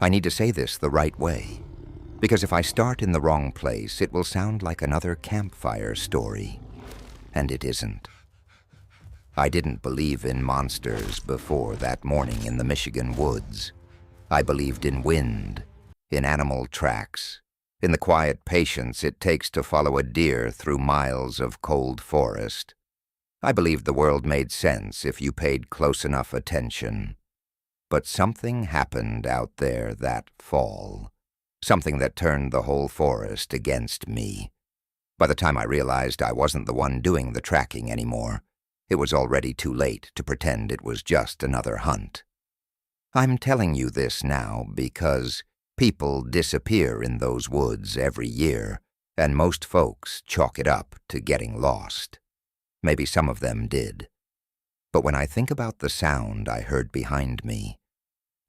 I need to say this the right way, because if I start in the wrong place, it will sound like another campfire story, and it isn't. I didn't believe in monsters before that morning in the Michigan woods. I believed in wind, in animal tracks, in the quiet patience it takes to follow a deer through miles of cold forest. I believed the world made sense if you paid close enough attention. But something happened out there that fall, something that turned the whole forest against me. By the time I realized I wasn't the one doing the tracking anymore, it was already too late to pretend it was just another hunt. I'm telling you this now because people disappear in those woods every year, and most folks chalk it up to getting lost. Maybe some of them did. But when I think about the sound I heard behind me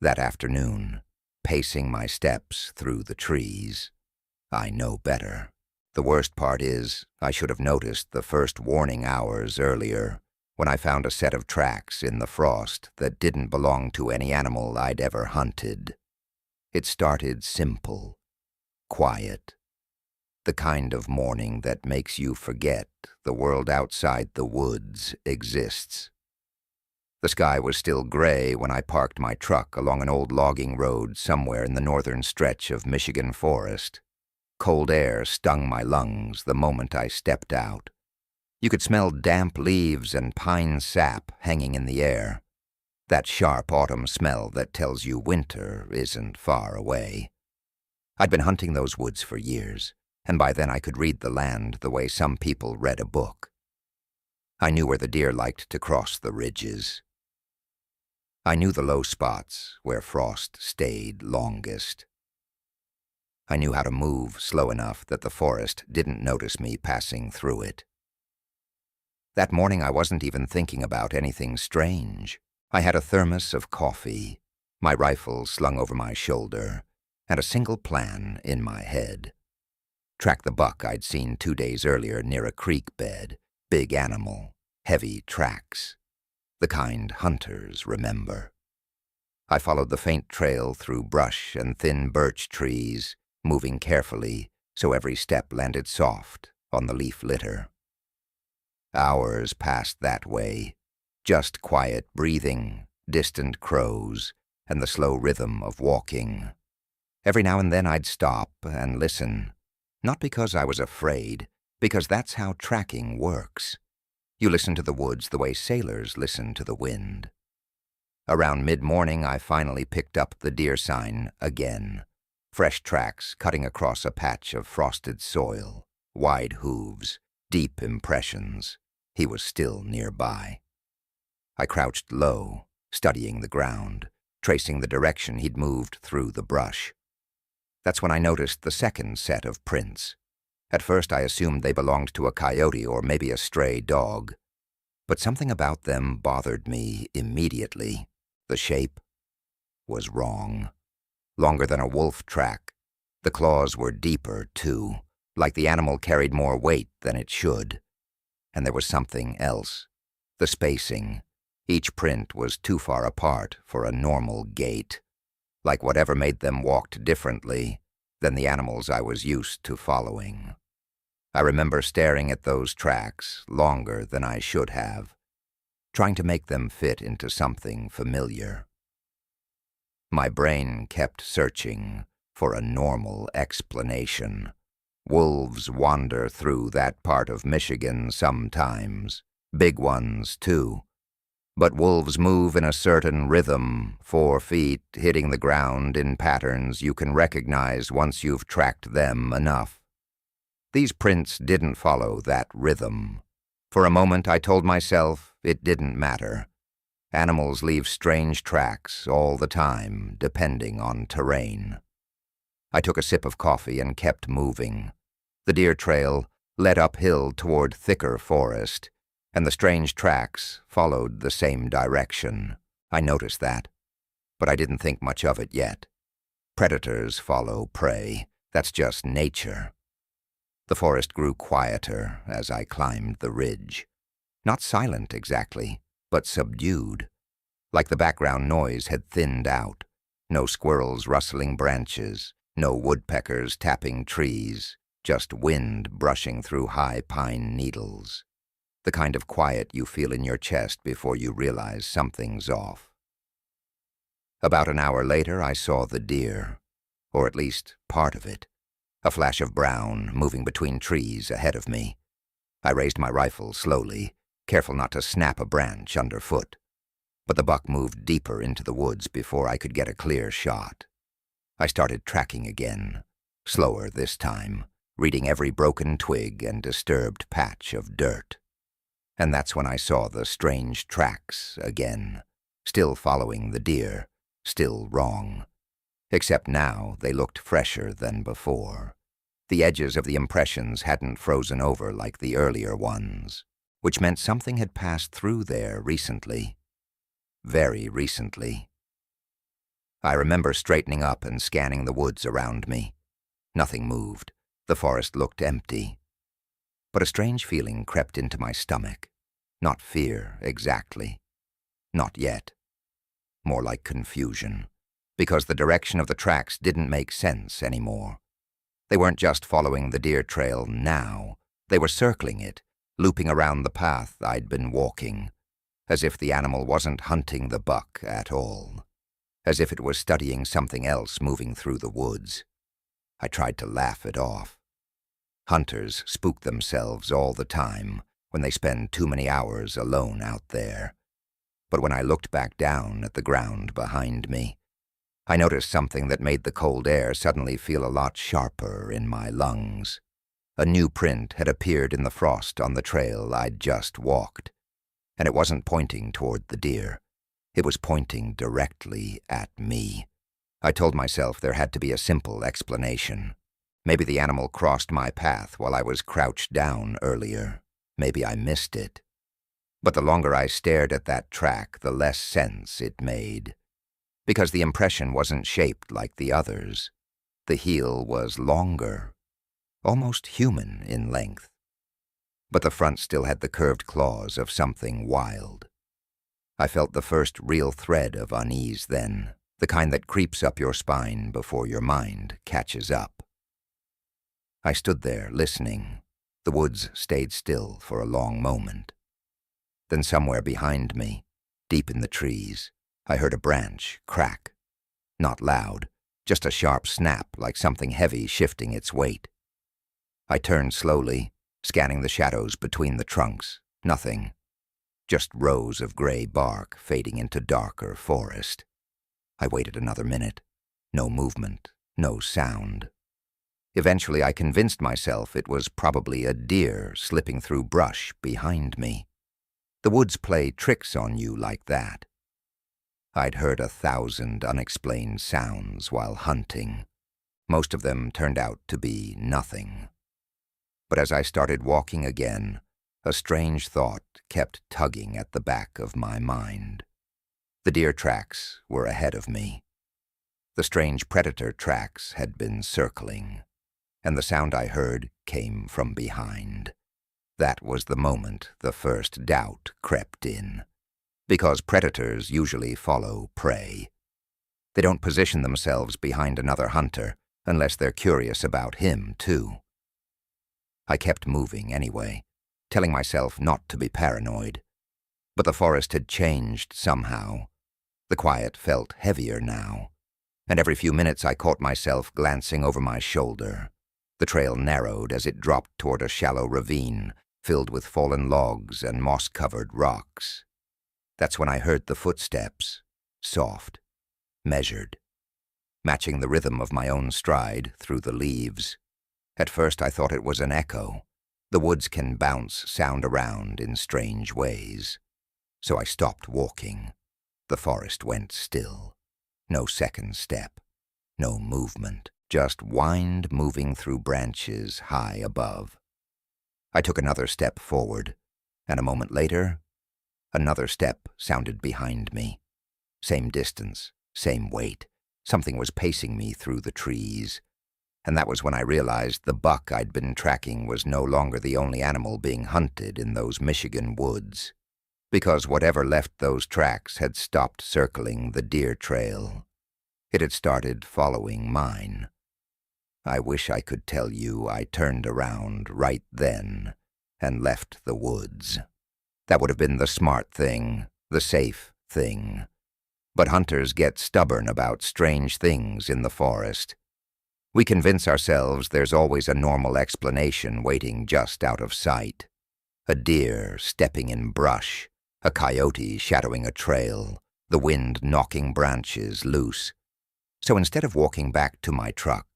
that afternoon, pacing my steps through the trees, I know better. The worst part is, I should have noticed the first warning hours earlier, when I found a set of tracks in the frost that didn't belong to any animal I'd ever hunted. It started simple, quiet, the kind of morning that makes you forget the world outside the woods exists. The sky was still gray when I parked my truck along an old logging road somewhere in the northern stretch of Michigan forest. Cold air stung my lungs the moment I stepped out. You could smell damp leaves and pine sap hanging in the air, that sharp autumn smell that tells you winter isn't far away. I'd been hunting those woods for years, and by then I could read the land the way some people read a book. I knew where the deer liked to cross the ridges. I knew the low spots where frost stayed longest. I knew how to move slow enough that the forest didn't notice me passing through it. That morning I wasn't even thinking about anything strange. I had a thermos of coffee, my rifle slung over my shoulder, and a single plan in my head. Track the buck I'd seen 2 days earlier near a creek bed, big animal, heavy tracks, the kind hunters remember. I followed the faint trail through brush and thin birch trees, moving carefully so every step landed soft on the leaf litter. Hours passed that way, just quiet breathing, distant crows, and the slow rhythm of walking. Every now and then I'd stop and listen, not because I was afraid, because that's how tracking works. You listen to the woods the way sailors listen to the wind. Around mid-morning I finally picked up the deer sign again. Fresh tracks cutting across a patch of frosted soil, wide hooves, deep impressions. He was still nearby. I crouched low, studying the ground, tracing the direction he'd moved through the brush. That's when I noticed the second set of prints. At first I assumed they belonged to a coyote or maybe a stray dog. But something about them bothered me immediately. The shape was wrong. Longer than a wolf track. The claws were deeper, too, like the animal carried more weight than it should. And there was something else. The spacing. Each print was too far apart for a normal gait, like whatever made them walked differently than the animals I was used to following. I remember staring at those tracks longer than I should have, trying to make them fit into something familiar. My brain kept searching for a normal explanation. Wolves wander through that part of Michigan sometimes, big ones too. But wolves move in a certain rhythm, 4 feet hitting the ground in patterns you can recognize once you've tracked them enough. These prints didn't follow that rhythm. For a moment I told myself it didn't matter. Animals leave strange tracks all the time, depending on terrain. I took a sip of coffee and kept moving. The deer trail led uphill toward thicker forest, and the strange tracks followed the same direction. I noticed that, but I didn't think much of it yet. Predators follow prey. That's just nature. The forest grew quieter as I climbed the ridge. Not silent exactly, but subdued, like the background noise had thinned out, No squirrels rustling branches, no woodpeckers tapping trees, just wind brushing through high pine needles. The kind of quiet you feel in your chest before you realize something's off. About an hour later, I saw the deer, or at least part of it, a flash of brown moving between trees ahead of me. I raised my rifle slowly, careful not to snap a branch underfoot. But the buck moved deeper into the woods before I could get a clear shot. I started tracking again, slower this time, reading every broken twig and disturbed patch of dirt. And that's when I saw the strange tracks again, still following the deer, still wrong. Except now they looked fresher than before. The edges of the impressions hadn't frozen over like the earlier ones, which meant something had passed through there recently. Very recently. I remember straightening up and scanning the woods around me. Nothing moved. The forest looked empty. But a strange feeling crept into my stomach. Not fear, exactly. Not yet. More like confusion, because the direction of the tracks didn't make sense anymore. They weren't just following the deer trail now. They were circling it, looping around the path I'd been walking, as if the animal wasn't hunting the buck at all, as if it was studying something else moving through the woods. I tried to laugh it off. Hunters spook themselves all the time when they spend too many hours alone out there. But when I looked back down at the ground behind me, I noticed something that made the cold air suddenly feel a lot sharper in my lungs. A new print had appeared in the frost on the trail I'd just walked, and it wasn't pointing toward the deer. It was pointing directly at me. I told myself there had to be a simple explanation. Maybe the animal crossed my path while I was crouched down earlier. Maybe I missed it. But the longer I stared at that track, the less sense it made. Because the impression wasn't shaped like the others. The heel was longer, almost human in length. But the front still had the curved claws of something wild. I felt the first real thread of unease then, the kind that creeps up your spine before your mind catches up. I stood there, listening. The woods stayed still for a long moment. Then somewhere behind me, deep in the trees, I heard a branch crack. Not loud, just a sharp snap like something heavy shifting its weight. I turned slowly, scanning the shadows between the trunks. Nothing. Just rows of gray bark fading into darker forest. I waited another minute. No movement, no sound. Eventually I convinced myself it was probably a deer slipping through brush behind me. The woods play tricks on you like that. I'd heard 1,000 unexplained sounds while hunting. Most of them turned out to be nothing. But as I started walking again, a strange thought kept tugging at the back of my mind. The deer tracks were ahead of me. The strange predator tracks had been circling, and the sound I heard came from behind. That was the moment the first doubt crept in, because predators usually follow prey. They don't position themselves behind another hunter unless they're curious about him, too. I kept moving anyway, telling myself not to be paranoid. But the forest had changed somehow. The quiet felt heavier now, and every few minutes I caught myself glancing over my shoulder. The trail narrowed as it dropped toward a shallow ravine filled with fallen logs and moss-covered rocks. That's when I heard the footsteps, soft, measured, matching the rhythm of my own stride through the leaves. At first I thought it was an echo. The woods can bounce sound around in strange ways. So I stopped walking. The forest went still. No second step. No movement. Just wind moving through branches high above. I took another step forward, and a moment later, another step sounded behind me. Same distance, same weight. Something was pacing me through the trees. And that was when I realized the buck I'd been tracking was no longer the only animal being hunted in those Michigan woods, because whatever left those tracks had stopped circling the deer trail. It had started following mine. I wish I could tell you I turned around right then and left the woods. That would have been the smart thing, the safe thing. But hunters get stubborn about strange things in the forest. We convince ourselves there's always a normal explanation waiting just out of sight. A deer stepping in brush, a coyote shadowing a trail, the wind knocking branches loose. So instead of walking back to my truck,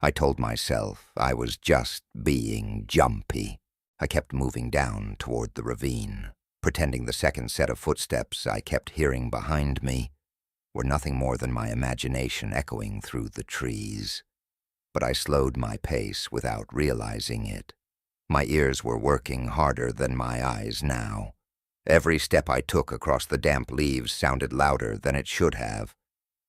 I told myself I was just being jumpy. I kept moving down toward the ravine, pretending the second set of footsteps I kept hearing behind me were nothing more than my imagination echoing through the trees. But I slowed my pace without realizing it. My ears were working harder than my eyes now. Every step I took across the damp leaves sounded louder than it should have.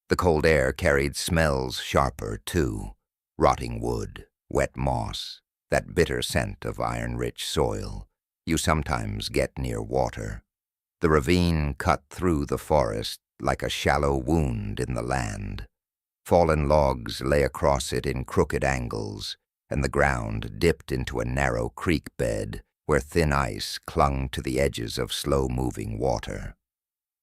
The cold air carried smells sharper, too. Rotting wood, wet moss, that bitter scent of iron-rich soil you sometimes get near water. The ravine cut through the forest like a shallow wound in the land. Fallen logs lay across it in crooked angles, and the ground dipped into a narrow creek bed where thin ice clung to the edges of slow-moving water.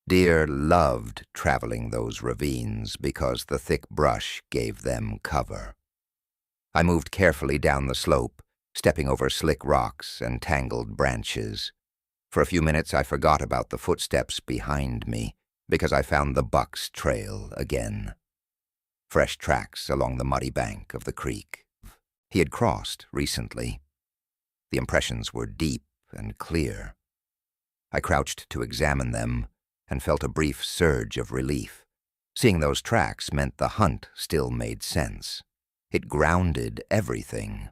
Deer loved traveling those ravines because the thick brush gave them cover. I moved carefully down the slope, stepping over slick rocks and tangled branches. For a few minutes I forgot about the footsteps behind me because I found the buck's trail again. Fresh tracks along the muddy bank of the creek. He had crossed recently. The impressions were deep and clear. I crouched to examine them and felt a brief surge of relief. Seeing those tracks meant the hunt still made sense. It grounded everything.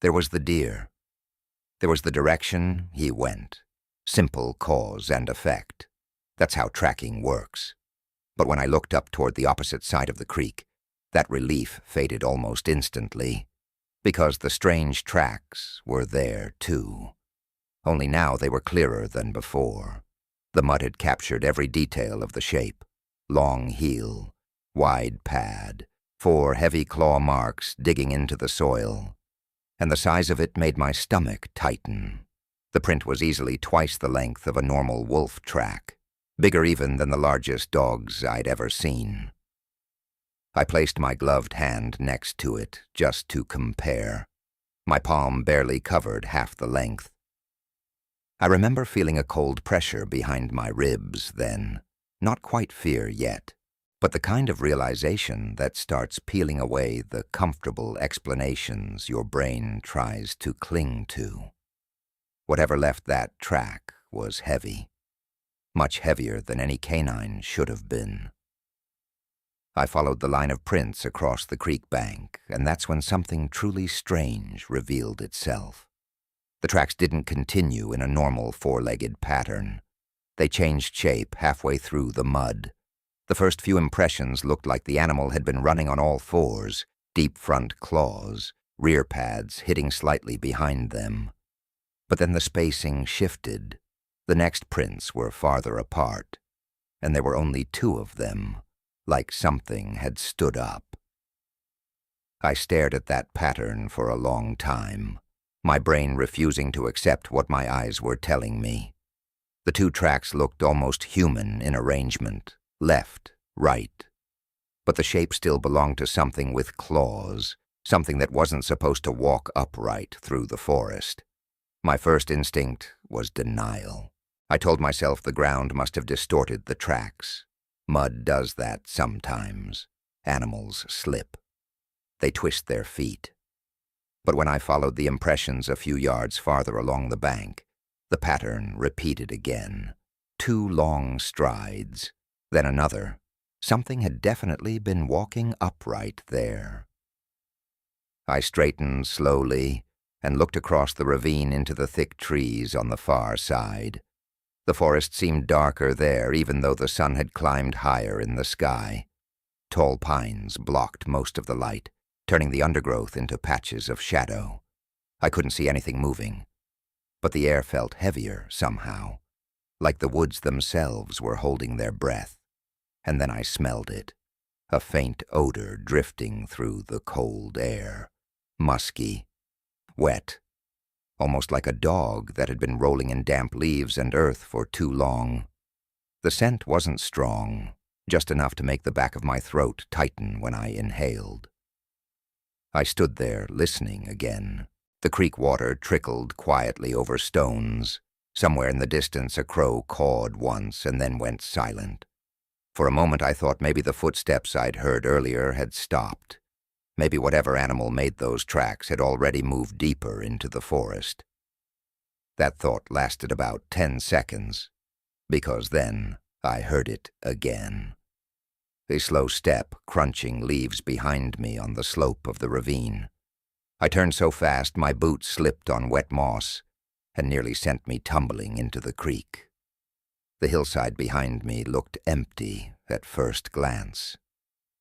There was the deer. There was the direction he went. Simple cause and effect. That's how tracking works. But when I looked up toward the opposite side of the creek, that relief faded almost instantly, because the strange tracks were there too. Only now they were clearer than before. The mud had captured every detail of the shape. Long heel, wide pad, 4 heavy claw marks digging into the soil, and the size of it made my stomach tighten. The print was easily twice the length of a normal wolf track, bigger even than the largest dogs I'd ever seen. I placed my gloved hand next to it just to compare. My palm barely covered half the length. I remember feeling a cold pressure behind my ribs then, not quite fear yet, but the kind of realization that starts peeling away the comfortable explanations your brain tries to cling to. Whatever left that track was heavy, much heavier than any canine should have been. I followed the line of prints across the creek bank, and that's when something truly strange revealed itself. The tracks didn't continue in a normal 4-legged pattern. They changed shape halfway through the mud. The first few impressions looked like the animal had been running on all fours, deep front claws, rear pads hitting slightly behind them. But then the spacing shifted. The next prints were farther apart, and there were only 2 of them, like something had stood up. I stared at that pattern for a long time, my brain refusing to accept what my eyes were telling me. The 2 tracks looked almost human in arrangement, left, right. But the shape still belonged to something with claws, something that wasn't supposed to walk upright through the forest. My first instinct was denial. I told myself the ground must have distorted the tracks. Mud does that sometimes. Animals slip. They twist their feet. But when I followed the impressions a few yards farther along the bank, the pattern repeated again. 2 long strides, then another. Something had definitely been walking upright there. I straightened slowly and looked across the ravine into the thick trees on the far side. The forest seemed darker there, even though the sun had climbed higher in the sky. Tall pines blocked most of the light, turning the undergrowth into patches of shadow. I couldn't see anything moving, but the air felt heavier somehow, like the woods themselves were holding their breath. And then I smelled it, a faint odor drifting through the cold air, musky, wet, almost like a dog that had been rolling in damp leaves and earth for too long. The scent wasn't strong, just enough to make the back of my throat tighten when I inhaled. I stood there, listening again. The creek water trickled quietly over stones. Somewhere in the distance a crow cawed once and then went silent. For a moment I thought maybe the footsteps I'd heard earlier had stopped. Maybe whatever animal made those tracks had already moved deeper into the forest. That thought lasted about 10 seconds, because then I heard it again. A slow step crunching leaves behind me on the slope of the ravine. I turned so fast my boots slipped on wet moss and nearly sent me tumbling into the creek. The hillside behind me looked empty at first glance.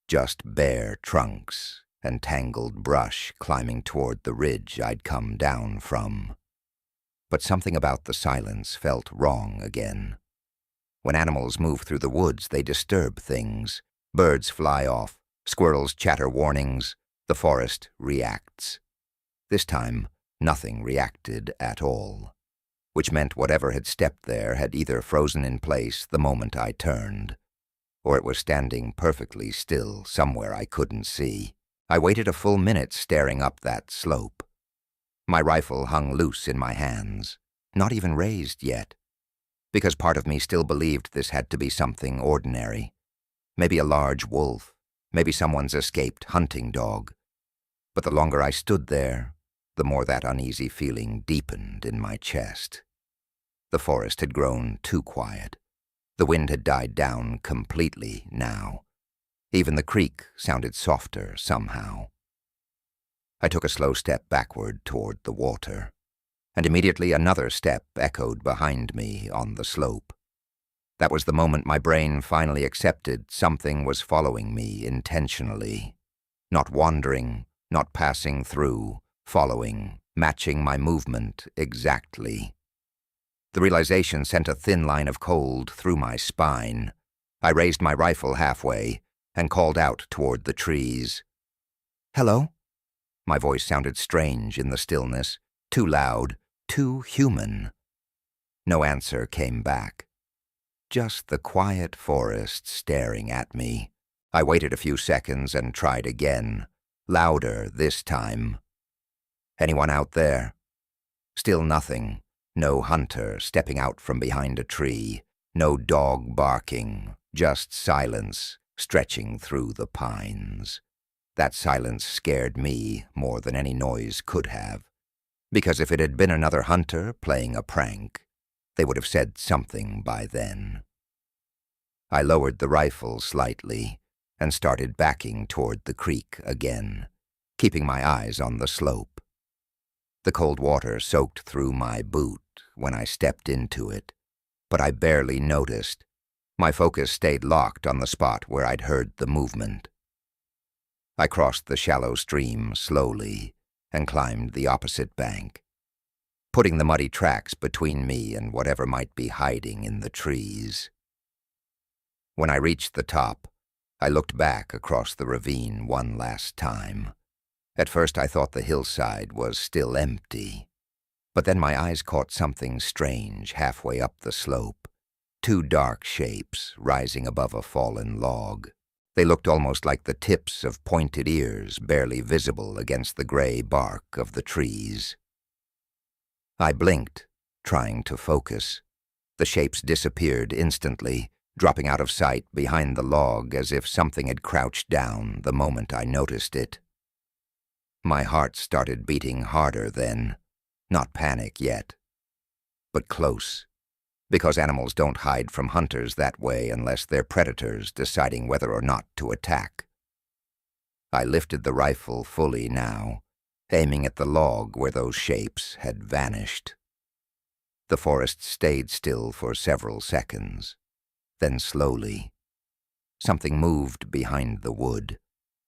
Just bare trunks and tangled brush climbing toward the ridge I'd come down from. But something about the silence felt wrong again. When animals move through the woods, they disturb things. Birds fly off, squirrels chatter warnings, the forest reacts. This time, nothing reacted at all, which meant whatever had stepped there had either frozen in place the moment I turned, or it was standing perfectly still somewhere I couldn't see. I waited a full minute staring up that slope. My rifle hung loose in my hands, not even raised yet, because part of me still believed this had to be something ordinary. Maybe a large wolf, maybe someone's escaped hunting dog. But the longer I stood there, the more that uneasy feeling deepened in my chest. The forest had grown too quiet. The wind had died down completely now. Even the creek sounded softer somehow. I took a slow step backward toward the water, and immediately another step echoed behind me on the slope. That was the moment my brain finally accepted something was following me intentionally. Not wandering, not passing through, following, matching my movement exactly. The realization sent a thin line of cold through my spine. I raised my rifle halfway and called out toward the trees. "Hello?" My voice sounded strange in the stillness, too loud, too human. No answer came back. Just the quiet forest staring at me. I waited a few seconds and tried again, louder this time. "Anyone out there?" Still nothing. No hunter stepping out from behind a tree. No dog barking. Just silence stretching through the pines. That silence scared me more than any noise could have, because if it had been another hunter playing a prank, they would have said something by then. I lowered the rifle slightly and started backing toward the creek again, keeping my eyes on the slope. The cold water soaked through my boot when I stepped into it, but I barely noticed. My focus stayed locked on the spot where I'd heard the movement. I crossed the shallow stream slowly and climbed the opposite bank, putting the muddy tracks between me and whatever might be hiding in the trees. When I reached the top, I looked back across the ravine one last time. At first I thought the hillside was still empty, but then my eyes caught something strange halfway up the slope. Two dark shapes rising above a fallen log. They looked almost like the tips of pointed ears barely visible against the gray bark of the trees. I blinked, trying to focus. The shapes disappeared instantly, dropping out of sight behind the log as if something had crouched down the moment I noticed it. My heart started beating harder then, not panic yet, but close, because animals don't hide from hunters that way unless they're predators deciding whether or not to attack. I lifted the rifle fully now, aiming at the log where those shapes had vanished. The forest stayed still for several seconds. Then slowly, something moved behind the wood.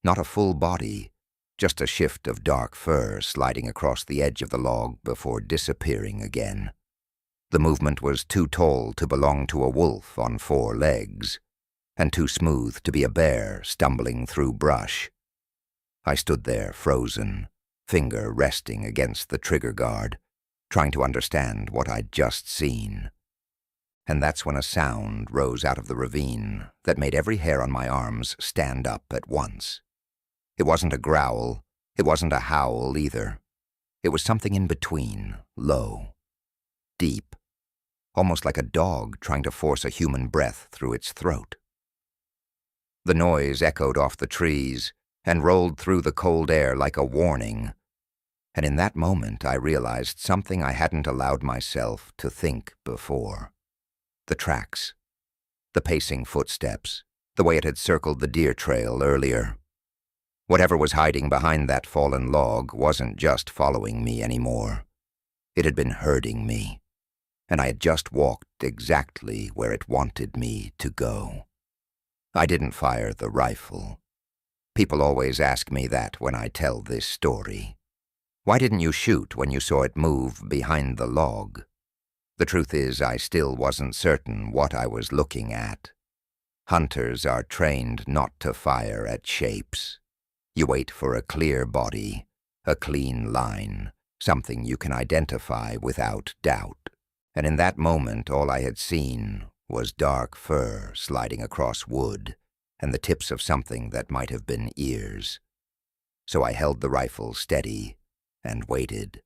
Not a full body, just a shift of dark fur sliding across the edge of the log before disappearing again. The movement was too tall to belong to a wolf on 4 legs. and too smooth to be a bear stumbling through brush. I stood there frozen, finger resting against the trigger guard, trying to understand what I'd just seen. And that's when a sound rose out of the ravine that made every hair on my arms stand up at once. It wasn't a growl, it wasn't a howl either. It was something in between, low, deep, almost like a dog trying to force a human breath through its throat. The noise echoed off the trees and rolled through the cold air like a warning, and in that moment I realized something I hadn't allowed myself to think before. The tracks, the pacing footsteps, the way it had circled the deer trail earlier. Whatever was hiding behind that fallen log wasn't just following me anymore. It had been herding me, and I had just walked exactly where it wanted me to go. I didn't fire the rifle. People always ask me that when I tell this story. Why didn't you shoot when you saw it move behind the log? The truth is, I still wasn't certain what I was looking at. Hunters are trained not to fire at shapes. You wait for a clear body, a clean line, something you can identify without doubt. And in that moment, all I had seen was dark fur sliding across wood and the tips of something that might have been ears. So I held the rifle steady and waited.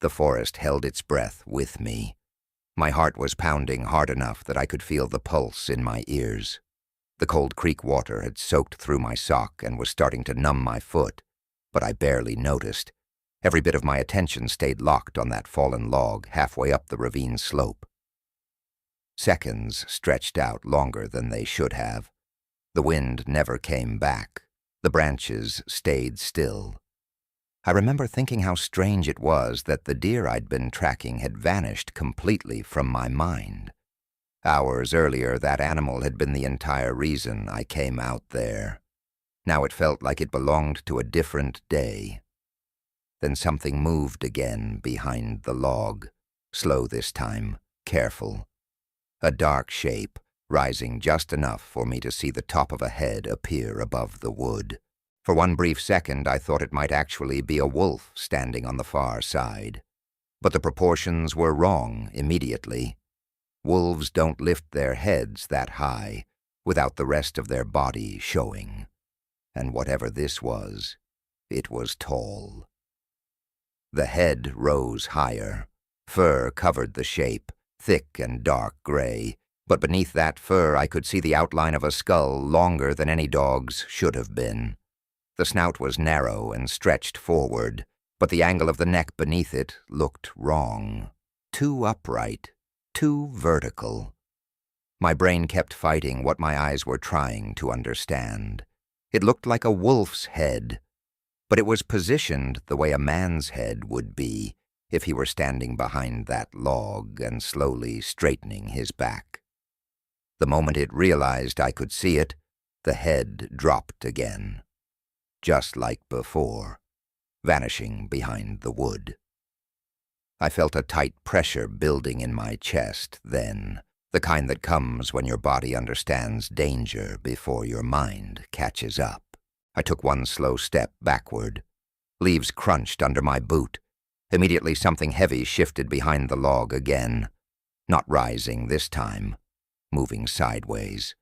The forest held its breath with me. My heart was pounding hard enough that I could feel the pulse in my ears. The cold creek water had soaked through my sock and was starting to numb my foot, but I barely noticed. Every bit of my attention stayed locked on that fallen log halfway up the ravine slope. Seconds stretched out longer than they should have. The wind never came back. The branches stayed still. I remember thinking how strange it was that the deer I'd been tracking had vanished completely from my mind. Hours earlier, that animal had been the entire reason I came out there. Now it felt like it belonged to a different day. Then something moved again behind the log, slow this time, careful. A dark shape, rising just enough for me to see the top of a head appear above the wood. For one brief second, I thought it might actually be a wolf standing on the far side. But the proportions were wrong immediately. Wolves don't lift their heads that high without the rest of their body showing. And whatever this was, it was tall. The head rose higher. Fur covered the shape, thick and dark gray, but beneath that fur I could see the outline of a skull longer than any dog's should have been. The snout was narrow and stretched forward, but the angle of the neck beneath it looked wrong. Too upright, too vertical. My brain kept fighting what my eyes were trying to understand. It looked like a wolf's head, but it was positioned the way a man's head would be if he were standing behind that log and slowly straightening his back. The moment it realized I could see it, the head dropped again. Just like before, vanishing behind the wood. I felt a tight pressure building in my chest then, the kind that comes when your body understands danger before your mind catches up. I took one slow step backward. Leaves crunched under my boot. Immediately something heavy shifted behind the log again. Not rising this time, moving sideways.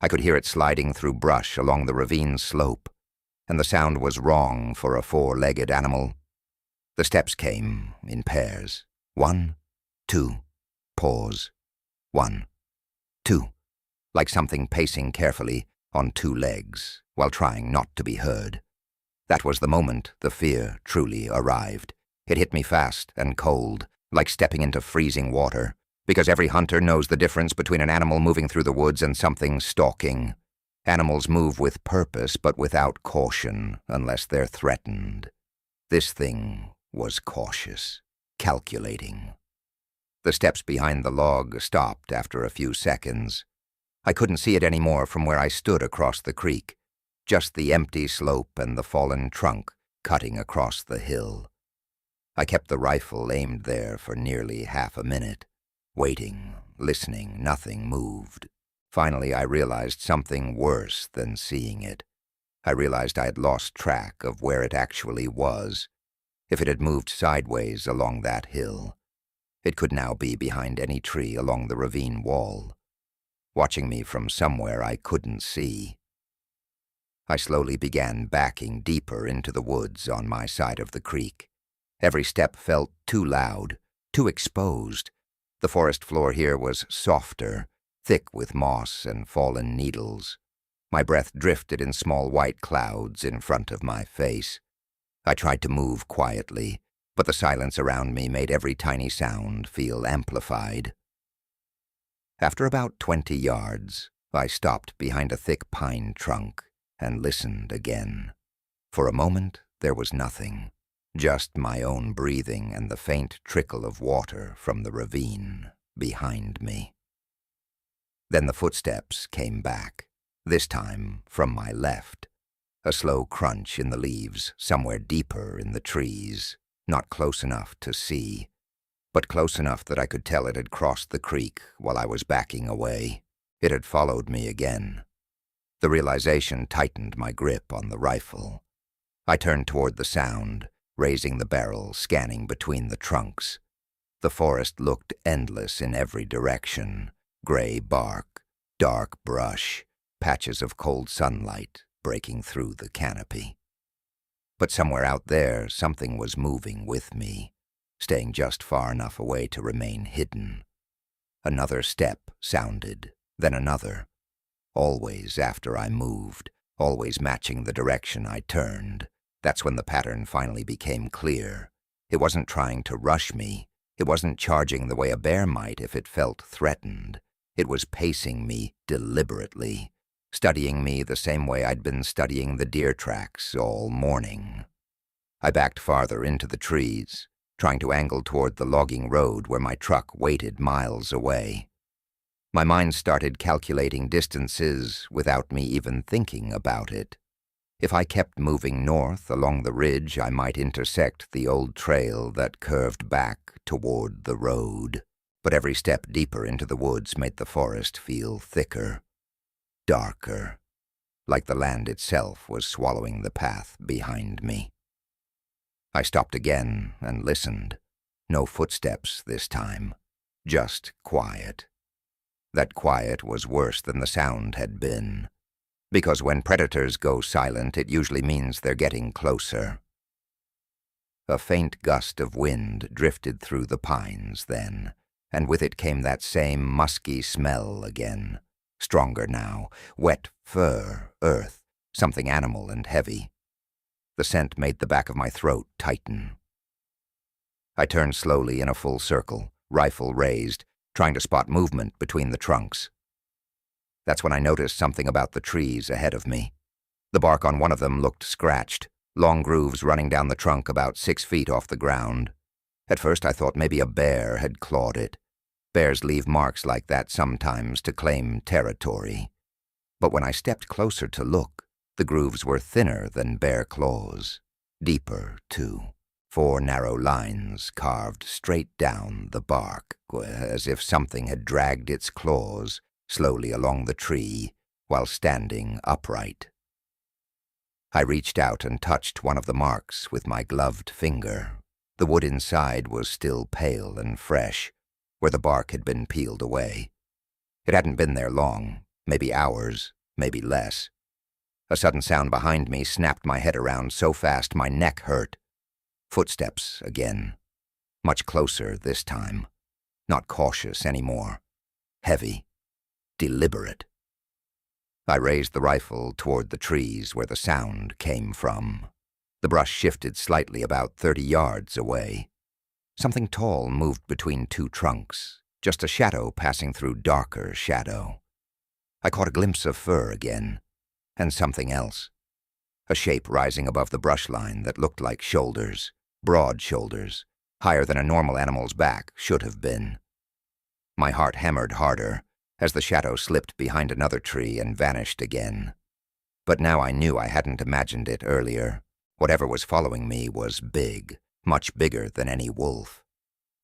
I could hear it sliding through brush along the ravine slope, and the sound was wrong for a four-legged animal. The steps came in pairs. 1, 2, pause. 1, 2, like something pacing carefully on two legs while trying not to be heard. That was the moment the fear truly arrived. It hit me fast and cold, like stepping into freezing water, because every hunter knows the difference between an animal moving through the woods and something stalking. Animals move with purpose, but without caution, unless they're threatened. This thing was cautious, calculating. The steps behind the log stopped after a few seconds. I couldn't see it anymore from where I stood across the creek, just the empty slope and the fallen trunk cutting across the hill. I kept the rifle aimed there for nearly half a minute, waiting, listening. Nothing moved. Finally, I realized something worse than seeing it. I realized I had lost track of where it actually was. If it had moved sideways along that hill, it could now be behind any tree along the ravine wall, watching me from somewhere I couldn't see. I slowly began backing deeper into the woods on my side of the creek. Every step felt too loud, too exposed. The forest floor here was softer, thick with moss and fallen needles. My breath drifted in small white clouds in front of my face. I tried to move quietly, but the silence around me made every tiny sound feel amplified. After about 20 yards, I stopped behind a thick pine trunk and listened again. For a moment, there was nothing, just my own breathing and the faint trickle of water from the ravine behind me. Then the footsteps came back, this time from my left. A slow crunch in the leaves, somewhere deeper in the trees, not close enough to see, but close enough that I could tell it had crossed the creek while I was backing away. It had followed me again. The realization tightened my grip on the rifle. I turned toward the sound, raising the barrel, scanning between the trunks. The forest looked endless in every direction. Gray bark, dark brush, patches of cold sunlight breaking through the canopy. But somewhere out there, something was moving with me, staying just far enough away to remain hidden. Another step sounded, then another. Always after I moved, always matching the direction I turned. That's when the pattern finally became clear. It wasn't trying to rush me. It wasn't charging the way a bear might if it felt threatened. It was pacing me deliberately, studying me the same way I'd been studying the deer tracks all morning. I backed farther into the trees, trying to angle toward the logging road where my truck waited miles away. My mind started calculating distances without me even thinking about it. If I kept moving north along the ridge, I might intersect the old trail that curved back toward the road. But every step deeper into the woods made the forest feel thicker, darker, like the land itself was swallowing the path behind me. I stopped again and listened. No footsteps this time, just quiet. That quiet was worse than the sound had been, because when predators go silent, it usually means they're getting closer. A faint gust of wind drifted through the pines then, and with it came that same musky smell again, stronger now, wet fur, earth, something animal and heavy. The scent made the back of my throat tighten. I turned slowly in a full circle, rifle raised, trying to spot movement between the trunks. That's when I noticed something about the trees ahead of me. The bark on one of them looked scratched, long grooves running down the trunk about 6 feet off the ground. At first I thought maybe a bear had clawed it. Bears leave marks like that sometimes to claim territory. But when I stepped closer to look, the grooves were thinner than bear claws, deeper too. 4 narrow lines carved straight down the bark, as if something had dragged its claws slowly along the tree while standing upright. I reached out and touched one of the marks with my gloved finger. The wood inside was still pale and fresh, where the bark had been peeled away. It hadn't been there long, maybe hours, maybe less. A sudden sound behind me snapped my head around so fast my neck hurt. Footsteps again. Much closer this time. Not cautious anymore. Heavy. Deliberate. I raised the rifle toward the trees where the sound came from. The brush shifted slightly about 30 yards away. Something tall moved between 2 trunks, just a shadow passing through darker shadow. I caught a glimpse of fur again, and something else. A shape rising above the brush line that looked like shoulders, broad shoulders, higher than a normal animal's back should have been. My heart hammered harder as the shadow slipped behind another tree and vanished again. But now I knew I hadn't imagined it earlier. Whatever was following me was big, much bigger than any wolf,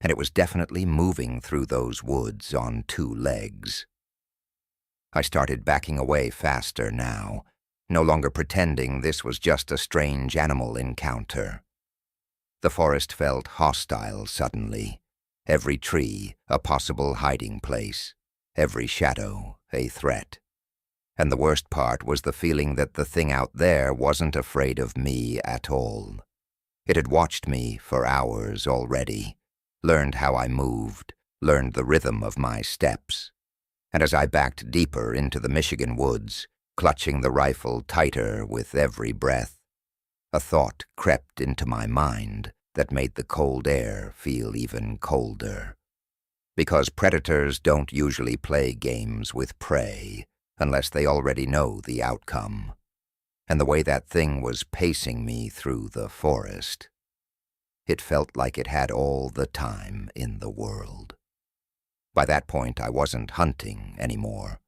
and it was definitely moving through those woods on 2 legs. I started backing away faster now, no longer pretending this was just a strange animal encounter. The forest felt hostile suddenly, every tree a possible hiding place, every shadow a threat. And the worst part was the feeling that the thing out there wasn't afraid of me at all. It had watched me for hours already, learned how I moved, learned the rhythm of my steps. And as I backed deeper into the Michigan woods, clutching the rifle tighter with every breath, a thought crept into my mind that made the cold air feel even colder. Because predators don't usually play games with prey unless they already know the outcome. And the way that thing was pacing me through the forest, it felt like it had all the time in the world. By that point, I wasn't hunting anymore.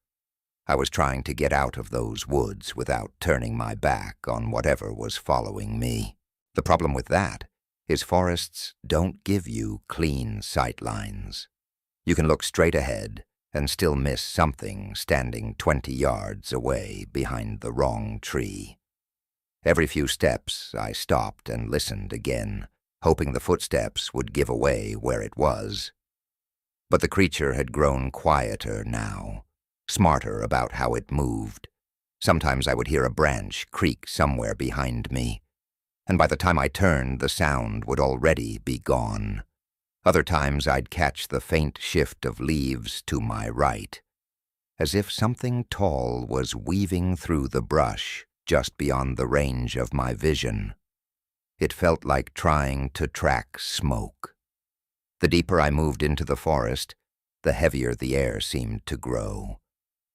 I was trying to get out of those woods without turning my back on whatever was following me. The problem with that is forests don't give you clean sight lines. You can look straight ahead and still miss something standing 20 yards away behind the wrong tree. Every few steps, I stopped and listened again, hoping the footsteps would give away where it was. But the creature had grown quieter now, smarter about how it moved. Sometimes I would hear a branch creak somewhere behind me, and by the time I turned, the sound would already be gone. Other times I'd catch the faint shift of leaves to my right, as if something tall was weaving through the brush just beyond the range of my vision. It felt like trying to track smoke. The deeper I moved into the forest, the heavier the air seemed to grow.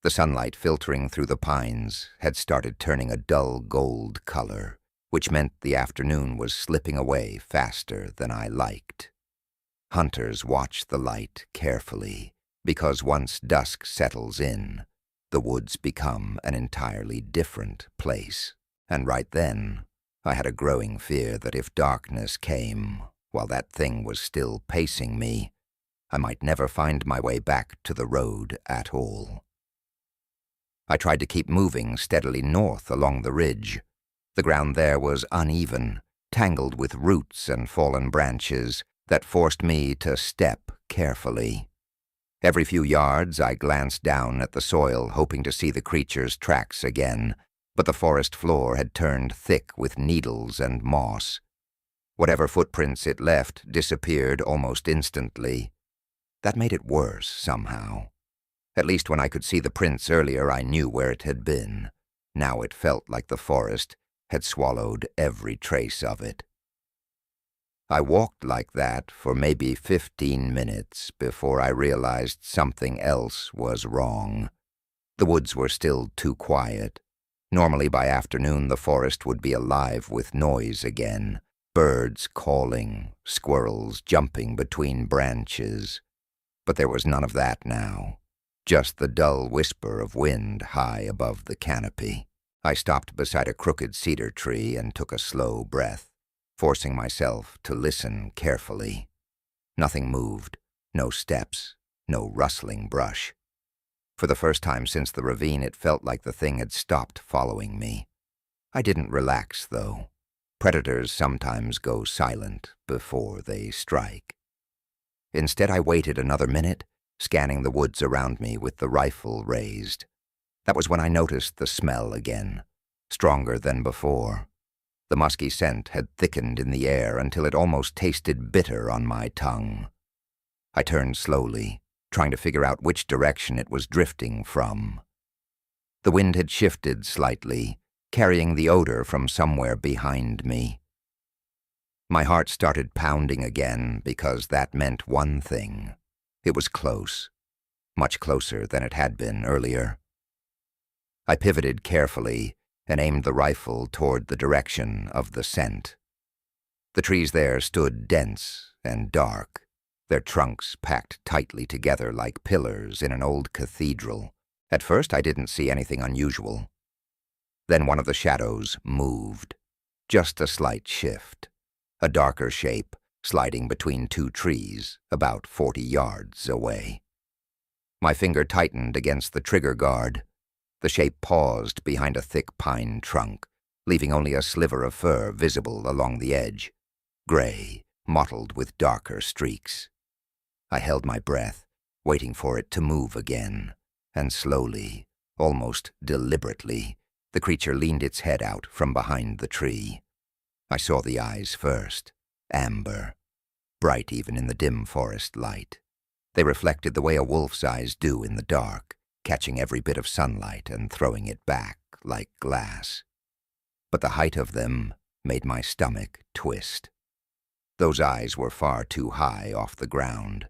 The sunlight filtering through the pines had started turning a dull gold color, which meant the afternoon was slipping away faster than I liked. Hunters watch the light carefully, because once dusk settles in, the woods become an entirely different place. And right then, I had a growing fear that if darkness came, while that thing was still pacing me, I might never find my way back to the road at all. I tried to keep moving steadily north along the ridge. The ground there was uneven, tangled with roots and fallen branches that forced me to step carefully. Every few yards I glanced down at the soil, hoping to see the creature's tracks again, but the forest floor had turned thick with needles and moss. Whatever footprints it left disappeared almost instantly. That made it worse somehow. At least when I could see the prints earlier, I knew where it had been. Now it felt like the forest had swallowed every trace of it. I walked like that for maybe 15 minutes before I realized something else was wrong. The woods were still too quiet. Normally by afternoon the forest would be alive with noise again, birds calling, squirrels jumping between branches. But there was none of that now, just the dull whisper of wind high above the canopy. I stopped beside a crooked cedar tree and took a slow breath, forcing myself to listen carefully. Nothing moved, no steps, no rustling brush. For the first time since the ravine, it felt like the thing had stopped following me. I didn't relax, though. Predators sometimes go silent before they strike. Instead, I waited another minute, scanning the woods around me with the rifle raised. That was when I noticed the smell again, stronger than before. The musky scent had thickened in the air until it almost tasted bitter on my tongue. I turned slowly, trying to figure out which direction it was drifting from. The wind had shifted slightly, carrying the odor from somewhere behind me. My heart started pounding again because that meant one thing. It was close, much closer than it had been earlier. I pivoted carefully and aimed the rifle toward the direction of the scent. The trees there stood dense and dark, their trunks packed tightly together like pillars in an old cathedral. At first I didn't see anything unusual. Then one of the shadows moved, just a slight shift, a darker shape sliding between two trees about 40 yards away. My finger tightened against the trigger guard. The shape paused behind a thick pine trunk, leaving only a sliver of fur visible along the edge, gray, mottled with darker streaks. I held my breath, waiting for it to move again, and slowly, almost deliberately, the creature leaned its head out from behind the tree. I saw the eyes first, amber, bright even in the dim forest light. They reflected the way a wolf's eyes do in the dark, catching every bit of sunlight and throwing it back like glass. But the height of them made my stomach twist. Those eyes were far too high off the ground.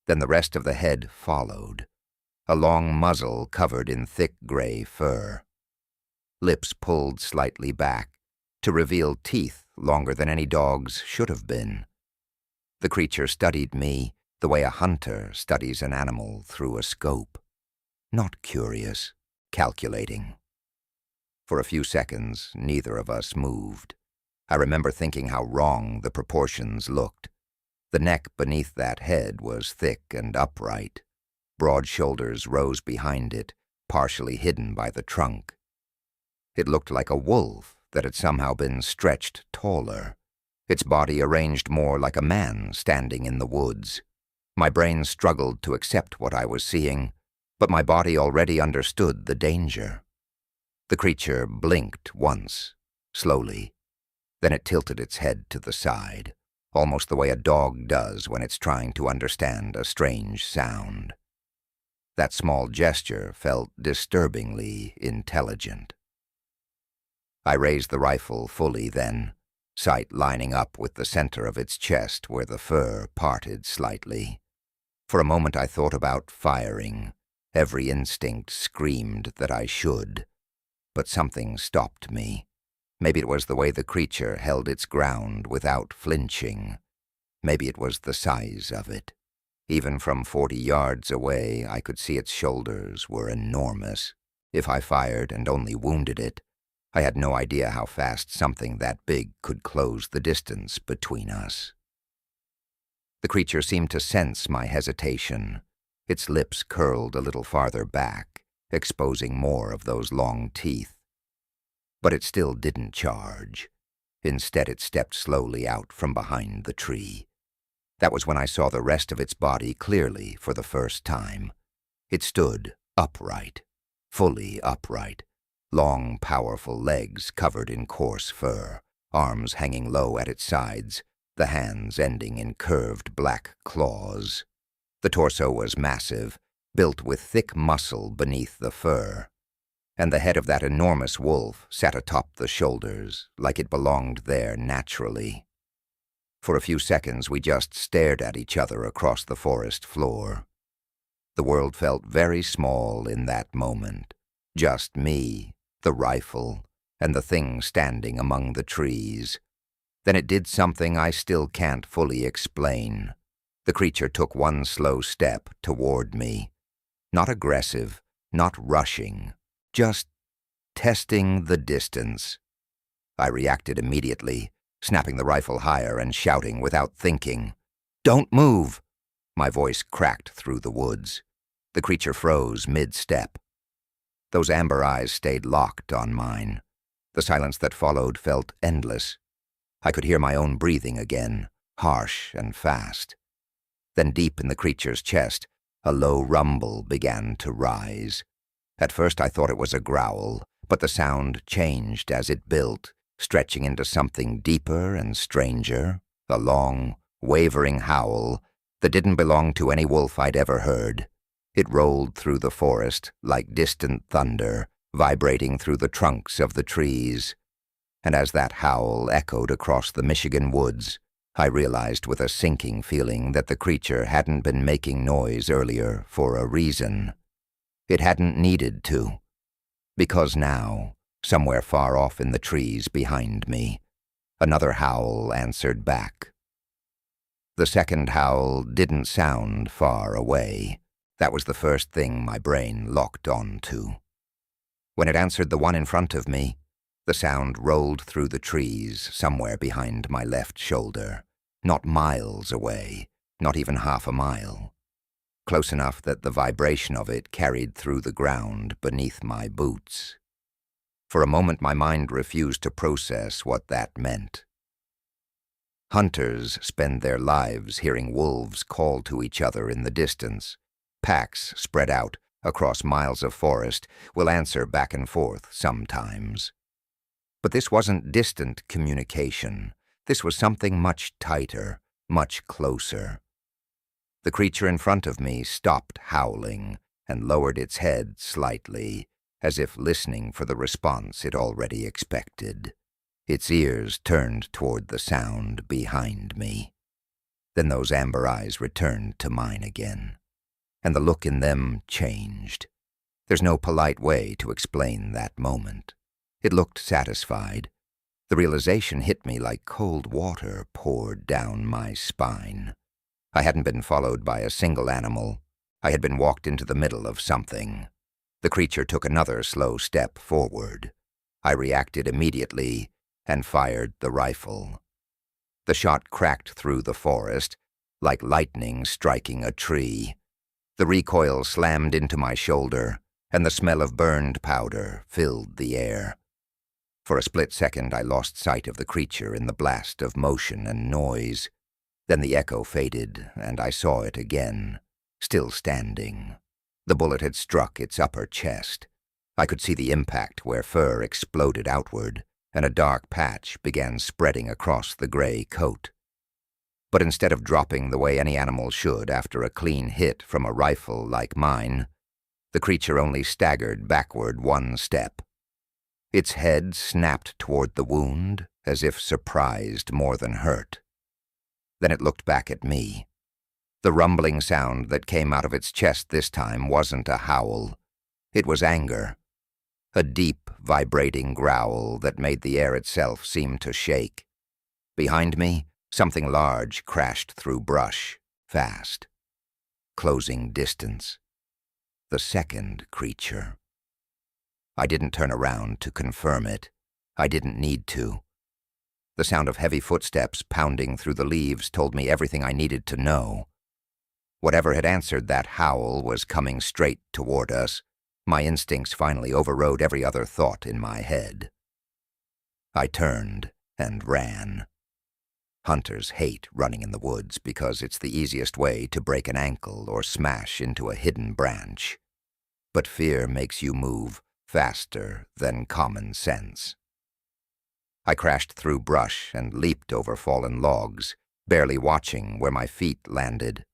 Then the rest of the head followed, a long muzzle covered in thick gray fur. Lips pulled slightly back to reveal teeth longer than any dog's should have been. The creature studied me the way a hunter studies an animal through a scope. Not curious, calculating. For a few seconds, neither of us moved. I remember thinking how wrong the proportions looked. The neck beneath that head was thick and upright. Broad shoulders rose behind it, partially hidden by the trunk. It looked like a wolf that had somehow been stretched taller, its body arranged more like a man standing in the woods. My brain struggled to accept what I was seeing, but my body already understood the danger. The creature blinked once, slowly. Then it tilted its head to the side, almost the way a dog does when it's trying to understand a strange sound. That small gesture felt disturbingly intelligent. I raised the rifle fully then, sight lining up with the center of its chest where the fur parted slightly. For a moment I thought about firing. Every instinct screamed that I should. But something stopped me. Maybe it was the way the creature held its ground without flinching. Maybe it was the size of it. Even from 40 yards away, I could see its shoulders were enormous. If I fired and only wounded it, I had no idea how fast something that big could close the distance between us. The creature seemed to sense my hesitation. Its lips curled a little farther back, exposing more of those long teeth. But it still didn't charge. Instead, it stepped slowly out from behind the tree. That was when I saw the rest of its body clearly for the first time. It stood upright, fully upright. Long, powerful legs covered in coarse fur, arms hanging low at its sides, the hands ending in curved black claws. The torso was massive, built with thick muscle beneath the fur, and the head of that enormous wolf sat atop the shoulders, like it belonged there naturally. For a few seconds we just stared at each other across the forest floor. The world felt very small in that moment. Just me, the rifle, and the thing standing among the trees. Then it did something I still can't fully explain. The creature took one slow step toward me. Not aggressive, not rushing, just testing the distance. I reacted immediately, snapping the rifle higher and shouting without thinking. "Don't move!" My voice cracked through the woods. The creature froze mid-step. Those amber eyes stayed locked on mine. The silence that followed felt endless. I could hear my own breathing again, harsh and fast. Then deep in the creature's chest, a low rumble began to rise. At first I thought it was a growl, but the sound changed as it built, stretching into something deeper and stranger, a long, wavering howl that didn't belong to any wolf I'd ever heard. It rolled through the forest like distant thunder, vibrating through the trunks of the trees. And as that howl echoed across the Michigan woods, I realized with a sinking feeling that the creature hadn't been making noise earlier for a reason. It hadn't needed to. Because now, somewhere far off in the trees behind me, another howl answered back. The second howl didn't sound far away. That was the first thing my brain locked on to. When it answered the one in front of me, the sound rolled through the trees somewhere behind my left shoulder, not miles away, not even half a mile. close enough that the vibration of it carried through the ground beneath my boots. For a moment my mind refused to process what that meant. Hunters spend their lives hearing wolves call to each other in the distance. Packs spread out across miles of forest will answer back and forth sometimes. But this wasn't distant communication. This was something much tighter, much closer. The creature in front of me stopped howling and lowered its head slightly, as if listening for the response it already expected. Its ears turned toward the sound behind me. Then those amber eyes returned to mine again, and the look in them changed. There's no polite way to explain that moment. It looked satisfied. The realization hit me like cold water poured down my spine. I hadn't been followed by a single animal. I had been walked into the middle of something. The creature took another slow step forward. I reacted immediately and fired the rifle. The shot cracked through the forest, like lightning striking a tree. The recoil slammed into my shoulder, and the smell of burned powder filled the air. For a split second I lost sight of the creature in the blast of motion and noise. Then the echo faded, and I saw it again, still standing. The bullet had struck its upper chest. I could see the impact where fur exploded outward, and a dark patch began spreading across the gray coat. But instead of dropping the way any animal should after a clean hit from a rifle like mine, the creature only staggered backward one step. Its head snapped toward the wound, as if surprised more than hurt. Then it looked back at me. The rumbling sound that came out of its chest this time wasn't a howl. It was anger. A deep, vibrating growl that made the air itself seem to shake. Behind me, something large crashed through brush, fast. Closing distance. The second creature. I didn't turn around to confirm it. I didn't need to. The sound of heavy footsteps pounding through the leaves told me everything I needed to know. Whatever had answered that howl was coming straight toward us. My instincts finally overrode every other thought in my head. I turned and ran. Hunters hate running in the woods because it's the easiest way to break an ankle or smash into a hidden branch. But fear makes you move faster than common sense. I crashed through brush and leaped over fallen logs, barely watching where my feet landed.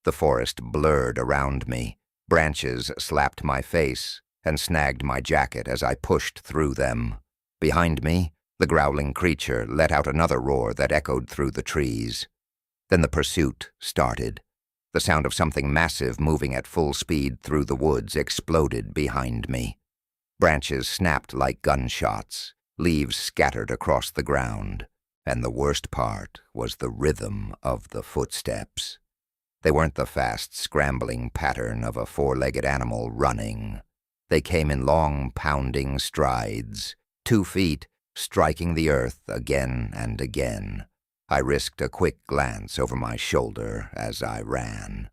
The forest blurred around me. Branches slapped my face and snagged my jacket as I pushed through them. Behind me, the growling creature let out another roar that echoed through the trees. Then the pursuit started. The sound of something massive moving at full speed through the woods exploded behind me. Branches snapped like gunshots. Leaves scattered across the ground, and the worst part was the rhythm of the footsteps. They weren't the fast, scrambling pattern of a four-legged animal running. They came in long, pounding strides, 2 feet, striking the earth again and again. I risked a quick glance over my shoulder as I ran.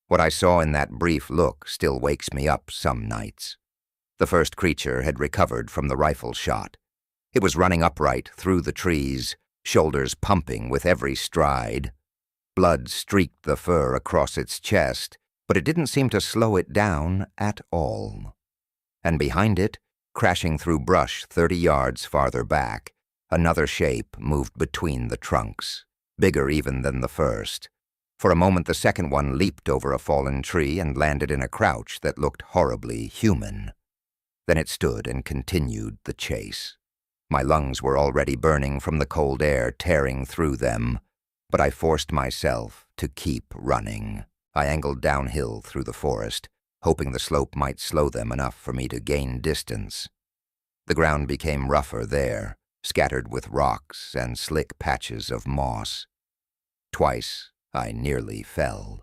What I saw in that brief look still wakes me up some nights. The first creature had recovered from the rifle shot. It was running upright through the trees, shoulders pumping with every stride. Blood streaked the fur across its chest, but it didn't seem to slow it down at all. And behind it, crashing through brush 30 yards farther back, another shape moved between the trunks, bigger even than the first. For a moment the second one leaped over a fallen tree and landed in a crouch that looked horribly human. Then it stood and continued the chase. My lungs were already burning from the cold air tearing through them, but I forced myself to keep running. I angled downhill through the forest, hoping the slope might slow them enough for me to gain distance. The ground became rougher there, scattered with rocks and slick patches of moss. Twice I nearly fell.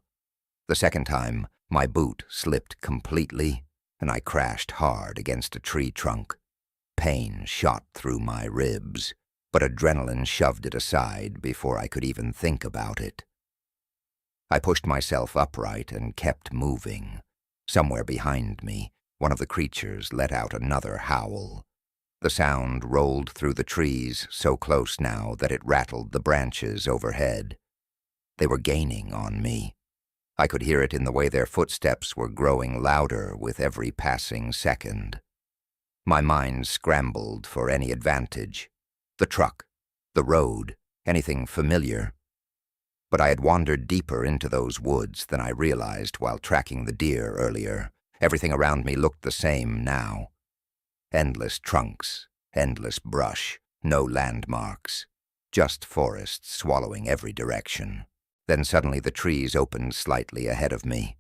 The second time, my boot slipped completely, and I crashed hard against a tree trunk. Pain shot through my ribs, but adrenaline shoved it aside before I could even think about it. I pushed myself upright and kept moving. Somewhere behind me, one of the creatures let out another howl. The sound rolled through the trees so close now that it rattled the branches overhead. They were gaining on me. I could hear it in the way their footsteps were growing louder with every passing second. My mind scrambled for any advantage. The truck, the road, anything familiar. But I had wandered deeper into those woods than I realized while tracking the deer earlier. Everything around me looked the same now. Endless trunks, endless brush, no landmarks. Just forests swallowing every direction. Then suddenly the trees opened slightly ahead of me.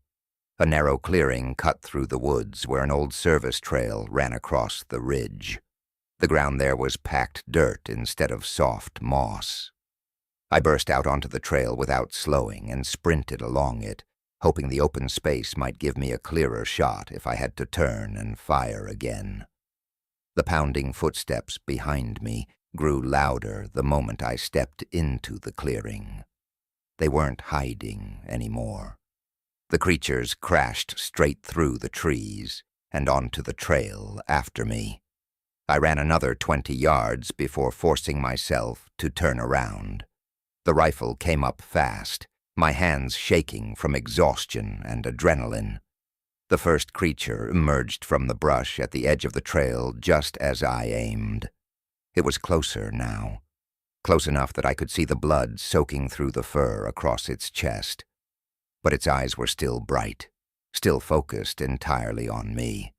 A narrow clearing cut through the woods where an old service trail ran across the ridge. The ground there was packed dirt instead of soft moss. I burst out onto the trail without slowing and sprinted along it, hoping the open space might give me a clearer shot if I had to turn and fire again. The pounding footsteps behind me grew louder the moment I stepped into the clearing. They weren't hiding anymore. The creatures crashed straight through the trees and onto the trail after me. I ran another 20 yards before forcing myself to turn around. The rifle came up fast, my hands shaking from exhaustion and adrenaline. The first creature emerged from the brush at the edge of the trail just as I aimed. It was closer now, close enough that I could see the blood soaking through the fur across its chest. But its eyes were still bright, still focused entirely on me.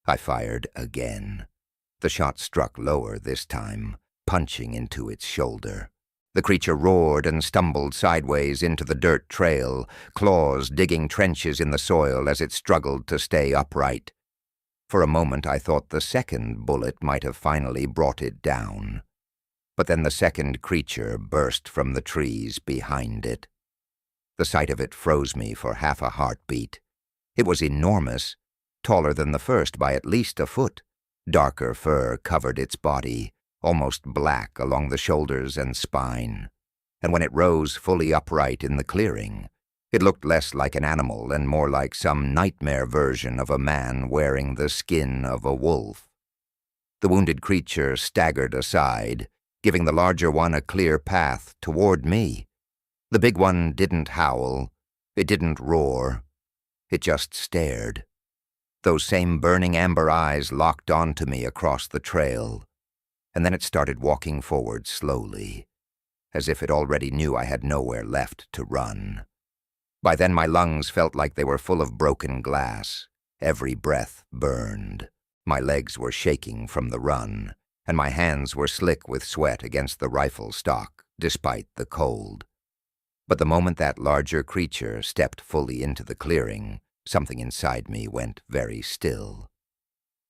I fired again. The shot struck lower this time, punching into its shoulder. The creature roared and stumbled sideways into the dirt trail, claws digging trenches in the soil as it struggled to stay upright. For a moment I thought the second bullet might have finally brought it down. But then the second creature burst from the trees behind it. The sight of it froze me for half a heartbeat. It was enormous, taller than the first by at least a foot. Darker fur covered its body, almost black along the shoulders and spine. And when it rose fully upright in the clearing, it looked less like an animal and more like some nightmare version of a man wearing the skin of a wolf. The wounded creature staggered aside, giving the larger one a clear path toward me. The big one didn't howl, it didn't roar, it just stared. Those same burning amber eyes locked onto me across the trail, and then it started walking forward slowly, as if it already knew I had nowhere left to run. By then my lungs felt like they were full of broken glass. Every breath burned. My legs were shaking from the run, and my hands were slick with sweat against the rifle stock, despite the cold. But the moment that larger creature stepped fully into the clearing, something inside me went very still.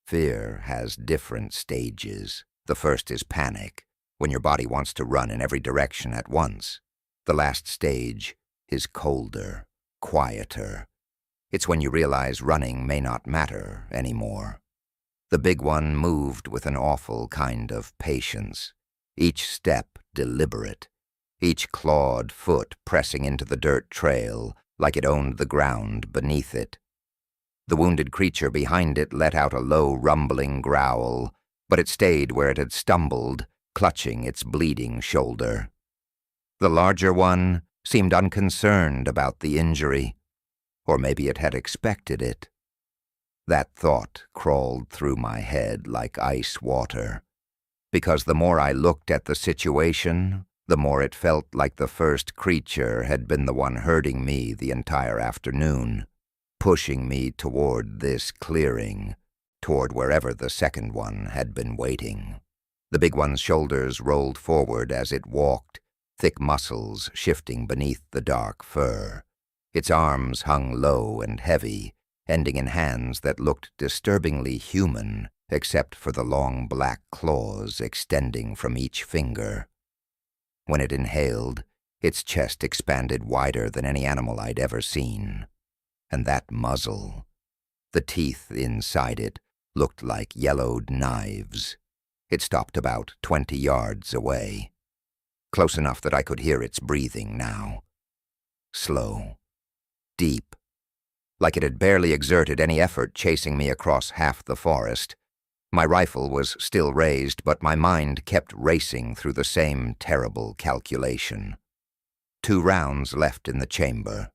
Fear has different stages. The first is panic, when your body wants to run in every direction at once. The last stage is colder, quieter. It's when you realize running may not matter anymore. The big one moved with an awful kind of patience, each step deliberate, each clawed foot pressing into the dirt trail like it owned the ground beneath it. The wounded creature behind it let out a low, rumbling growl, but it stayed where it had stumbled, clutching its bleeding shoulder. The larger one seemed unconcerned about the injury, or maybe it had expected it. That thought crawled through my head like ice water, because the more I looked at the situation, the more it felt like the first creature had been the one hurting me the entire afternoon, pushing me toward this clearing, toward wherever the second one had been waiting. The big one's shoulders rolled forward as it walked, thick muscles shifting beneath the dark fur. Its arms hung low and heavy, ending in hands that looked disturbingly human, except for the long black claws extending from each finger. When it inhaled, its chest expanded wider than any animal I'd ever seen. And that muzzle, the teeth inside it, looked like yellowed knives. It stopped about 20 yards away, close enough that I could hear its breathing now. slow, deep, like it had barely exerted any effort chasing me across half the forest. My rifle was still raised, but my mind kept racing through the same terrible calculation. 2 rounds left in the chamber,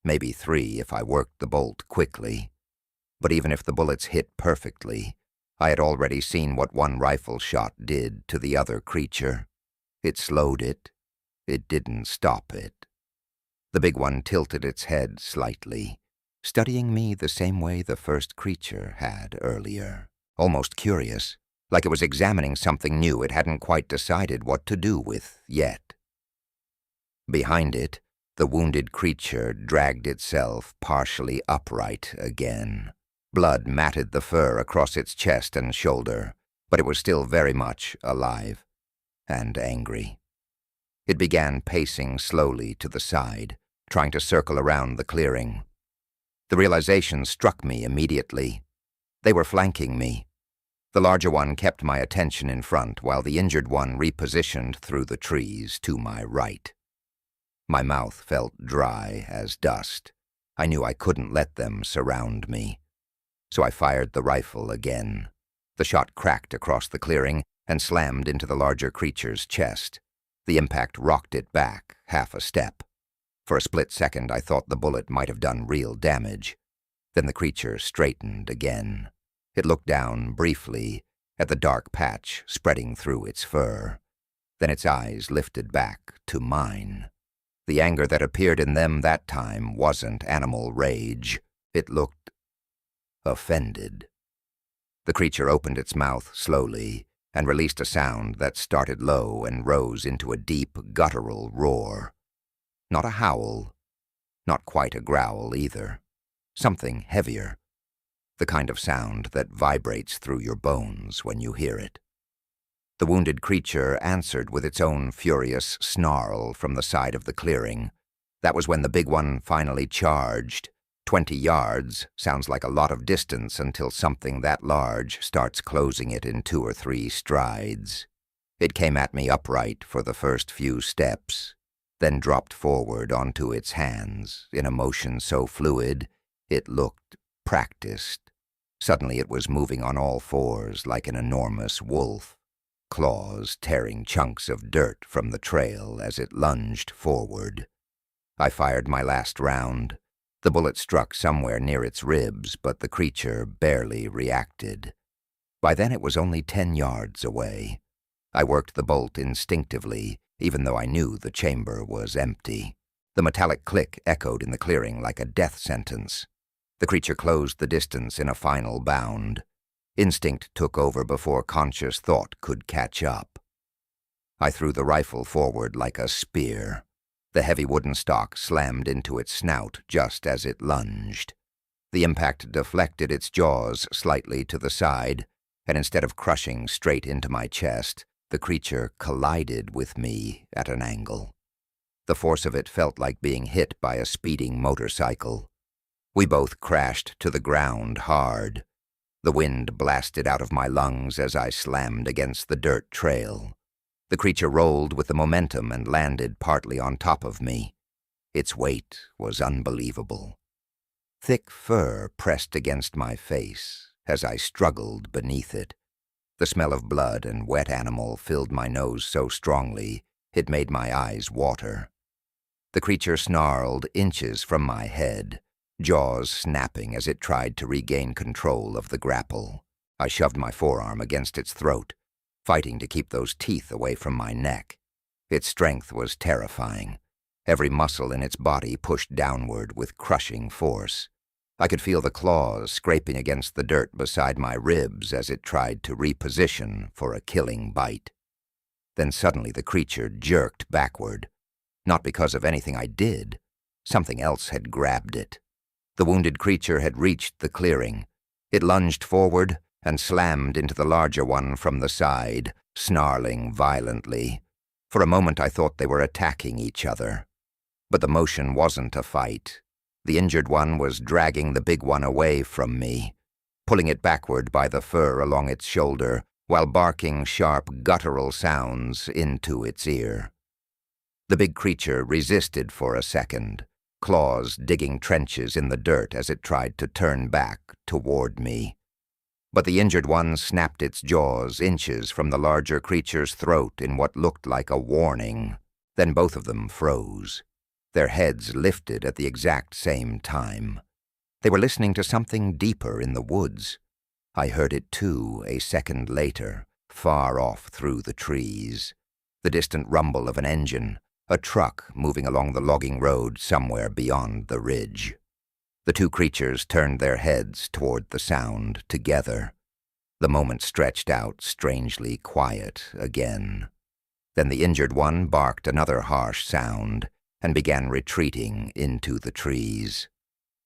maybe 3 if I worked the bolt quickly. But even if the bullets hit perfectly, I had already seen what one rifle shot did to the other creature. It slowed it. It didn't stop it. The big one tilted its head slightly, studying me the same way the first creature had earlier. Almost curious, like it was examining something new it hadn't quite decided what to do with yet. Behind it, the wounded creature dragged itself partially upright again. Blood matted the fur across its chest and shoulder, but it was still very much alive and angry. It began pacing slowly to the side, trying to circle around the clearing. The realization struck me immediately. They were flanking me. The larger one kept my attention in front, while the injured one repositioned through the trees to my right. My mouth felt dry as dust. I knew I couldn't let them surround me. So I fired the rifle again. The shot cracked across the clearing and slammed into the larger creature's chest. The impact rocked it back half a step. For a split second, I thought the bullet might have done real damage. Then the creature straightened again. It looked down briefly at the dark patch spreading through its fur. Then its eyes lifted back to mine. The anger that appeared in them that time wasn't animal rage. It looked offended. The creature opened its mouth slowly and released a sound that started low and rose into a deep, guttural roar. Not a howl, not quite a growl either. Something heavier. The kind of sound that vibrates through your bones when you hear it. The wounded creature answered with its own furious snarl from the side of the clearing. That was when the big one finally charged. 20 yards sounds like a lot of distance until something that large starts closing it in 2 or 3 strides. It came at me upright for the first few steps, then dropped forward onto its hands in a motion so fluid it looked practiced. Suddenly it was moving on all 4s like an enormous wolf, claws tearing chunks of dirt from the trail as it lunged forward. I fired my last round. The bullet struck somewhere near its ribs, but the creature barely reacted. By then it was only 10 yards away. I worked the bolt instinctively, even though I knew the chamber was empty. The metallic click echoed in the clearing like a death sentence. The creature closed the distance in a final bound. Instinct took over before conscious thought could catch up. I threw the rifle forward like a spear. The heavy wooden stock slammed into its snout just as it lunged. The impact deflected its jaws slightly to the side, and instead of crushing straight into my chest, the creature collided with me at an angle. The force of it felt like being hit by a speeding motorcycle. We both crashed to the ground hard. The wind blasted out of my lungs as I slammed against the dirt trail. The creature rolled with the momentum and landed partly on top of me. Its weight was unbelievable. Thick fur pressed against my face as I struggled beneath it. The smell of blood and wet animal filled my nose so strongly it made my eyes water. The creature snarled inches from my head, jaws snapping as it tried to regain control of the grapple. I shoved my forearm against its throat, fighting to keep those teeth away from my neck. Its strength was terrifying. Every muscle in its body pushed downward with crushing force. I could feel the claws scraping against the dirt beside my ribs as it tried to reposition for a killing bite. Then suddenly the creature jerked backward. Not because of anything I did. Something else had grabbed it. The wounded creature had reached the clearing. It lunged forward and slammed into the larger one from the side, snarling violently. For a moment I thought they were attacking each other. But the motion wasn't a fight. The injured one was dragging the big one away from me, pulling it backward by the fur along its shoulder, while barking sharp, guttural sounds into its ear. The big creature resisted for a second, claws digging trenches in the dirt as it tried to turn back toward me. But the injured one snapped its jaws inches from the larger creature's throat in what looked like a warning. Then both of them froze. Their heads lifted at the exact same time. They were listening to something deeper in the woods. I heard it too a second later, far off through the trees. The distant rumble of an engine, a truck moving along the logging road somewhere beyond the ridge. The two creatures turned their heads toward the sound together. The moment stretched out strangely quiet again. Then the injured one barked another harsh sound and began retreating into the trees.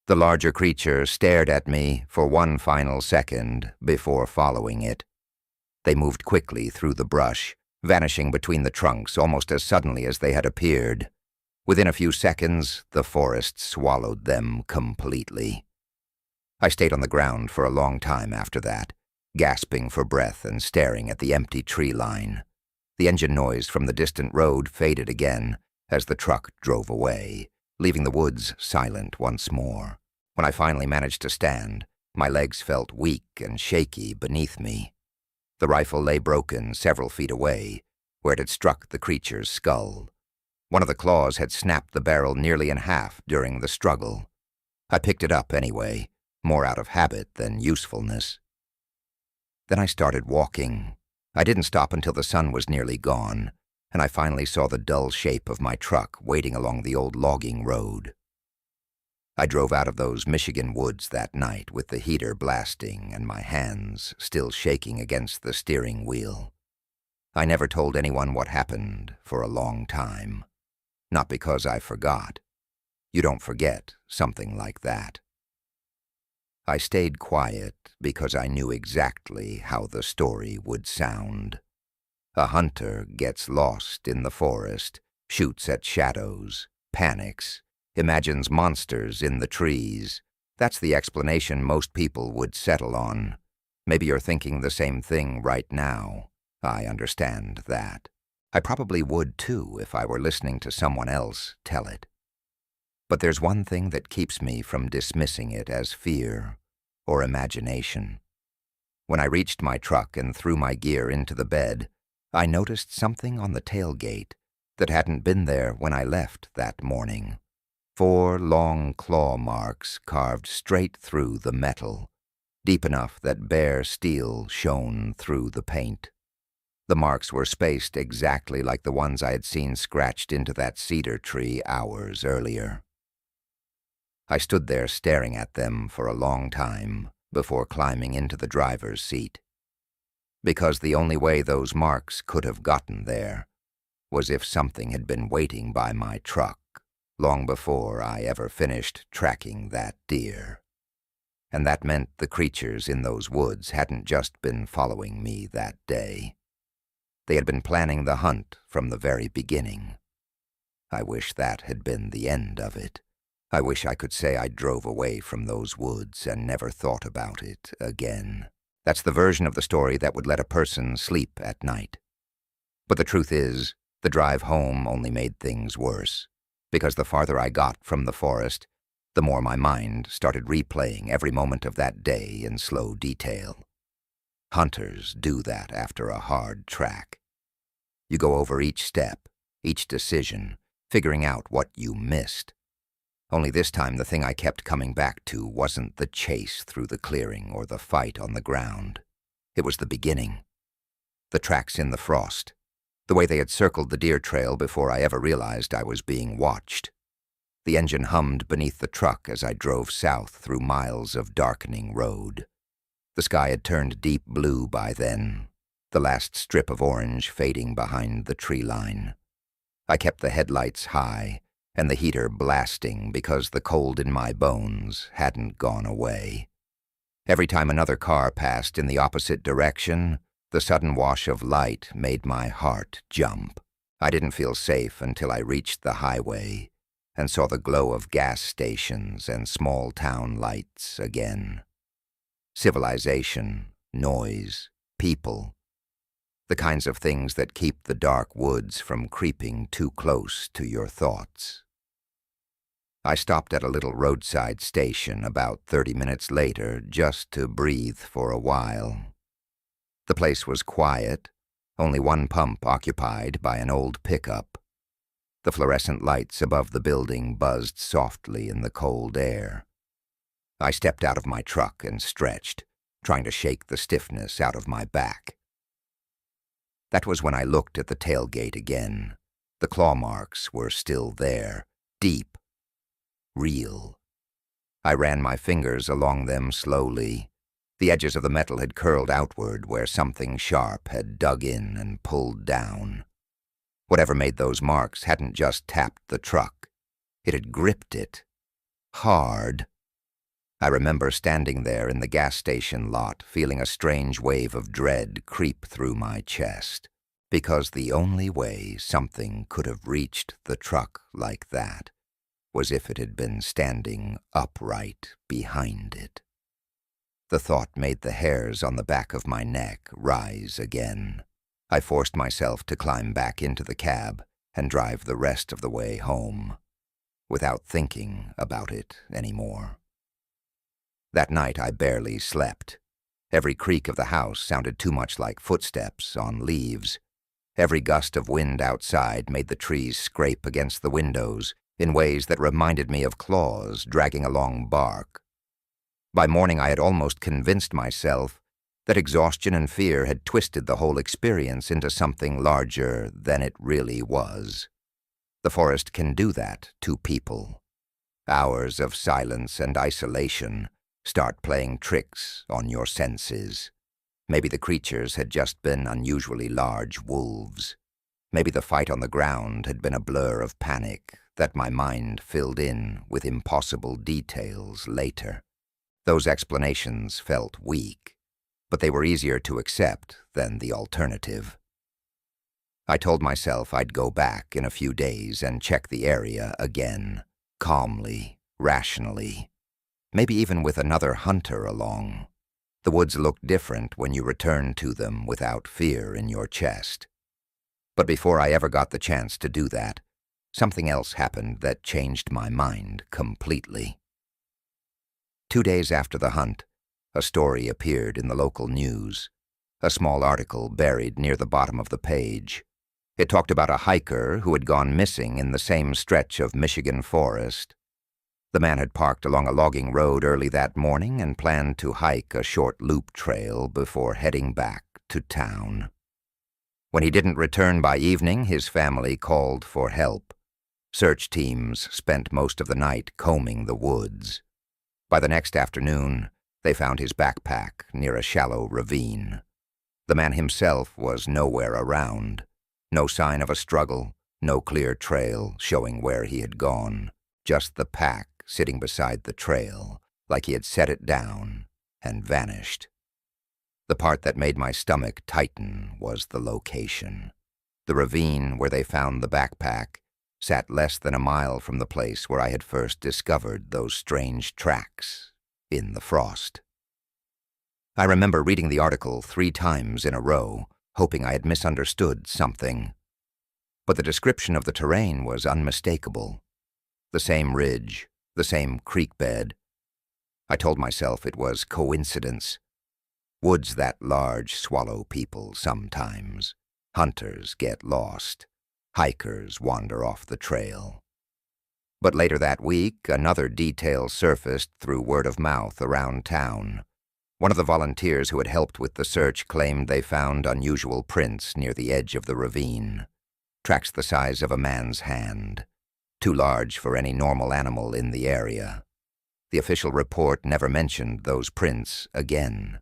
The larger creature stared at me for one final second before following it. They moved quickly through the brush, vanishing between the trunks almost as suddenly as they had appeared. Within a few seconds, the forest swallowed them completely. I stayed on the ground for a long time after that, gasping for breath and staring at the empty tree line. The engine noise from the distant road faded again as the truck drove away, leaving the woods silent once more. When I finally managed to stand, my legs felt weak and shaky beneath me. The rifle lay broken several feet away, where it had struck the creature's skull. One of the claws had snapped the barrel nearly in half during the struggle. I picked it up anyway, more out of habit than usefulness. Then I started walking. I didn't stop until the sun was nearly gone, and I finally saw the dull shape of my truck waiting along the old logging road. I drove out of those Michigan woods that night with the heater blasting and my hands still shaking against the steering wheel. I never told anyone what happened for a long time. Not because I forgot. You don't forget something like that. I stayed quiet because I knew exactly how the story would sound. A hunter gets lost in the forest, shoots at shadows, panics, imagines monsters in the trees. That's the explanation most people would settle on. Maybe you're thinking the same thing right now. I understand that. I probably would too if I were listening to someone else tell it. But there's one thing that keeps me from dismissing it as fear or imagination. When I reached my truck and threw my gear into the bed, I noticed something on the tailgate that hadn't been there when I left that morning. 4 long claw marks carved straight through the metal, deep enough that bare steel shone through the paint. The marks were spaced exactly like the ones I had seen scratched into that cedar tree hours earlier. I stood there staring at them for a long time before climbing into the driver's seat, because the only way those marks could have gotten there was if something had been waiting by my truck long before I ever finished tracking that deer. And that meant the creatures in those woods hadn't just been following me that day. They had been planning the hunt from the very beginning. I wish that had been the end of it. I wish I could say I drove away from those woods and never thought about it again. That's the version of the story that would let a person sleep at night. But the truth is, the drive home only made things worse, because the farther I got from the forest, the more my mind started replaying every moment of that day in slow detail. Hunters do that after a hard track. You go over each step, each decision, figuring out what you missed. Only this time the thing I kept coming back to wasn't the chase through the clearing or the fight on the ground. It was the beginning. The tracks in the frost. The way they had circled the deer trail before I ever realized I was being watched. The engine hummed beneath the truck as I drove south through miles of darkening road. The sky had turned deep blue by then, the last strip of orange fading behind the tree line. I kept the headlights high and the heater blasting because the cold in my bones hadn't gone away. Every time another car passed in the opposite direction, the sudden wash of light made my heart jump. I didn't feel safe until I reached the highway and saw the glow of gas stations and small town lights again. Civilization, noise, people. The kinds of things that keep the dark woods from creeping too close to your thoughts. I stopped at a little roadside station about 30 minutes later just to breathe for a while. The place was quiet, only one pump occupied by an old pickup. The fluorescent lights above the building buzzed softly in the cold air. I stepped out of my truck and stretched, trying to shake the stiffness out of my back. That was when I looked at the tailgate again. The claw marks were still there, deep, real. I ran my fingers along them slowly. The edges of the metal had curled outward where something sharp had dug in and pulled down. Whatever made those marks hadn't just tapped the truck. It had gripped it. Hard. I remember standing there in the gas station lot, feeling a strange wave of dread creep through my chest, because the only way something could have reached the truck like that was if it had been standing upright behind it. The thought made the hairs on the back of my neck rise again. I forced myself to climb back into the cab and drive the rest of the way home, without thinking about it anymore. That night I barely slept. Every creak of the house sounded too much like footsteps on leaves. Every gust of wind outside made the trees scrape against the windows in ways that reminded me of claws dragging along bark. By morning I had almost convinced myself that exhaustion and fear had twisted the whole experience into something larger than it really was. The forest can do that to people. Hours of silence and isolation start playing tricks on your senses. Maybe the creatures had just been unusually large wolves. Maybe the fight on the ground had been a blur of panic that my mind filled in with impossible details later. Those explanations felt weak, but they were easier to accept than the alternative. I told myself I'd go back in a few days and check the area again, calmly, rationally, maybe even with another hunter along. The woods look different when you return to them without fear in your chest. But before I ever got the chance to do that, something else happened that changed my mind completely. 2 days after the hunt, a story appeared in the local news, a small article buried near the bottom of the page. It talked about a hiker who had gone missing in the same stretch of Michigan forest. The man had parked along a logging road early that morning and planned to hike a short loop trail before heading back to town. When he didn't return by evening, his family called for help. Search teams spent most of the night combing the woods. By the next afternoon, they found his backpack near a shallow ravine. The man himself was nowhere around. No sign of a struggle, no clear trail showing where he had gone. Just the pack sitting beside the trail, like he had set it down and vanished. The part that made my stomach tighten was the location. The ravine where they found the backpack sat less than a mile from the place where I had first discovered those strange tracks in the frost. I remember reading the article 3 times in a row, hoping I had misunderstood something. But the description of the terrain was unmistakable. The same ridge, the same creek bed. I told myself it was coincidence. Woods that large swallow people sometimes. Hunters get lost. Hikers wander off the trail. But later that week, another detail surfaced through word of mouth around town. One of the volunteers who had helped with the search claimed they found unusual prints near the edge of the ravine. Tracks the size of a man's hand. Too large for any normal animal in the area. The official report never mentioned those prints again.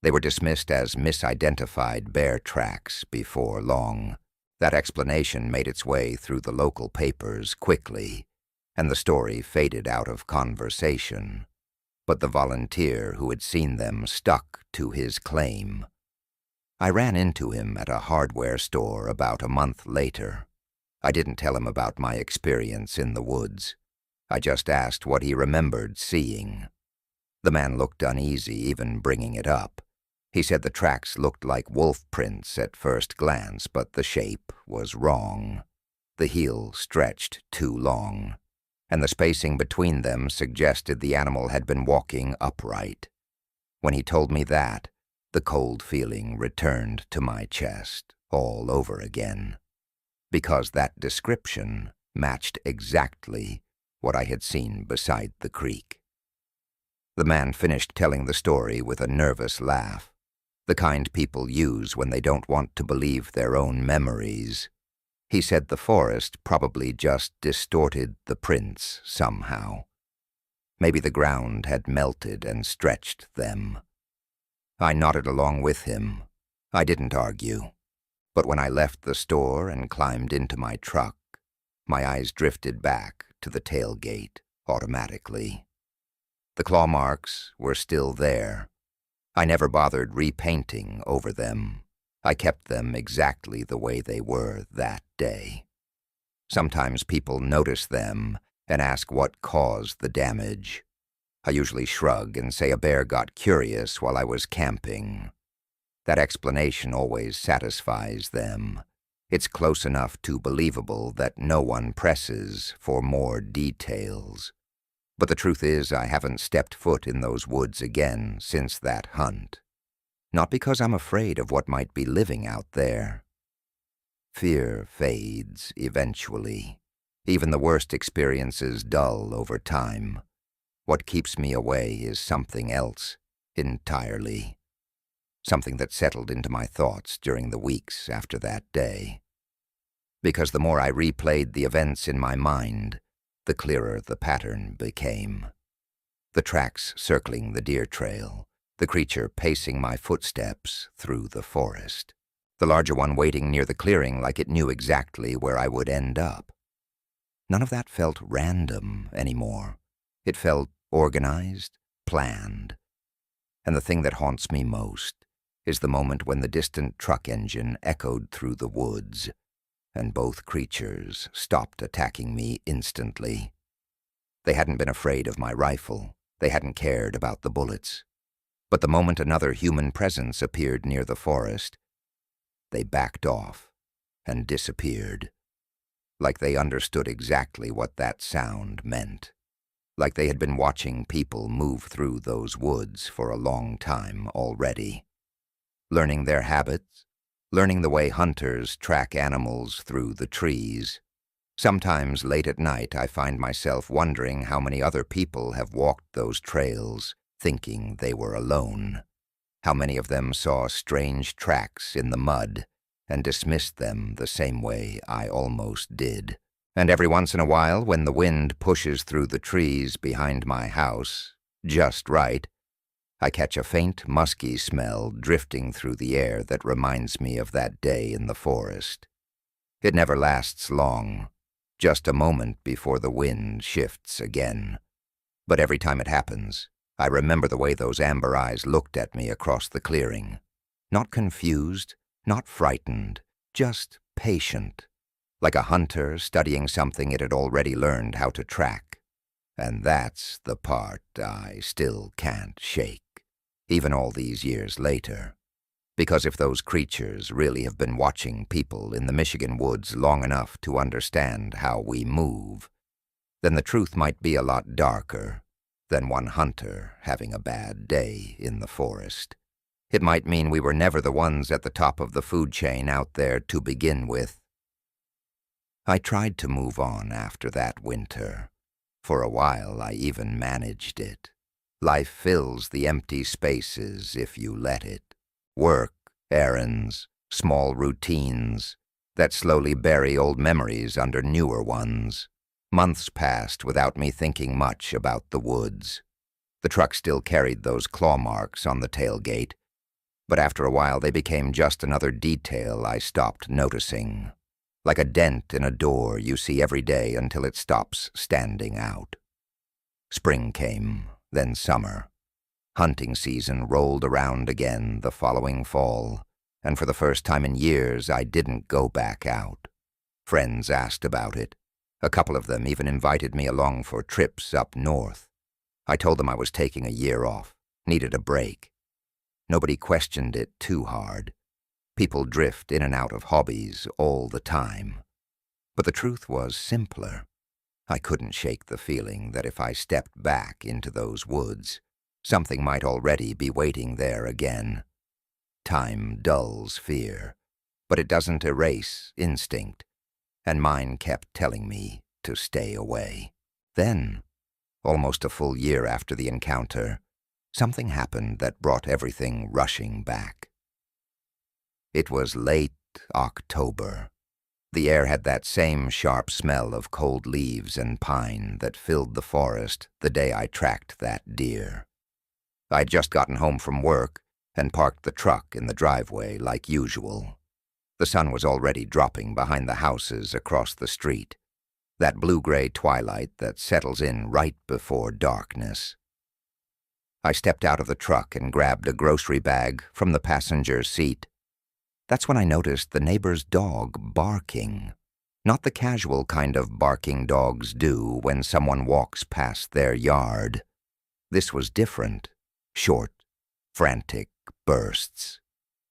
They were dismissed as misidentified bear tracks before long. That explanation made its way through the local papers quickly, and the story faded out of conversation. But the volunteer who had seen them stuck to his claim. I ran into him at a hardware store about a month later. I didn't tell him about my experience in the woods. I just asked what he remembered seeing. The man looked uneasy even bringing it up. He said the tracks looked like wolf prints at first glance, but the shape was wrong. The heel stretched too long. and the spacing between them suggested the animal had been walking upright. When he told me that, the cold feeling returned to my chest all over again, because that description matched exactly what I had seen beside the creek. The man finished telling the story with a nervous laugh, the kind people use when they don't want to believe their own memories. He said the forest probably just distorted the prints somehow. Maybe the ground had melted and stretched them. I nodded along with him. I didn't argue. But when I left the store and climbed into my truck, my eyes drifted back to the tailgate automatically. The claw marks were still there. I never bothered repainting over them. I kept them exactly the way they were that day. Sometimes people notice them and ask what caused the damage. I usually shrug and say a bear got curious while I was camping. That explanation always satisfies them. It's close enough to believable that no one presses for more details. But the truth is, I haven't stepped foot in those woods again since that hunt. Not because I'm afraid of what might be living out there. Fear fades eventually. Even the worst experiences dull over time. What keeps me away is something else entirely. Something that settled into my thoughts during the weeks after that day. Because the more I replayed the events in my mind, the clearer the pattern became. The tracks circling the deer trail, the creature pacing my footsteps through the forest, the larger one waiting near the clearing like it knew exactly where I would end up. None of that felt random anymore. It felt organized, planned. And the thing that haunts me most is the moment when the distant truck engine echoed through the woods, and both creatures stopped attacking me instantly. They hadn't been afraid of my rifle. They hadn't cared about the bullets. But the moment another human presence appeared near the forest, they backed off and disappeared. Like they understood exactly what that sound meant. Like they had been watching people move through those woods for a long time already. Learning their habits, learning the way hunters track animals through the trees. Sometimes late at night I find myself wondering how many other people have walked those trails, thinking they were alone. How many of them saw strange tracks in the mud and dismissed them the same way I almost did. And every once in a while, when the wind pushes through the trees behind my house, just right, I catch a faint, musky smell drifting through the air that reminds me of that day in the forest. It never lasts long, just a moment before the wind shifts again. But every time it happens, I remember the way those amber eyes looked at me across the clearing. Not confused, not frightened, just patient. Like a hunter studying something it had already learned how to track. And that's the part I still can't shake, even all these years later. Because if those creatures really have been watching people in the Michigan woods long enough to understand how we move, then the truth might be a lot darker than one hunter having a bad day in the forest. It might mean we were never the ones at the top of the food chain out there to begin with. I tried to move on after that winter. For a while, I even managed it. Life fills the empty spaces if you let it. Work, errands, small routines that slowly bury old memories under newer ones. Months passed without me thinking much about the woods. The truck still carried those claw marks on the tailgate, but after a while they became just another detail I stopped noticing. Like a dent in a door you see every day until it stops standing out. Spring came, then summer. Hunting season rolled around again the following fall, and for the first time in years I didn't go back out. Friends asked about it. A couple of them even invited me along for trips up north. I told them I was taking a year off, needed a break. Nobody questioned it too hard. People drift in and out of hobbies all the time. But the truth was simpler. I couldn't shake the feeling that if I stepped back into those woods, something might already be waiting there again. Time dulls fear, but it doesn't erase instinct, and mine kept telling me to stay away. Then, almost a full year after the encounter, something happened that brought everything rushing back. It was late October. The air had that same sharp smell of cold leaves and pine that filled the forest the day I tracked that deer. I'd just gotten home from work and parked the truck in the driveway like usual. The sun was already dropping behind the houses across the street, that blue-gray twilight that settles in right before darkness. I stepped out of the truck and grabbed a grocery bag from the passenger seat. That's when I noticed the neighbor's dog barking. Not the casual kind of barking dogs do when someone walks past their yard. This was different. Short, frantic bursts.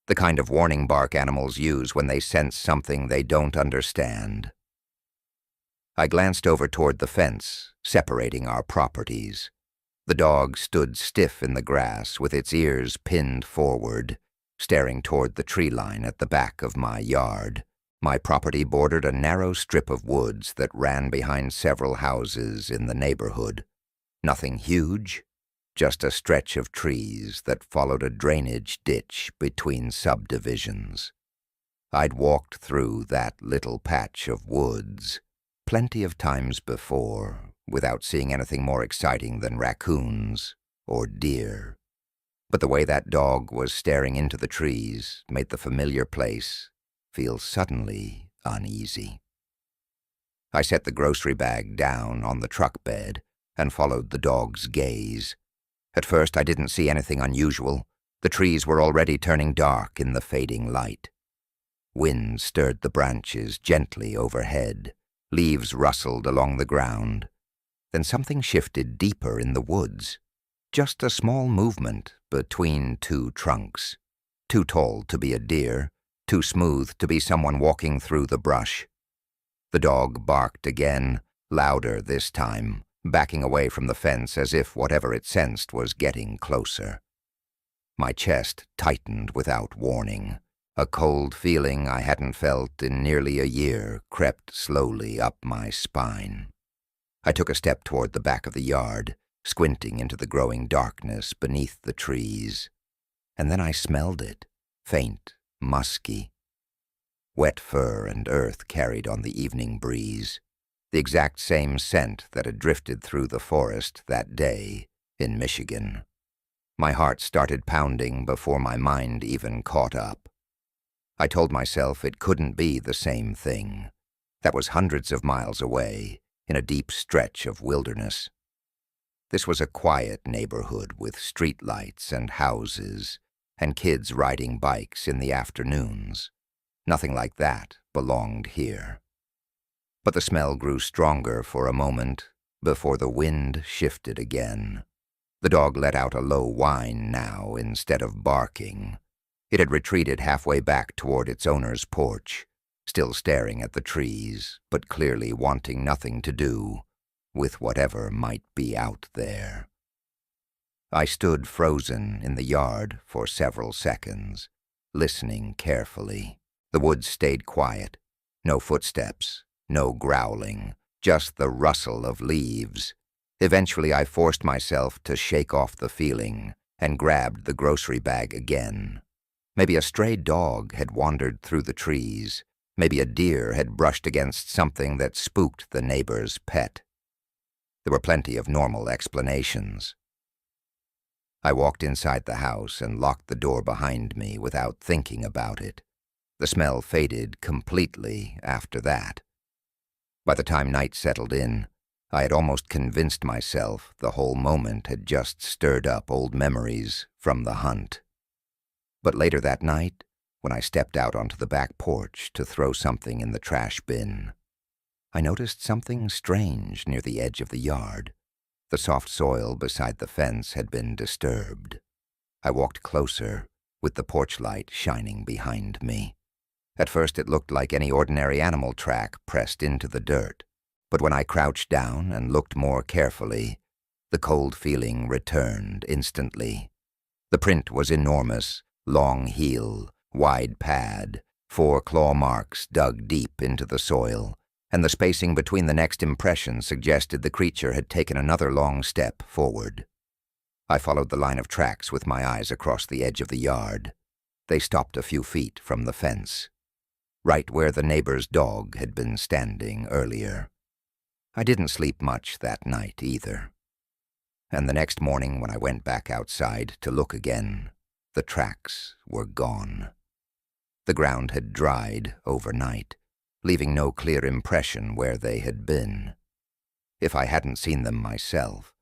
The kind of warning bark animals use when they sense something they don't understand. I glanced over toward the fence, separating our properties. The dog stood stiff in the grass with its ears pinned forward, staring toward the tree line at the back of my yard. My property bordered a narrow strip of woods that ran behind several houses in the neighborhood. Nothing huge, just a stretch of trees that followed a drainage ditch between subdivisions. I'd walked through that little patch of woods plenty of times before without seeing anything more exciting than raccoons or deer. But the way that dog was staring into the trees made the familiar place feel suddenly uneasy. I set the grocery bag down on the truck bed and followed the dog's gaze. At first, I didn't see anything unusual. The trees were already turning dark in the fading light. Wind stirred the branches gently overhead. Leaves rustled along the ground. Then something shifted deeper in the woods. Just a small movement between two trunks. Too tall to be a deer, too smooth to be someone walking through the brush. The dog barked again, louder this time, backing away from the fence as if whatever it sensed was getting closer. My chest tightened without warning. A cold feeling I hadn't felt in nearly a year crept slowly up my spine. I took a step toward the back of the yard, squinting into the growing darkness beneath the trees. And then I smelled it, faint, musky. Wet fur and earth carried on the evening breeze, the exact same scent that had drifted through the forest that day in Michigan. My heart started pounding before my mind even caught up. I told myself it couldn't be the same thing. That was hundreds of miles away, in a deep stretch of wilderness. This was a quiet neighborhood with streetlights and houses, and kids riding bikes in the afternoons. Nothing like that belonged here. But the smell grew stronger for a moment before the wind shifted again. The dog let out a low whine now instead of barking. It had retreated halfway back toward its owner's porch, still staring at the trees, but clearly wanting nothing to do with whatever might be out there. I stood frozen in the yard for several seconds, listening carefully. The woods stayed quiet. No footsteps, no growling, just the rustle of leaves. Eventually I forced myself to shake off the feeling and grabbed the grocery bag again. Maybe a stray dog had wandered through the trees. Maybe a deer had brushed against something that spooked the neighbor's pet. There were plenty of normal explanations. I walked inside the house and locked the door behind me without thinking about it. The smell faded completely after that. By the time night settled in, I had almost convinced myself the whole moment had just stirred up old memories from the hunt. But later that night, when I stepped out onto the back porch to throw something in the trash bin, I noticed something strange near the edge of the yard. The soft soil beside the fence had been disturbed. I walked closer, with the porch light shining behind me. At first it looked like any ordinary animal track pressed into the dirt. But when I crouched down and looked more carefully, the cold feeling returned instantly. The print was enormous, long heel, wide pad, 4 claw marks dug deep into the soil, and the spacing between the next impression suggested the creature had taken another long step forward. I followed the line of tracks with my eyes across the edge of the yard. They stopped a few feet from the fence, right where the neighbor's dog had been standing earlier. I didn't sleep much that night either. And the next morning when I went back outside to look again, the tracks were gone. The ground had dried overnight, leaving no clear impression where they had been. If I hadn't seen them myself,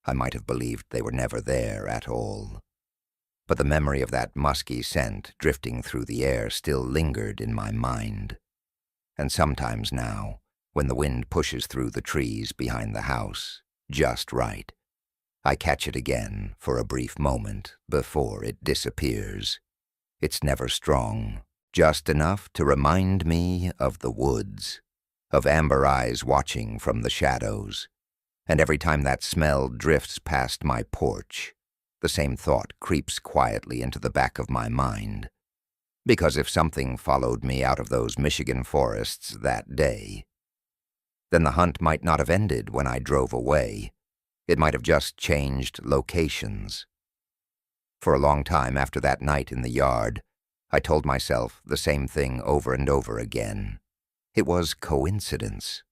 I might have believed they were never there at all. But the memory of that musky scent drifting through the air still lingered in my mind. And sometimes now, when the wind pushes through the trees behind the house, just right, I catch it again for a brief moment before it disappears. It's never strong, just enough to remind me of the woods, of amber eyes watching from the shadows. And every time that smell drifts past my porch, the same thought creeps quietly into the back of my mind. Because if something followed me out of those Michigan forests that day, then the hunt might not have ended when I drove away. It might have just changed locations. For a long time after that night in the yard, I told myself the same thing over and over again. It was coincidence.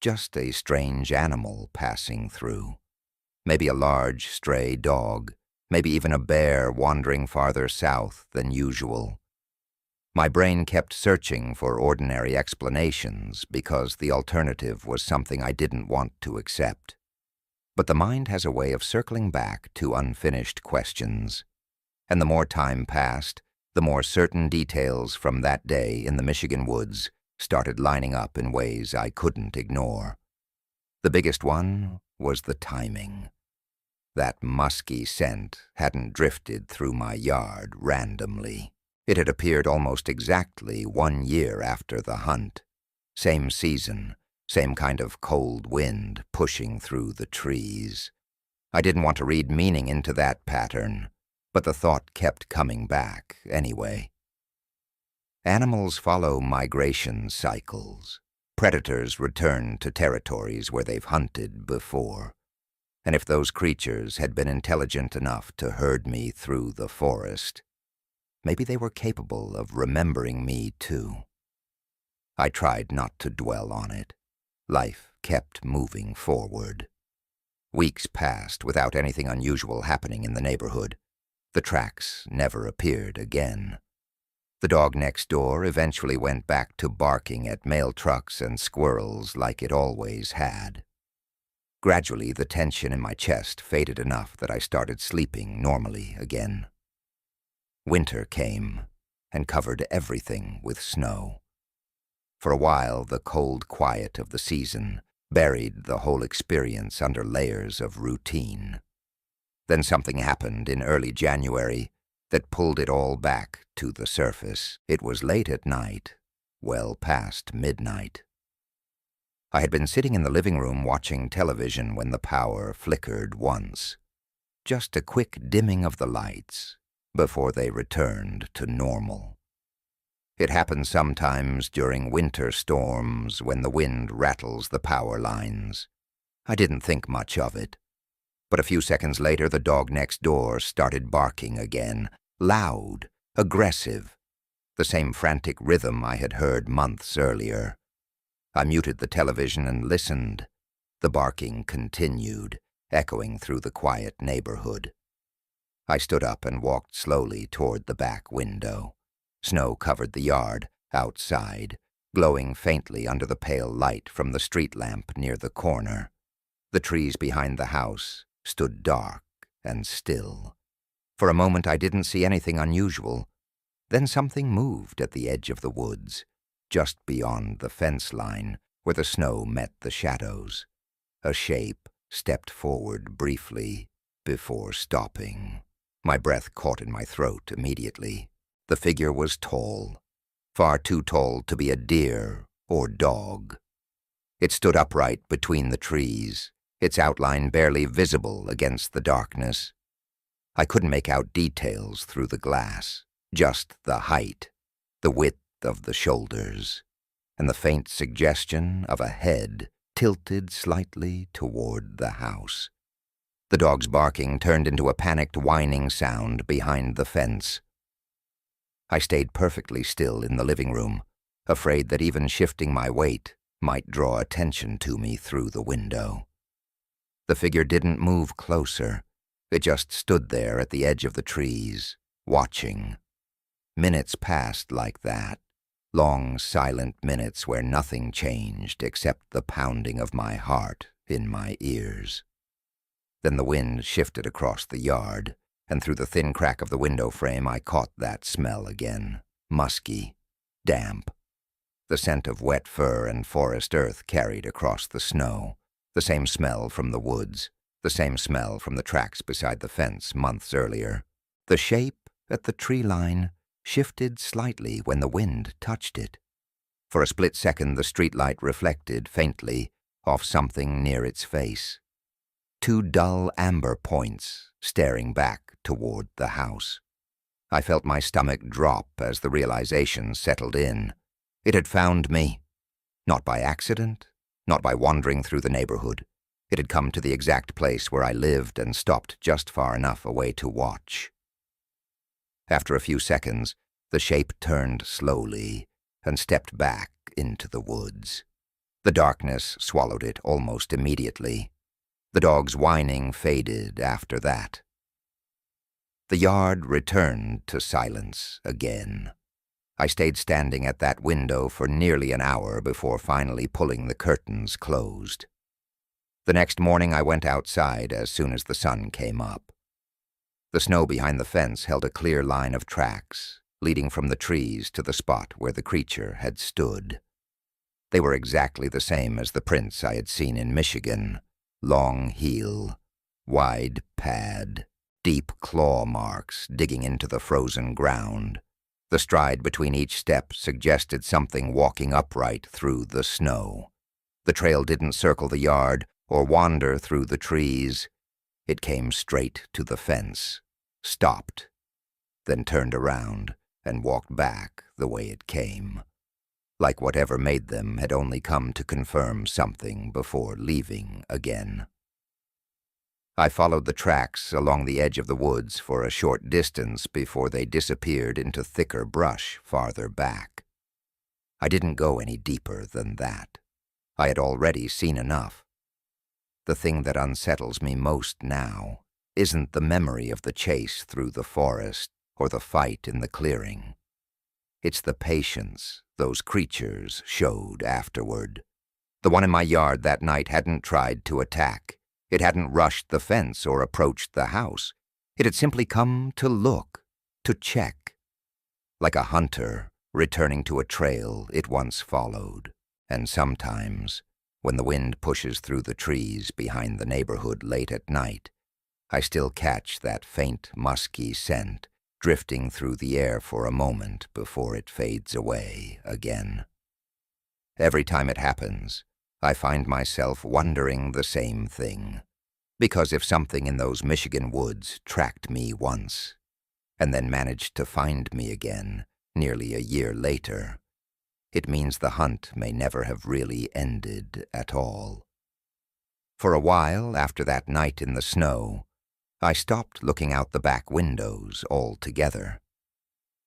Just a strange animal passing through. Maybe a large, stray dog. Maybe even a bear wandering farther south than usual. My brain kept searching for ordinary explanations because the alternative was something I didn't want to accept. But the mind has a way of circling back to unfinished questions. And the more time passed, the more certain details from that day in the Michigan woods started lining up in ways I couldn't ignore. The biggest one was the timing. That musky scent hadn't drifted through my yard randomly. It had appeared almost exactly 1 year after the hunt. Same season, same kind of cold wind pushing through the trees. I didn't want to read meaning into that pattern, but the thought kept coming back anyway. Animals follow migration cycles. Predators return to territories where they've hunted before. And if those creatures had been intelligent enough to herd me through the forest, maybe they were capable of remembering me too. I tried not to dwell on it. Life kept moving forward. Weeks passed without anything unusual happening in the neighborhood. The tracks never appeared again. The dog next door eventually went back to barking at mail trucks and squirrels like it always had. Gradually, the tension in my chest faded enough that I started sleeping normally again. Winter came and covered everything with snow. For a while, the cold quiet of the season buried the whole experience under layers of routine. Then something happened in early January that pulled it all back to the surface. It was late at night, well past midnight. I had been sitting in the living room watching television when the power flickered once. Just a quick dimming of the lights before they returned to normal. It happens sometimes during winter storms when the wind rattles the power lines. I didn't think much of it. But a few seconds later, the dog next door started barking again, loud, aggressive, the same frantic rhythm I had heard months earlier. I muted the television and listened. The barking continued, echoing through the quiet neighborhood. I stood up and walked slowly toward the back window. Snow covered the yard, outside, glowing faintly under the pale light from the street lamp near the corner. The trees behind the house stood dark and still. For a moment I didn't see anything unusual. Then something moved at the edge of the woods, just beyond the fence line where the snow met the shadows. A shape stepped forward briefly before stopping. My breath caught in my throat immediately. The figure was tall, far too tall to be a deer or dog. It stood upright between the trees, its outline barely visible against the darkness. I couldn't make out details through the glass, just the height, the width of the shoulders, and the faint suggestion of a head tilted slightly toward the house. The dog's barking turned into a panicked whining sound behind the fence. I stayed perfectly still in the living room, afraid that even shifting my weight might draw attention to me through the window. The figure didn't move closer. It just stood there at the edge of the trees, watching. Minutes passed like that, long silent minutes where nothing changed except the pounding of my heart in my ears. Then the wind shifted across the yard, and through the thin crack of the window frame I caught that smell again, musky, damp. The scent of wet fur and forest earth carried across the snow, the same smell from the woods, the same smell from the tracks beside the fence months earlier. The shape at the tree line shifted slightly when the wind touched it. For a split second the streetlight reflected faintly off something near its face. 2 dull amber points staring back toward the house. I felt my stomach drop as the realization settled in. It had found me. Not by accident, not by wandering through the neighborhood. It had come to the exact place where I lived and stopped just far enough away to watch. After a few seconds, the shape turned slowly and stepped back into the woods. The darkness swallowed it almost immediately. The dog's whining faded after that. The yard returned to silence again. I stayed standing at that window for nearly an hour before finally pulling the curtains closed. The next morning I went outside as soon as the sun came up. The snow behind the fence held a clear line of tracks, leading from the trees to the spot where the creature had stood. They were exactly the same as the prints I had seen in Michigan. Long heel, wide pad, deep claw marks digging into the frozen ground. The stride between each step suggested something walking upright through the snow. The trail didn't circle the yard or wander through the trees. It came straight to the fence, stopped, then turned around and walked back the way it came, like whatever made them had only come to confirm something before leaving again. I followed the tracks along the edge of the woods for a short distance before they disappeared into thicker brush farther back. I didn't go any deeper than that. I had already seen enough. The thing that unsettles me most now isn't the memory of the chase through the forest or the fight in the clearing. It's the patience those creatures showed afterward. The one in my yard that night hadn't tried to attack. It hadn't rushed the fence or approached the house. It had simply come to look, to check. Like a hunter returning to a trail it once followed. And sometimes, when the wind pushes through the trees behind the neighborhood late at night, I still catch that faint, musky scent drifting through the air for a moment before it fades away again. Every time it happens, I find myself wondering the same thing. Because if something in those Michigan woods tracked me once, and then managed to find me again nearly a year later, it means the hunt may never have really ended at all. For a while after that night in the snow, I stopped looking out the back windows altogether.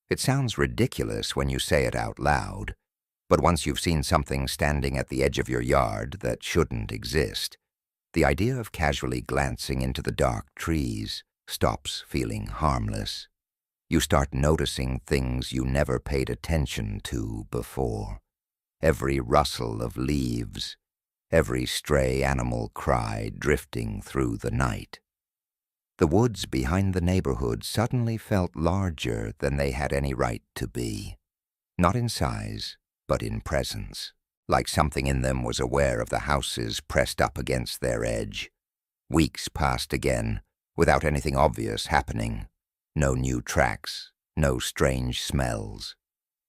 It sounds ridiculous when you say it out loud, but once you've seen something standing at the edge of your yard that shouldn't exist, the idea of casually glancing into the dark trees stops feeling harmless. You start noticing things you never paid attention to before. Every rustle of leaves, every stray animal cry drifting through the night. The woods behind the neighborhood suddenly felt larger than they had any right to be. Not in size, but in presence, like something in them was aware of the houses pressed up against their edge. Weeks passed again, without anything obvious happening. No new tracks, no strange smells.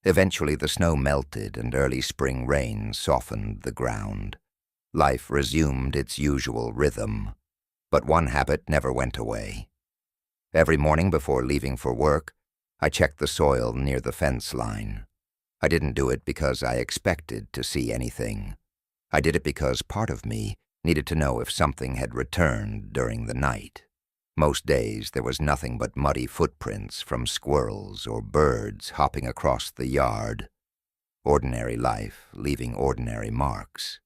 Eventually the snow melted and early spring rain softened the ground. Life resumed its usual rhythm, but one habit never went away. Every morning before leaving for work, I checked the soil near the fence line. I didn't do it because I expected to see anything. I did it because part of me needed to know if something had returned during the night. Most days there was nothing but muddy footprints from squirrels or birds hopping across the yard. Ordinary life leaving ordinary marks.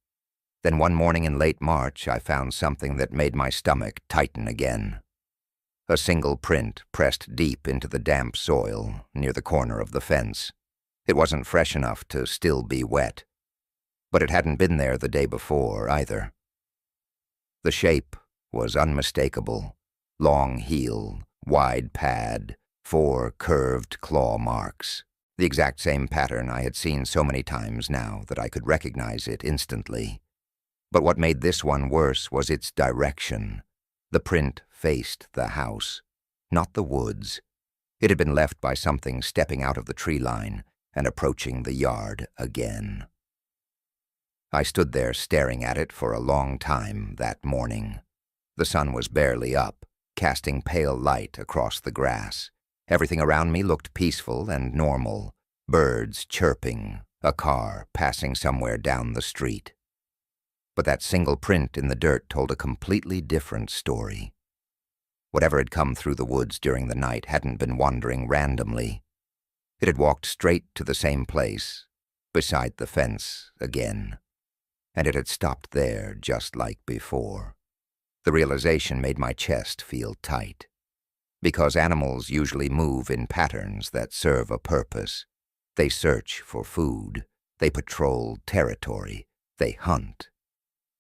Then one morning in late March, I found something that made my stomach tighten again. A single print pressed deep into the damp soil near the corner of the fence. It wasn't fresh enough to still be wet, but it hadn't been there the day before either. The shape was unmistakable. Long heel, wide pad, 4 curved claw marks. The exact same pattern I had seen so many times now that I could recognize it instantly. But what made this one worse was its direction. The print faced the house, not the woods. It had been left by something stepping out of the tree line and approaching the yard again. I stood there staring at it for a long time that morning. The sun was barely up, casting pale light across the grass. Everything around me looked peaceful and normal. Birds chirping, a car passing somewhere down the street. But that single print in the dirt told a completely different story. Whatever had come through the woods during the night hadn't been wandering randomly. It had walked straight to the same place, beside the fence again. And it had stopped there just like before. The realization made my chest feel tight. Because animals usually move in patterns that serve a purpose. They search for food. They patrol territory. They hunt.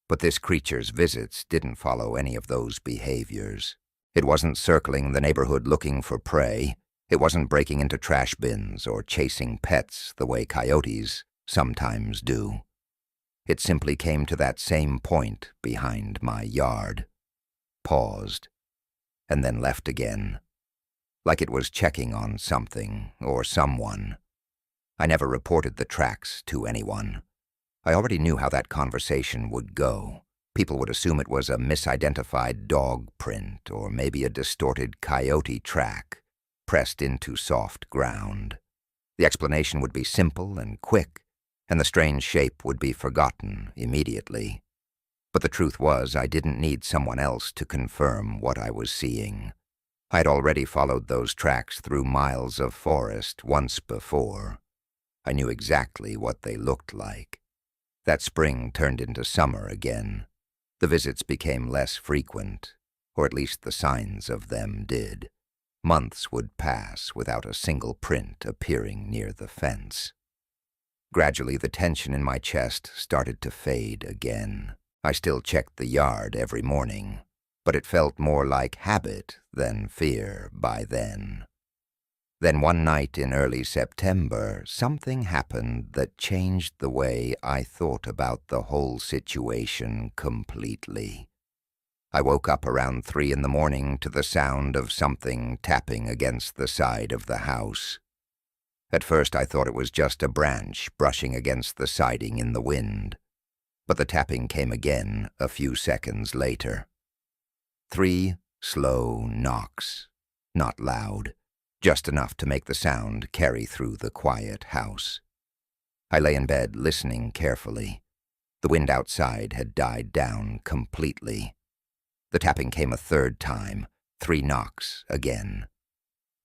But this creature's visits didn't follow any of those behaviors. It wasn't circling the neighborhood looking for prey. It wasn't breaking into trash bins or chasing pets the way coyotes sometimes do. It simply came to that same point behind my yard, paused, and then left again, like it was checking on something or someone. I never reported the tracks to anyone. I already knew how that conversation would go. People would assume it was a misidentified dog print or maybe a distorted coyote track pressed into soft ground. The explanation would be simple and quick, and the strange shape would be forgotten immediately. But the truth was, I didn't need someone else to confirm what I was seeing. I'd already followed those tracks through miles of forest once before. I knew exactly what they looked like. That spring turned into summer again. The visits became less frequent, or at least the signs of them did. Months would pass without a single print appearing near the fence. Gradually, the tension in my chest started to fade again. I still checked the yard every morning, but it felt more like habit than fear by then. Then one night in early September, something happened that changed the way I thought about the whole situation completely. I woke up around 3 a.m. to the sound of something tapping against the side of the house. At first I thought it was just a branch brushing against the siding in the wind, but the tapping came again a few seconds later. 3 slow knocks, not loud. Just enough to make the sound carry through the quiet house. I lay in bed listening carefully. The wind outside had died down completely. The tapping came a third time, 3 knocks again.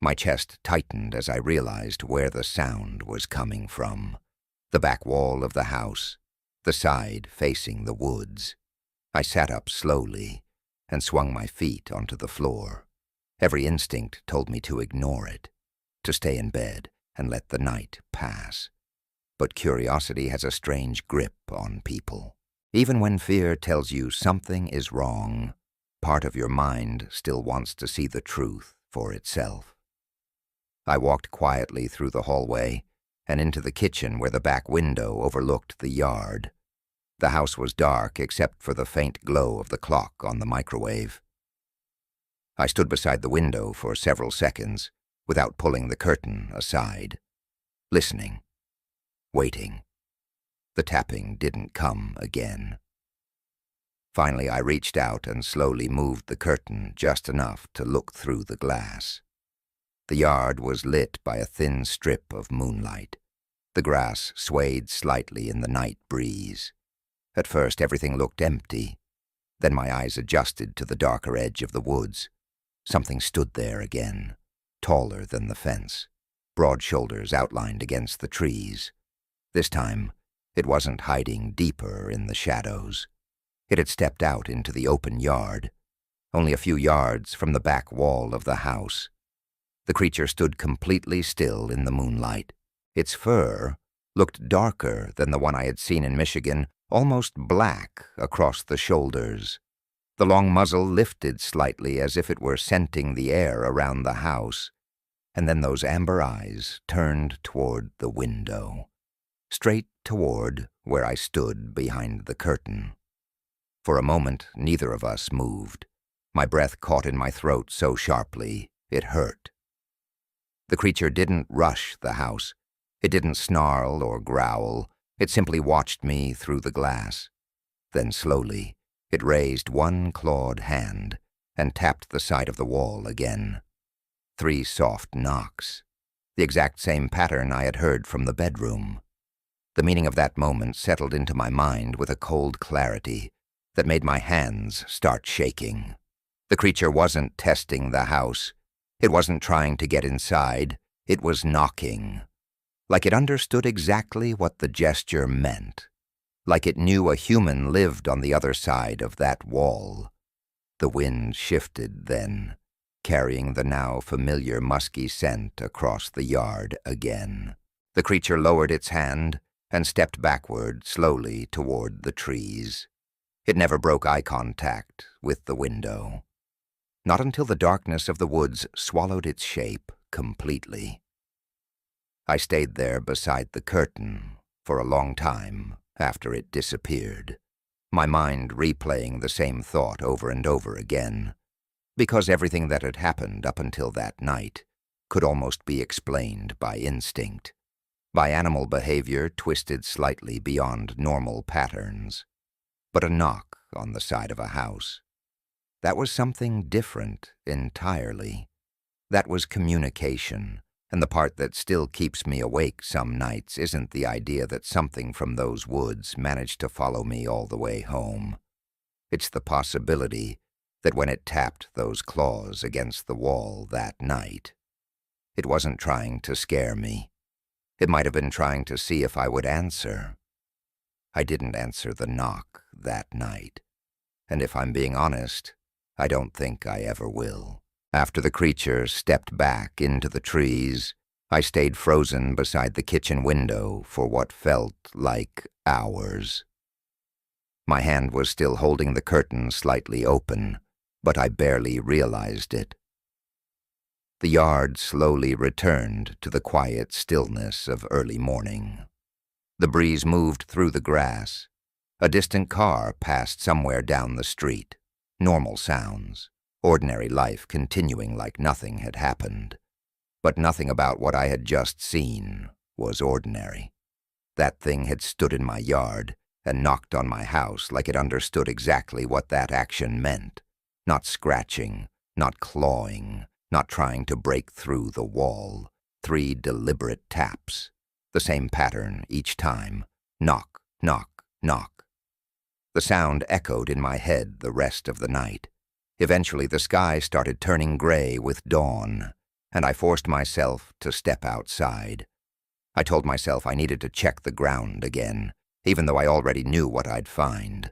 My chest tightened as I realized where the sound was coming from. The back wall of the house, the side facing the woods. I sat up slowly and swung my feet onto the floor. Every instinct told me to ignore it, to stay in bed and let the night pass. But curiosity has a strange grip on people. Even when fear tells you something is wrong, part of your mind still wants to see the truth for itself. I walked quietly through the hallway and into the kitchen where the back window overlooked the yard. The house was dark except for the faint glow of the clock on the microwave. I stood beside the window for several seconds without pulling the curtain aside, listening, waiting. The tapping didn't come again. Finally, I reached out and slowly moved the curtain just enough to look through the glass. The yard was lit by a thin strip of moonlight. The grass swayed slightly in the night breeze. At first, everything looked empty. Then my eyes adjusted to the darker edge of the woods. Something stood there again, taller than the fence, broad shoulders outlined against the trees. This time, it wasn't hiding deeper in the shadows. It had stepped out into the open yard, only a few yards from the back wall of the house. The creature stood completely still in the moonlight. Its fur looked darker than the one I had seen in Michigan, almost black across the shoulders. The long muzzle lifted slightly as if it were scenting the air around the house, and then those amber eyes turned toward the window, straight toward where I stood behind the curtain. For a moment, neither of us moved. My breath caught in my throat so sharply, it hurt. The creature didn't rush the house. It didn't snarl or growl. It simply watched me through the glass. Then slowly, it raised one clawed hand and tapped the side of the wall again. 3 soft knocks, the exact same pattern I had heard from the bedroom. The meaning of that moment settled into my mind with a cold clarity that made my hands start shaking. The creature wasn't testing the house. It wasn't trying to get inside. It was knocking. Like it understood exactly what the gesture meant. Like it knew a human lived on the other side of that wall. The wind shifted then, carrying the now familiar musky scent across the yard again. The creature lowered its hand and stepped backward slowly toward the trees. It never broke eye contact with the window. Not until the darkness of the woods swallowed its shape completely. I stayed there beside the curtain for a long time after it disappeared, my mind replaying the same thought over and over again, because everything that had happened up until that night could almost be explained by instinct, by animal behavior twisted slightly beyond normal patterns. But a knock on the side of a house, that was something different entirely. That was communication, and the part that still keeps me awake some nights isn't the idea that something from those woods managed to follow me all the way home. It's the possibility that when it tapped those claws against the wall that night, it wasn't trying to scare me. It might have been trying to see if I would answer. I didn't answer the knock that night, and if I'm being honest, I don't think I ever will. After the creature stepped back into the trees, I stayed frozen beside the kitchen window for what felt like hours. My hand was still holding the curtain slightly open, but I barely realized it. The yard slowly returned to the quiet stillness of early morning. The breeze moved through the grass. A distant car passed somewhere down the street. Normal sounds, ordinary life continuing like nothing had happened. But nothing about what I had just seen was ordinary. That thing had stood in my yard and knocked on my house like it understood exactly what that action meant. Not scratching, not clawing, not trying to break through the wall. 3 deliberate taps. The same pattern each time. Knock, knock, knock. The sound echoed in my head the rest of the night. Eventually, the sky started turning gray with dawn, and I forced myself to step outside. I told myself I needed to check the ground again, even though I already knew what I'd find.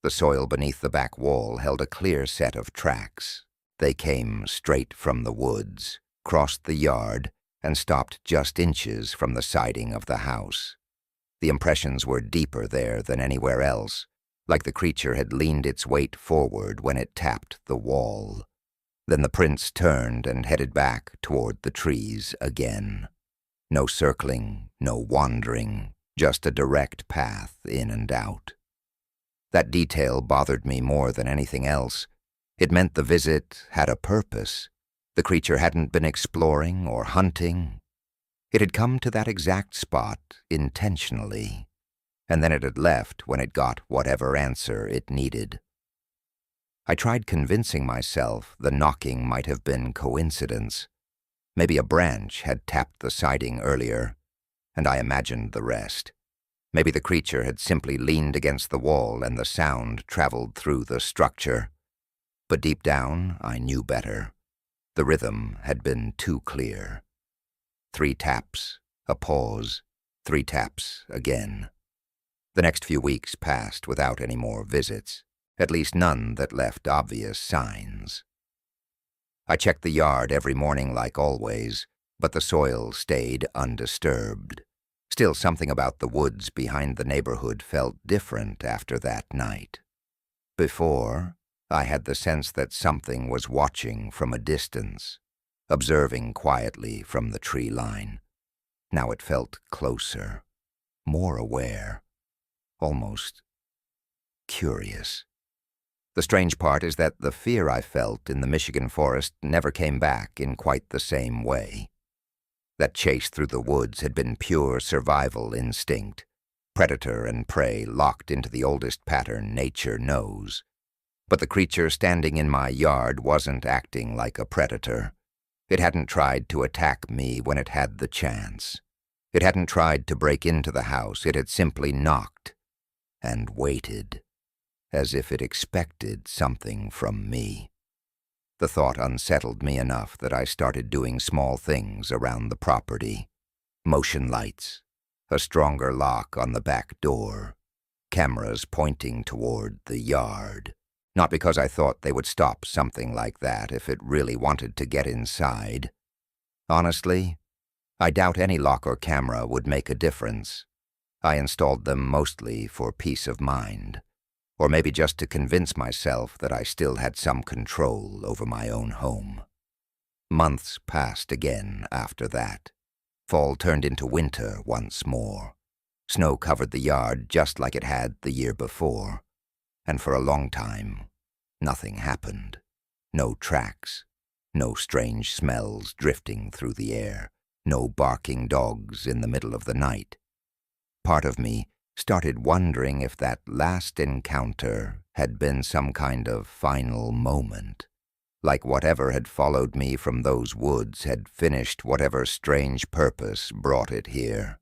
The soil beneath the back wall held a clear set of tracks. They came straight from the woods, crossed the yard, and stopped just inches from the siding of the house. The impressions were deeper there than anywhere else, like the creature had leaned its weight forward when it tapped the wall. Then the prints turned and headed back toward the trees again. No circling, no wandering, just a direct path in and out. That detail bothered me more than anything else. It meant the visit had a purpose. The creature hadn't been exploring or hunting. It had come to that exact spot intentionally. and then it had left when it got whatever answer it needed. I tried convincing myself the knocking might have been coincidence. Maybe a branch had tapped the siding earlier, and I imagined the rest. Maybe the creature had simply leaned against the wall and the sound traveled through the structure. But deep down, I knew better. The rhythm had been too clear. 3 taps, a pause, 3 taps again. The next few weeks passed without any more visits, at least none that left obvious signs. I checked the yard every morning like always, but the soil stayed undisturbed. Still, something about the woods behind the neighborhood felt different after that night. Before, I had the sense that something was watching from a distance, observing quietly from the tree line. Now it felt closer, more aware, almost curious. The strange part is that the fear I felt in the Michigan forest never came back in quite the same way. That chase through the woods had been pure survival instinct, predator and prey locked into the oldest pattern nature knows. But the creature standing in my yard wasn't acting like a predator. It hadn't tried to attack me when it had the chance. It hadn't tried to break into the house. It had simply knocked and waited, as if it expected something from me. The thought unsettled me enough that I started doing small things around the property. Motion lights, a stronger lock on the back door, cameras pointing toward the yard. Not because I thought they would stop something like that if it really wanted to get inside. Honestly, I doubt any lock or camera would make a difference. I installed them mostly for peace of mind, or maybe just to convince myself that I still had some control over my own home. Months passed again after that. Fall turned into winter once more. Snow covered the yard just like it had the year before, and for a long time, nothing happened. No tracks, no strange smells drifting through the air, no barking dogs in the middle of the night. Part of me started wondering if that last encounter had been some kind of final moment, like whatever had followed me from those woods had finished whatever strange purpose brought it here.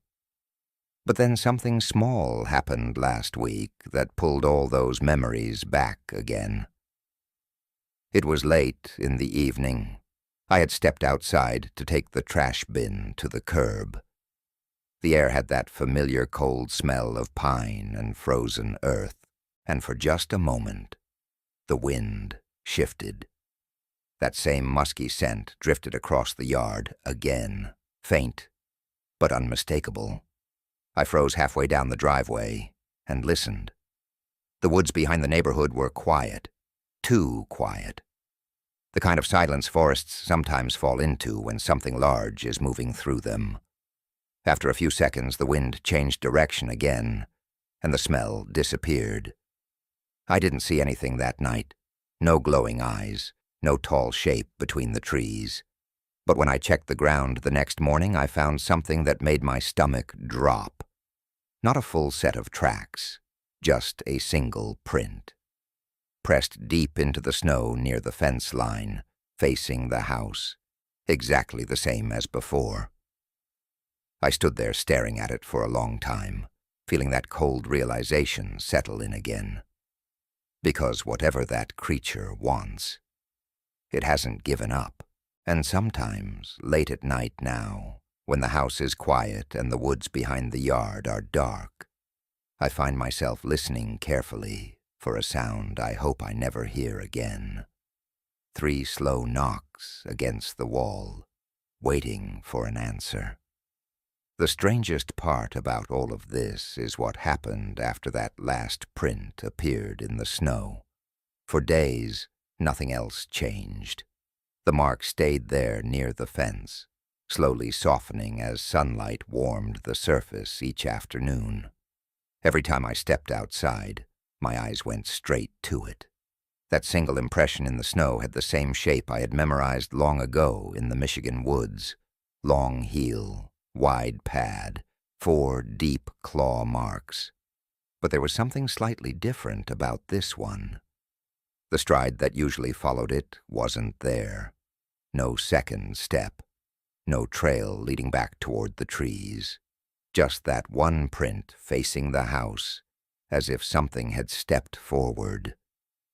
But then something small happened last week that pulled all those memories back again. It was late in the evening. I had stepped outside to take the trash bin to the curb. The air had that familiar cold smell of pine and frozen earth, and for just a moment, the wind shifted. That same musky scent drifted across the yard again, faint but unmistakable. I froze halfway down the driveway and listened. The woods behind the neighborhood were quiet, too quiet. The kind of silence forests sometimes fall into when something large is moving through them. After a few seconds, the wind changed direction again, and the smell disappeared. I didn't see anything that night. No glowing eyes, no tall shape between the trees. But when I checked the ground the next morning, I found something that made my stomach drop. Not a full set of tracks, just a single print. Pressed deep into the snow near the fence line, facing the house, exactly the same as before. I stood there staring at it for a long time, feeling that cold realization settle in again. Because whatever that creature wants, it hasn't given up. And sometimes, late at night now, when the house is quiet and the woods behind the yard are dark, I find myself listening carefully for a sound I hope I never hear again. 3 slow knocks against the wall, waiting for an answer. The strangest part about all of this is what happened after that last print appeared in the snow. For days, nothing else changed. The mark stayed there near the fence, slowly softening as sunlight warmed the surface each afternoon. Every time I stepped outside, my eyes went straight to it. That single impression in the snow had the same shape I had memorized long ago in the Michigan woods. Long heel, wide pad, 4 deep claw marks, but there was something slightly different about this one. The stride that usually followed it wasn't there. No second step. No trail leading back toward the trees. Just that one print facing the house, as if something had stepped forward,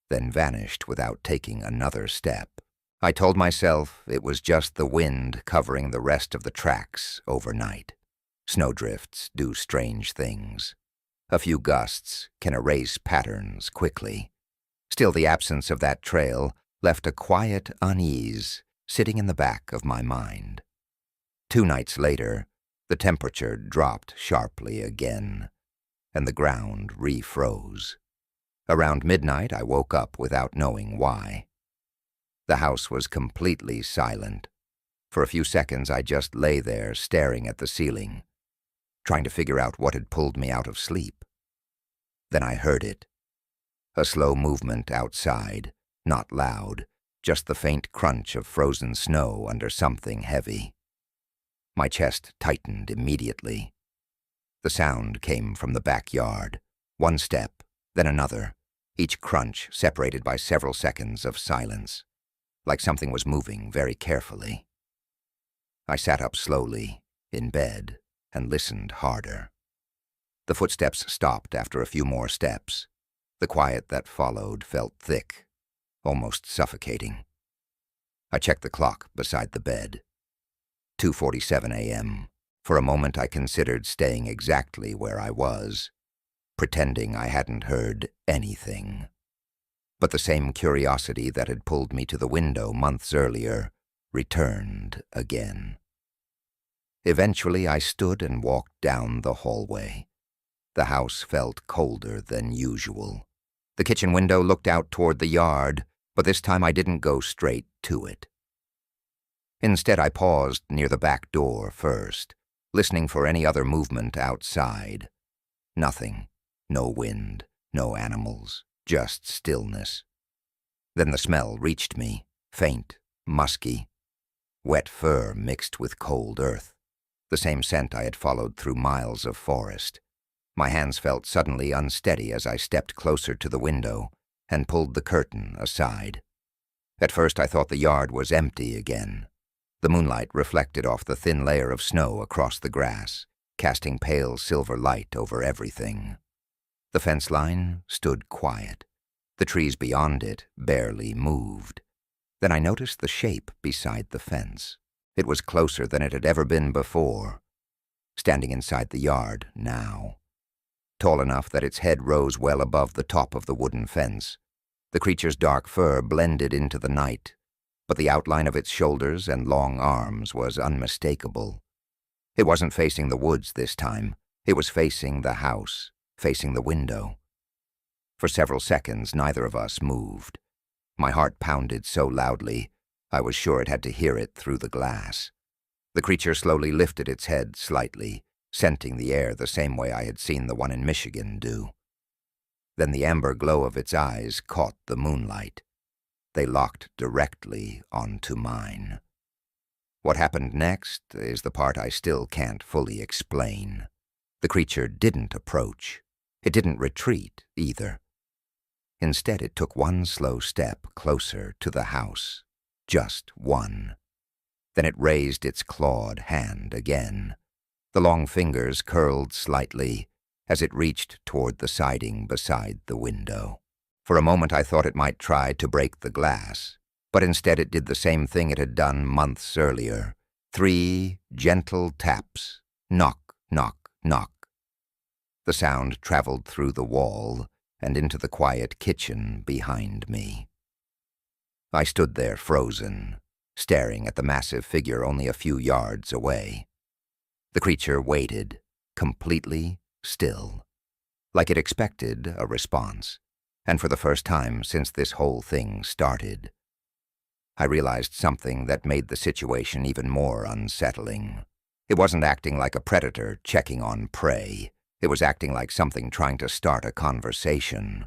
then vanished without taking another step. I told myself it was just the wind covering the rest of the tracks overnight. Snowdrifts do strange things. A few gusts can erase patterns quickly. Still, the absence of that trail left a quiet unease sitting in the back of my mind. 2 nights later, the temperature dropped sharply again, and the ground refroze. Around midnight, I woke up without knowing why. The house was completely silent. For a few seconds, I just lay there staring at the ceiling, trying to figure out what had pulled me out of sleep. Then I heard it. A slow movement outside, not loud, just the faint crunch of frozen snow under something heavy. My chest tightened immediately. The sound came from the backyard. 1 step, then another, each crunch separated by several seconds of silence, like something was moving very carefully. I sat up slowly, in bed, and listened harder. The footsteps stopped after a few more steps. The quiet that followed felt thick, almost suffocating. I checked the clock beside the bed. 2:47 a.m. For a moment I considered staying exactly where I was, pretending I hadn't heard anything. But the same curiosity that had pulled me to the window months earlier returned again. Eventually I stood and walked down the hallway. The house felt colder than usual. The kitchen window looked out toward the yard, but this time I didn't go straight to it. Instead, I paused near the back door first, listening for any other movement outside. Nothing. No wind, no animals, just stillness. Then the smell reached me, faint, musky. Wet fur mixed with cold earth, the same scent I had followed through miles of forest. My hands felt suddenly unsteady as I stepped closer to the window and pulled the curtain aside. At first I thought the yard was empty again. The moonlight reflected off the thin layer of snow across the grass, casting pale silver light over everything. The fence line stood quiet. The trees beyond it barely moved. Then I noticed the shape beside the fence. It was closer than it had ever been before, standing inside the yard now. Tall enough that its head rose well above the top of the wooden fence. The creature's dark fur blended into the night, but the outline of its shoulders and long arms was unmistakable. It wasn't facing the woods this time. It was facing the house, facing the window. For several seconds, neither of us moved. My heart pounded so loudly, I was sure it had to hear it through the glass. The creature slowly lifted its head slightly, scenting the air the same way I had seen the one in Michigan do. Then the amber glow of its eyes caught the moonlight. They locked directly onto mine. What happened next is the part I still can't fully explain. The creature didn't approach. It didn't retreat either. Instead, it took one slow step closer to the house. Just one. Then it raised its clawed hand again. The long fingers curled slightly as it reached toward the siding beside the window. For a moment I thought it might try to break the glass, but instead it did the same thing it had done months earlier. 3 gentle taps. Knock, knock, knock. The sound traveled through the wall and into the quiet kitchen behind me. I stood there frozen, staring at the massive figure only a few yards away. The creature waited, completely still, like it expected a response, and for the first time since this whole thing started. I realized something that made the situation even more unsettling. It wasn't acting like a predator checking on prey. It was acting like something trying to start a conversation.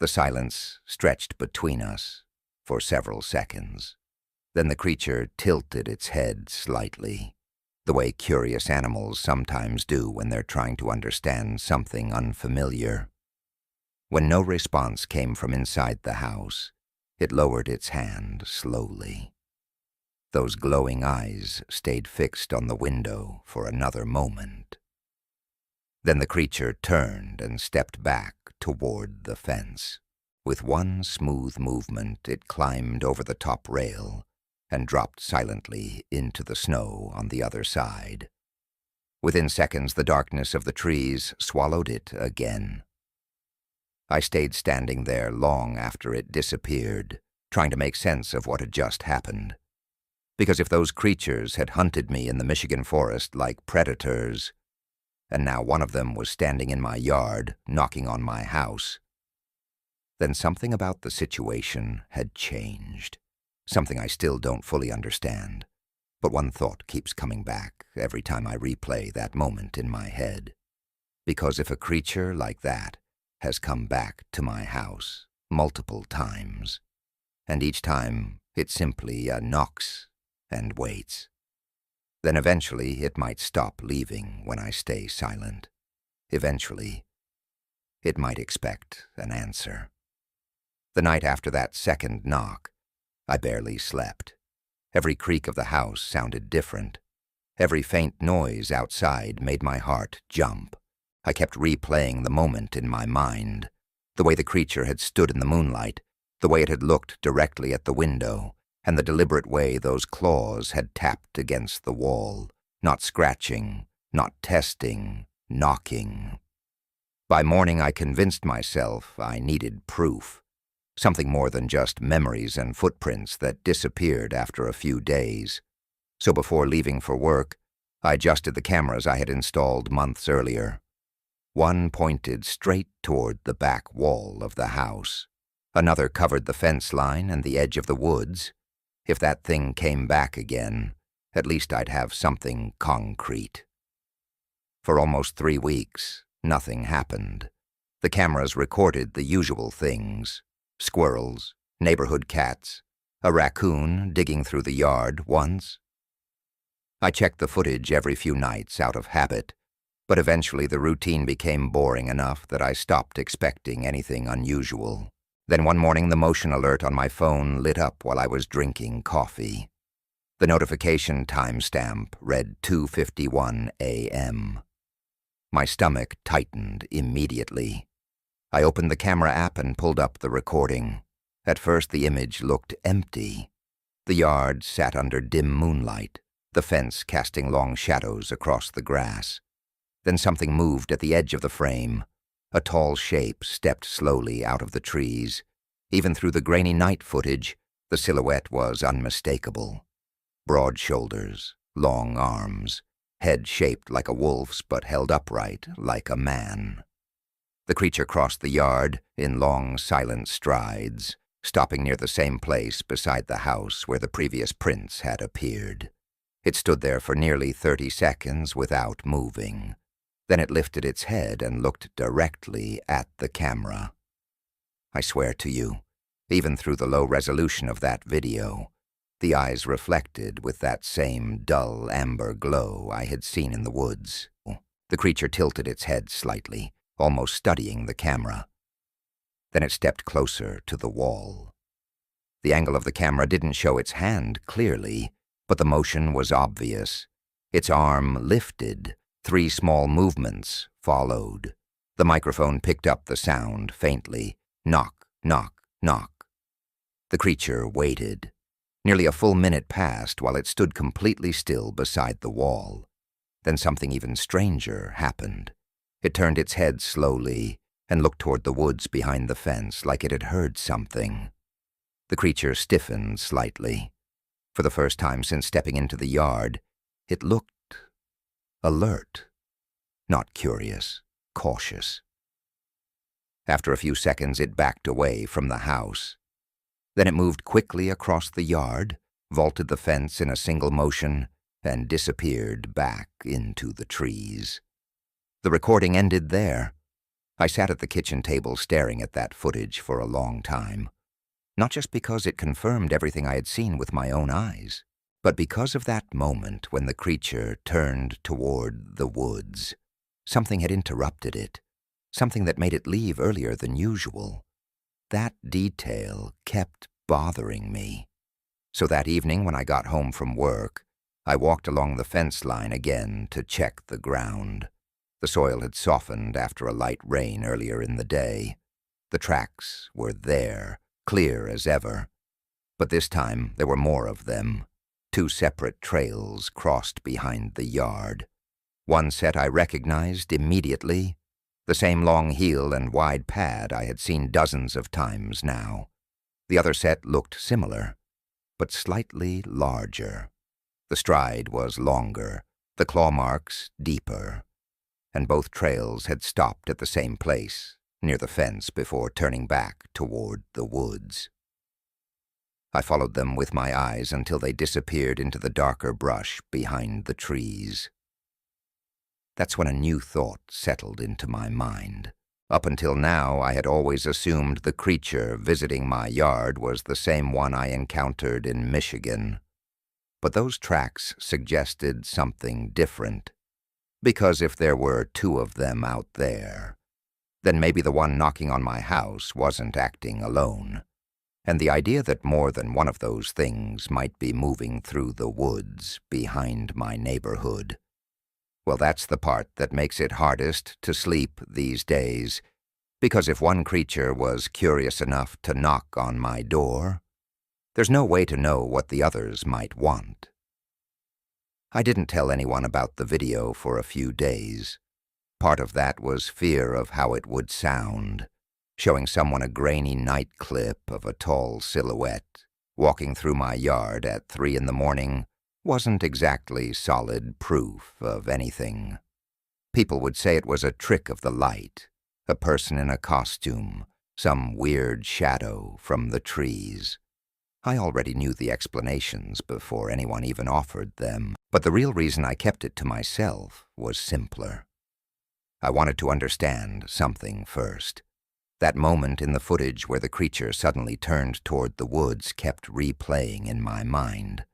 The silence stretched between us for several seconds. Then the creature tilted its head slightly, the way curious animals sometimes do when they're trying to understand something unfamiliar. When no response came from inside the house, it lowered its hand slowly. Those glowing eyes stayed fixed on the window for another moment. Then the creature turned and stepped back toward the fence. With one smooth movement, it climbed over the top rail and dropped silently into the snow on the other side. Within seconds, the darkness of the trees swallowed it again. I stayed standing there long after it disappeared, trying to make sense of what had just happened. Because if those creatures had hunted me in the Michigan forest like predators, and now one of them was standing in my yard, knocking on my house, then something about the situation had changed. Something I still don't fully understand, but one thought keeps coming back every time I replay that moment in my head. Because if a creature like that has come back to my house multiple times, and each time it simply knocks and waits, then eventually it might stop leaving when I stay silent. Eventually, it might expect an answer. The night after that second knock, I barely slept. Every creak of the house sounded different. Every faint noise outside made my heart jump. I kept replaying the moment in my mind, the way the creature had stood in the moonlight, the way it had looked directly at the window, and the deliberate way those claws had tapped against the wall, not scratching, not testing, knocking. By morning, I convinced myself I needed proof. Something more than just memories and footprints that disappeared after a few days. So before leaving for work, I adjusted the cameras I had installed months earlier. One pointed straight toward the back wall of the house. Another covered the fence line and the edge of the woods. If that thing came back again, at least I'd have something concrete. For almost 3 weeks, nothing happened. The cameras recorded the usual things: squirrels, neighborhood cats, a raccoon digging through the yard once. I checked the footage every few nights out of habit, but eventually the routine became boring enough that I stopped expecting anything unusual. Then one morning the motion alert on my phone lit up while I was drinking coffee. The notification timestamp read 2:51 a.m. My stomach tightened immediately. I opened the camera app and pulled up the recording. At first the image looked empty. The yard sat under dim moonlight, the fence casting long shadows across the grass. Then something moved at the edge of the frame. A tall shape stepped slowly out of the trees. Even through the grainy night footage, the silhouette was unmistakable. Broad shoulders, long arms, head shaped like a wolf's but held upright like a man. The creature crossed the yard in long, silent strides, stopping near the same place beside the house where the previous prints had appeared. It stood there for nearly 30 seconds without moving. Then it lifted its head and looked directly at the camera. I swear to you, even through the low resolution of that video, the eyes reflected with that same dull amber glow I had seen in the woods. The creature tilted its head slightly, almost studying the camera. Then it stepped closer to the wall. The angle of the camera didn't show its hand clearly, but the motion was obvious. Its arm lifted. 3 small movements followed. The microphone picked up the sound faintly. Knock, knock, knock. The creature waited. Nearly a full minute passed while it stood completely still beside the wall. Then something even stranger happened. It turned its head slowly and looked toward the woods behind the fence like it had heard something. The creature stiffened slightly. For the first time since stepping into the yard, it looked alert, not curious, cautious. After a few seconds, it backed away from the house. Then it moved quickly across the yard, vaulted the fence in a single motion, and disappeared back into the trees. The recording ended there. I sat at the kitchen table staring at that footage for a long time, not just because it confirmed everything I had seen with my own eyes, But because of that moment when the creature turned toward the woods, something had interrupted it, something that made it leave earlier than usual. That detail kept bothering me. So that evening when I got home from work, I walked along the fence line again to check the ground. The soil had softened after a light rain earlier in the day. The tracks were there, clear as ever. But this time there were more of them. 2 separate trails crossed behind the yard. One set I recognized immediately, the same long heel and wide pad I had seen dozens of times now. The other set looked similar, but slightly larger. The stride was longer, the claw marks deeper, and both trails had stopped at the same place, near the fence, before turning back toward the woods. I followed them with my eyes until they disappeared into the darker brush behind the trees. That's when a new thought settled into my mind. Up until now, I had always assumed the creature visiting my yard was the same one I encountered in Michigan. But those tracks suggested something different. Because if there were 2 of them out there, then maybe the one knocking on my house wasn't acting alone. And the idea that more than one of those things might be moving through the woods behind my neighborhood. Well, that's the part that makes it hardest to sleep these days, because if one creature was curious enough to knock on my door, there's no way to know what the others might want. I didn't tell anyone about the video for a few days. Part of that was fear of how it would sound, showing someone a grainy night clip of a tall silhouette walking through my yard at 3 in the morning wasn't exactly solid proof of anything. People would say it was a trick of the light, a person in a costume, some weird shadow from the trees. I already knew the explanations before anyone even offered them, but the real reason I kept it to myself was simpler. I wanted to understand something first. That moment in the footage where the creature suddenly turned toward the woods kept replaying in my mind.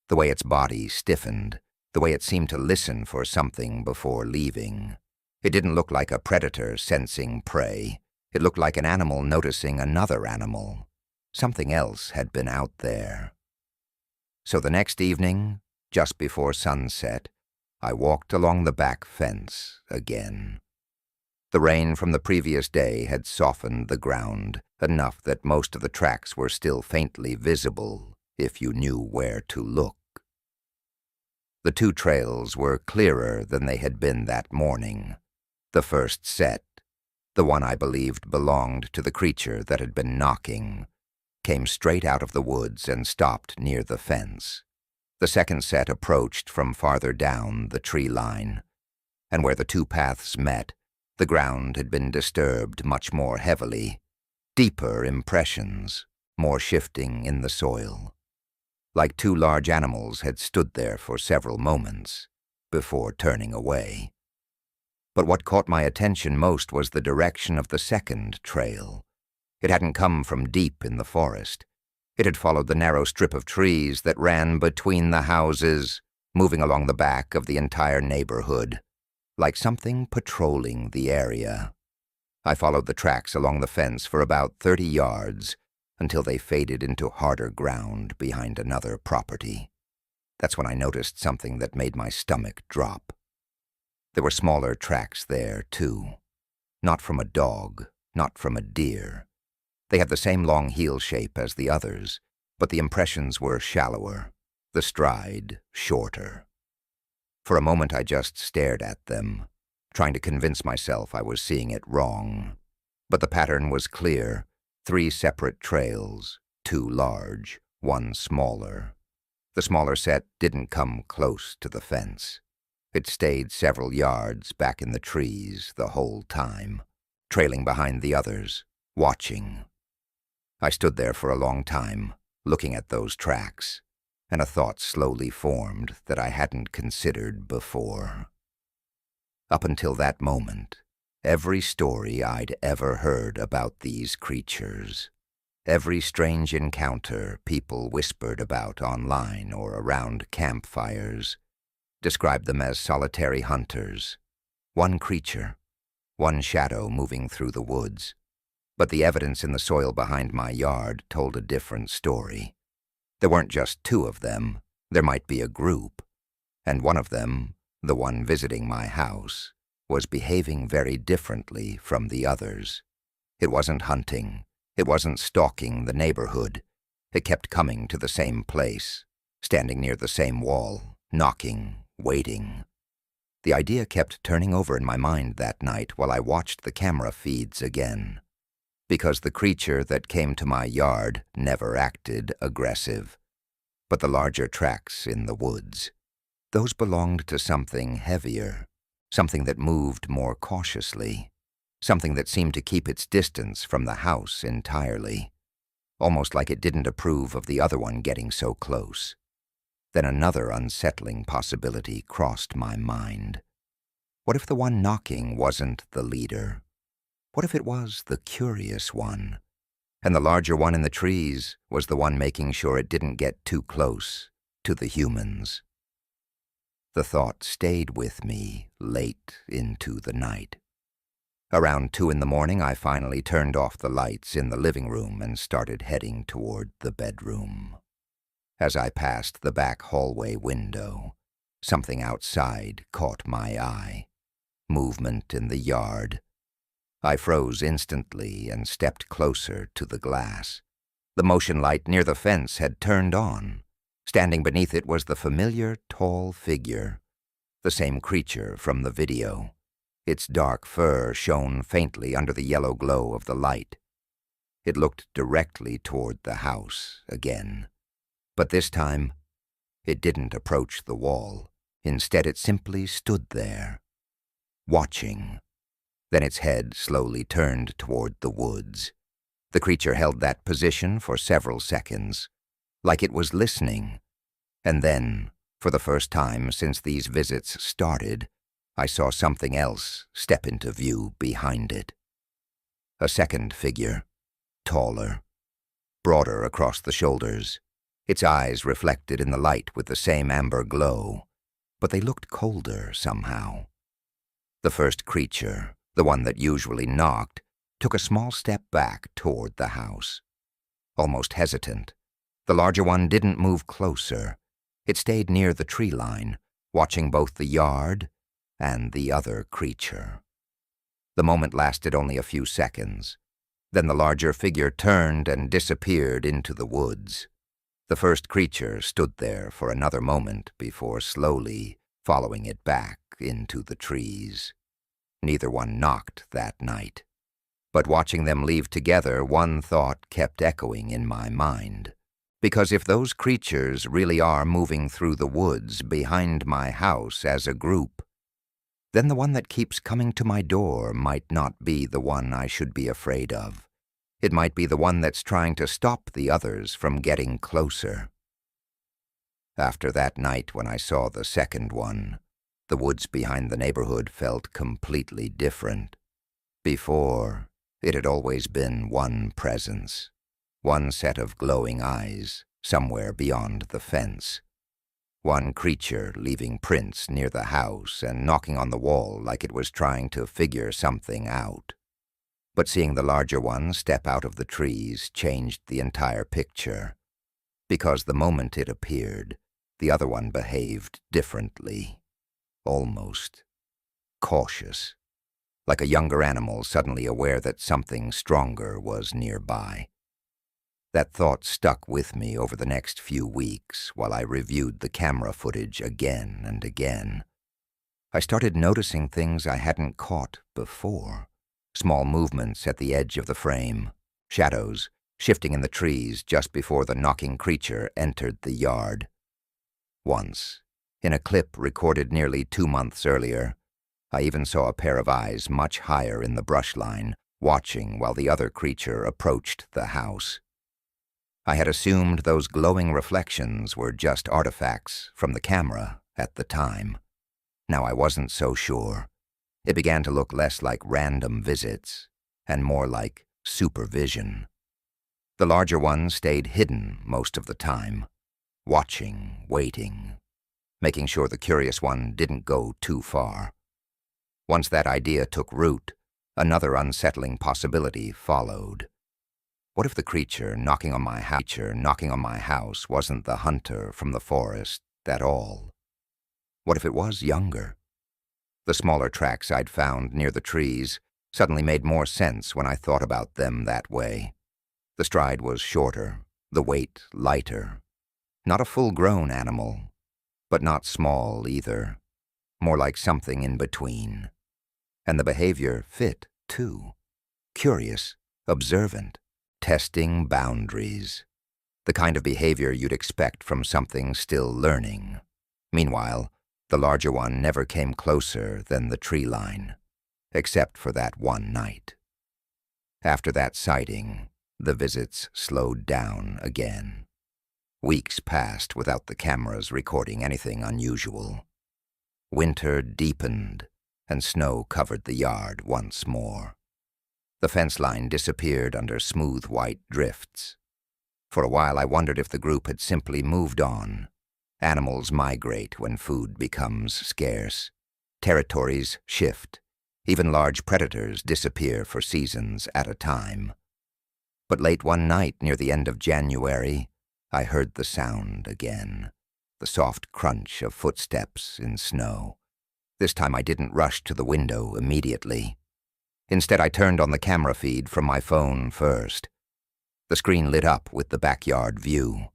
The way its body stiffened, the way it seemed to listen for something before leaving. It didn't look like a predator sensing prey. It looked like an animal noticing another animal. Something else had been out there. So the next evening, just before sunset, I walked along the back fence again. The rain from the previous day had softened the ground enough that most of the tracks were still faintly visible if you knew where to look. The 2 trails were clearer than they had been that morning. The first set, the one I believed belonged to the creature that had been knocking, came straight out of the woods and stopped near the fence. The second set approached from farther down the tree line, and where the 2 paths met, the ground had been disturbed much more heavily, deeper impressions, more shifting in the soil. Like 2 large animals had stood there for several moments before turning away. But what caught my attention most was the direction of the second trail. It hadn't come from deep in the forest. It had followed the narrow strip of trees that ran between the houses, moving along the back of the entire neighborhood, like something patrolling the area. I followed the tracks along the fence for about 30 yards, until they faded into harder ground behind another property. That's when I noticed something that made my stomach drop. There were smaller tracks there, too. Not from a dog, not from a deer. They had the same long heel shape as the others, but the impressions were shallower, the stride shorter. For a moment I just stared at them, trying to convince myself I was seeing it wrong. But the pattern was clear. 3 separate trails, 2 large, 1 smaller. The smaller set didn't come close to the fence. It stayed several yards back in the trees the whole time, trailing behind the others, watching. I stood there for a long time, looking at those tracks, and a thought slowly formed that I hadn't considered before. Up until that moment, every story I'd ever heard about these creatures, every strange encounter people whispered about online or around campfires described them as solitary hunters, one creature, one shadow moving through the woods. But the evidence in the soil behind my yard told a different story. There weren't just two of them, there might be a group, and one of them, the one visiting my house, was behaving very differently from the others. It wasn't hunting, it wasn't stalking the neighborhood. It kept coming to the same place, standing near the same wall, knocking, waiting. The idea kept turning over in my mind that night while I watched the camera feeds again. Because the creature that came to my yard never acted aggressive. But the larger tracks in the woods, those belonged to something heavier, something that moved more cautiously, something that seemed to keep its distance from the house entirely, almost like it didn't approve of the other one getting so close. Then another unsettling possibility crossed my mind. What if the one knocking wasn't the leader? What if it was the curious one, and the larger one in the trees was the one making sure it didn't get too close to the humans? The thought stayed with me late into the night. Around 2 in the morning, I finally turned off the lights in the living room and started heading toward the bedroom. As I passed the back hallway window, something outside caught my eye. Movement in the yard. I froze instantly and stepped closer to the glass. The motion light near the fence had turned on. Standing beneath it was the familiar tall figure, the same creature from the video. Its dark fur shone faintly under the yellow glow of the light. It looked directly toward the house again. But this time, it didn't approach the wall. Instead, it simply stood there, watching. Then its head slowly turned toward the woods. The creature held that position for several seconds, like it was listening. And then, for the first time since these visits started, I saw something else step into view behind it. A second figure, taller, broader across the shoulders, its eyes reflected in the light with the same amber glow, but they looked colder somehow. The first creature, the one that usually knocked, took a small step back toward the house. Almost hesitant, the larger one didn't move closer. It stayed near the tree line, watching both the yard and the other creature. The moment lasted only a few seconds. Then the larger figure turned and disappeared into the woods. The first creature stood there for another moment before slowly following it back into the trees. Neither one knocked that night. But watching them leave together, one thought kept echoing in my mind. Because if those creatures really are moving through the woods behind my house as a group, then the one that keeps coming to my door might not be the one I should be afraid of. It might be the one that's trying to stop the others from getting closer. After that night when I saw the second one, the woods behind the neighborhood felt completely different. Before, it had always been one presence, one set of glowing eyes somewhere beyond the fence. One creature leaving prints near the house and knocking on the wall like it was trying to figure something out. But seeing the larger one step out of the trees changed the entire picture, because the moment it appeared, the other one behaved differently, almost cautious, like a younger animal suddenly aware that something stronger was nearby. That thought stuck with me over the next few weeks while I reviewed the camera footage again and again. I started noticing things I hadn't caught before. Small movements at the edge of the frame, shadows shifting in the trees just before the knocking creature entered the yard. Once, in a clip recorded nearly 2 months earlier, I even saw a pair of eyes much higher in the brush line, watching while the other creature approached the house. I had assumed those glowing reflections were just artifacts from the camera at the time. Now I wasn't so sure. It began to look less like random visits and more like supervision. The larger one stayed hidden most of the time, watching, waiting, making sure the curious one didn't go too far. Once that idea took root, another unsettling possibility followed. What if the creature knocking on my house wasn't the hunter from the forest at all? What if it was younger? The smaller tracks I'd found near the trees suddenly made more sense when I thought about them that way. The stride was shorter, the weight lighter. Not a full-grown animal, but not small either. More like something in between. And the behavior fit, too. Curious, observant, testing boundaries. The kind of behavior you'd expect from something still learning. Meanwhile, the larger one never came closer than the tree line, except for that one night. After that sighting, the visits slowed down again. Weeks passed without the cameras recording anything unusual. Winter deepened, and snow covered the yard once more. The fence line disappeared under smooth white drifts. For a while I wondered if the group had simply moved on. Animals migrate when food becomes scarce. Territories shift. Even large predators disappear for seasons at a time. But late one night near the end of January, I heard the sound again, the soft crunch of footsteps in snow. This time I didn't rush to the window immediately. Instead, I turned on the camera feed from my phone first. The screen lit up with the backyard view.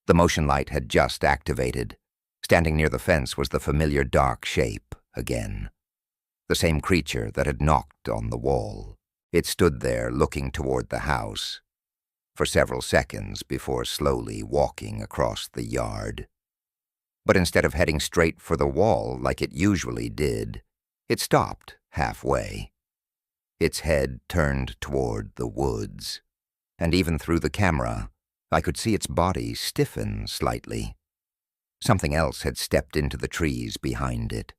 The motion light had just activated. Standing near the fence was the familiar dark shape again. The same creature that had knocked on the wall. It stood there looking toward the house for several seconds before slowly walking across the yard. But instead of heading straight for the wall like it usually did, it stopped halfway. Its head turned toward the woods, and even through the camera, I could see its body stiffen slightly. Something else had stepped into the trees behind it.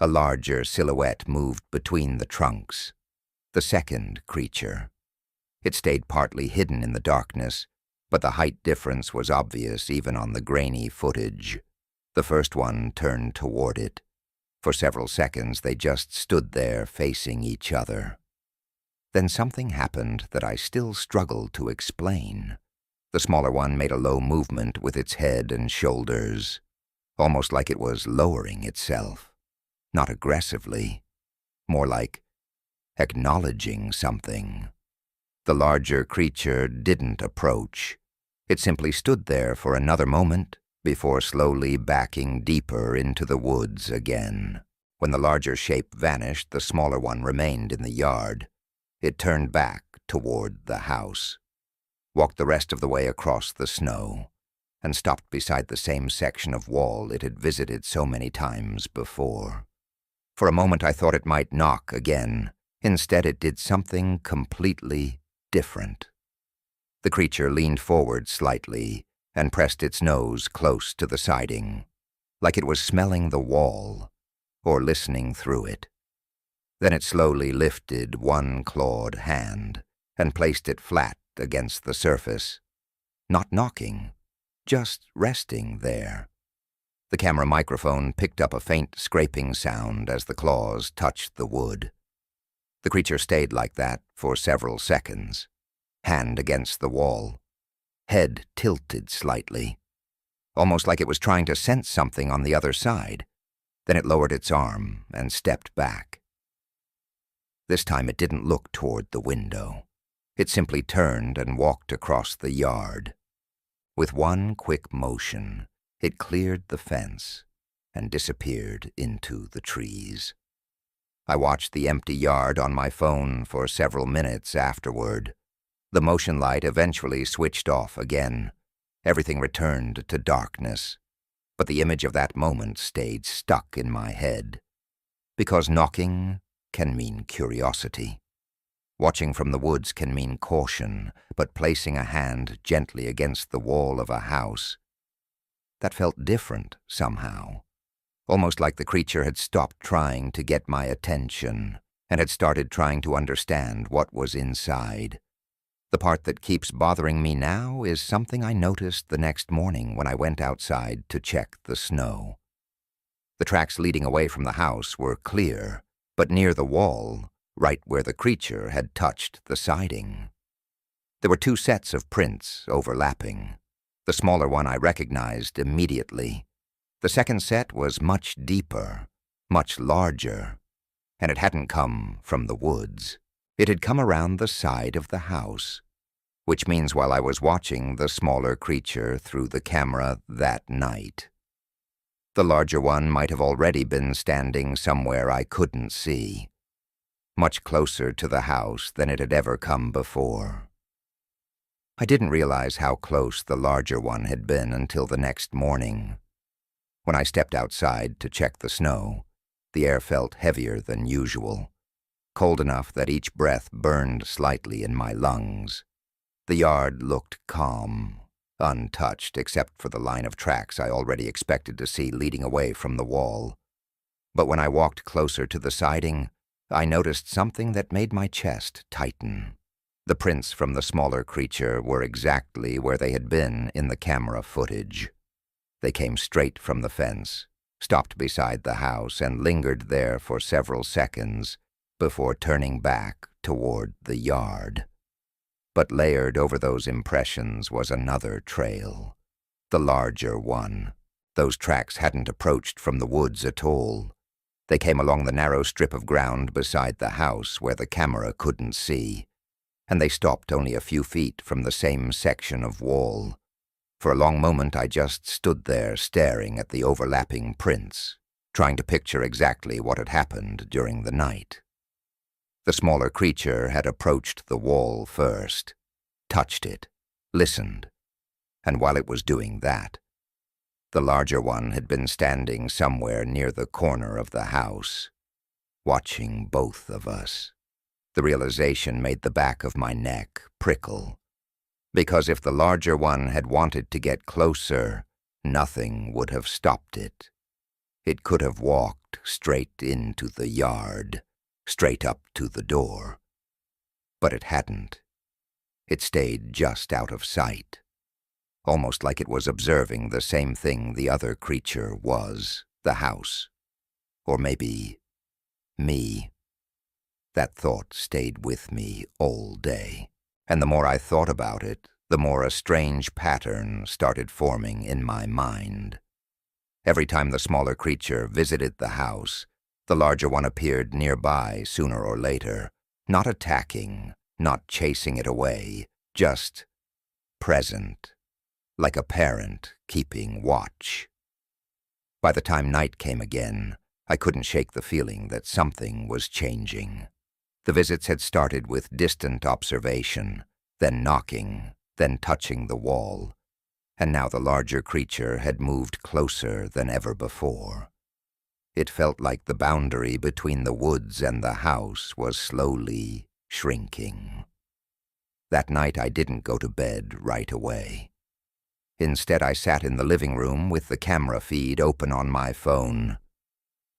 A larger silhouette moved between the trunks. The second creature. It stayed partly hidden in the darkness, but the height difference was obvious even on the grainy footage. The first one turned toward it. For several seconds they just stood there facing each other. Then something happened that I still struggled to explain. The smaller one made a low movement with its head and shoulders, almost like it was lowering itself. Not aggressively, more like acknowledging something. The larger creature didn't approach. It simply stood there for another moment before slowly backing deeper into the woods again. When the larger shape vanished, the smaller one remained in the yard. It turned back toward the house, walked the rest of the way across the snow, and stopped beside the same section of wall it had visited so many times before. For a moment I thought it might knock again. Instead, it did something completely different. The creature leaned forward slightly and pressed its nose close to the siding, like it was smelling the wall or listening through it. Then it slowly lifted one clawed hand and placed it flat against the surface, not knocking, just resting there. The camera microphone picked up a faint scraping sound as the claws touched the wood. The creature stayed like that for several seconds, hand against the wall, head tilted slightly, almost like it was trying to sense something on the other side. Then it lowered its arm and stepped back. This time it didn't look toward the window. It simply turned and walked across the yard. With one quick motion, it cleared the fence and disappeared into the trees. I watched the empty yard on my phone for several minutes afterward. The motion light eventually switched off again. Everything returned to darkness. But the image of that moment stayed stuck in my head. Because knocking can mean curiosity. Watching from the woods can mean caution, but placing a hand gently against the wall of a house, that felt different somehow. Almost like the creature had stopped trying to get my attention and had started trying to understand what was inside. The part that keeps bothering me now is something I noticed the next morning when I went outside to check the snow. The tracks leading away from the house were clear, but near the wall, right where the creature had touched the siding. There were two sets of prints overlapping. The smaller one I recognized immediately. The second set was much deeper, much larger, and it hadn't come from the woods. It had come around the side of the house, which means while I was watching the smaller creature through the camera that night, the larger one might have already been standing somewhere I couldn't see, much closer to the house than it had ever come before. I didn't realize how close the larger one had been until the next morning. When I stepped outside to check the snow, the air felt heavier than usual, cold enough that each breath burned slightly in my lungs. The yard looked calm, untouched except for the line of tracks I already expected to see leading away from the wall. But when I walked closer to the siding, I noticed something that made my chest tighten. The prints from the smaller creature were exactly where they had been in the camera footage. They came straight from the fence, stopped beside the house, and lingered there for several seconds before turning back toward the yard. But layered over those impressions was another trail, the larger one. Those tracks hadn't approached from the woods at all. They came along the narrow strip of ground beside the house where the camera couldn't see, and they stopped only a few feet from the same section of wall. For a long moment I just stood there staring at the overlapping prints, trying to picture exactly what had happened during the night. The smaller creature had approached the wall first, touched it, listened, and while it was doing that, the larger one had been standing somewhere near the corner of the house, watching both of us. The realization made the back of my neck prickle, because if the larger one had wanted to get closer, nothing would have stopped it. It could have walked straight into the yard, straight up to the door. But it hadn't. It stayed just out of sight, almost like it was observing the same thing the other creature was, the house. Or maybe me. That thought stayed with me all day, and the more I thought about it, the more a strange pattern started forming in my mind. Every time the smaller creature visited the house, the larger one appeared nearby sooner or later, not attacking, not chasing it away, just present, like a parent keeping watch. By the time night came again, I couldn't shake the feeling that something was changing. The visits had started with distant observation, then knocking, then touching the wall, and now the larger creature had moved closer than ever before. It felt like the boundary between the woods and the house was slowly shrinking. That night I didn't go to bed right away. Instead, I sat in the living room with the camera feed open on my phone.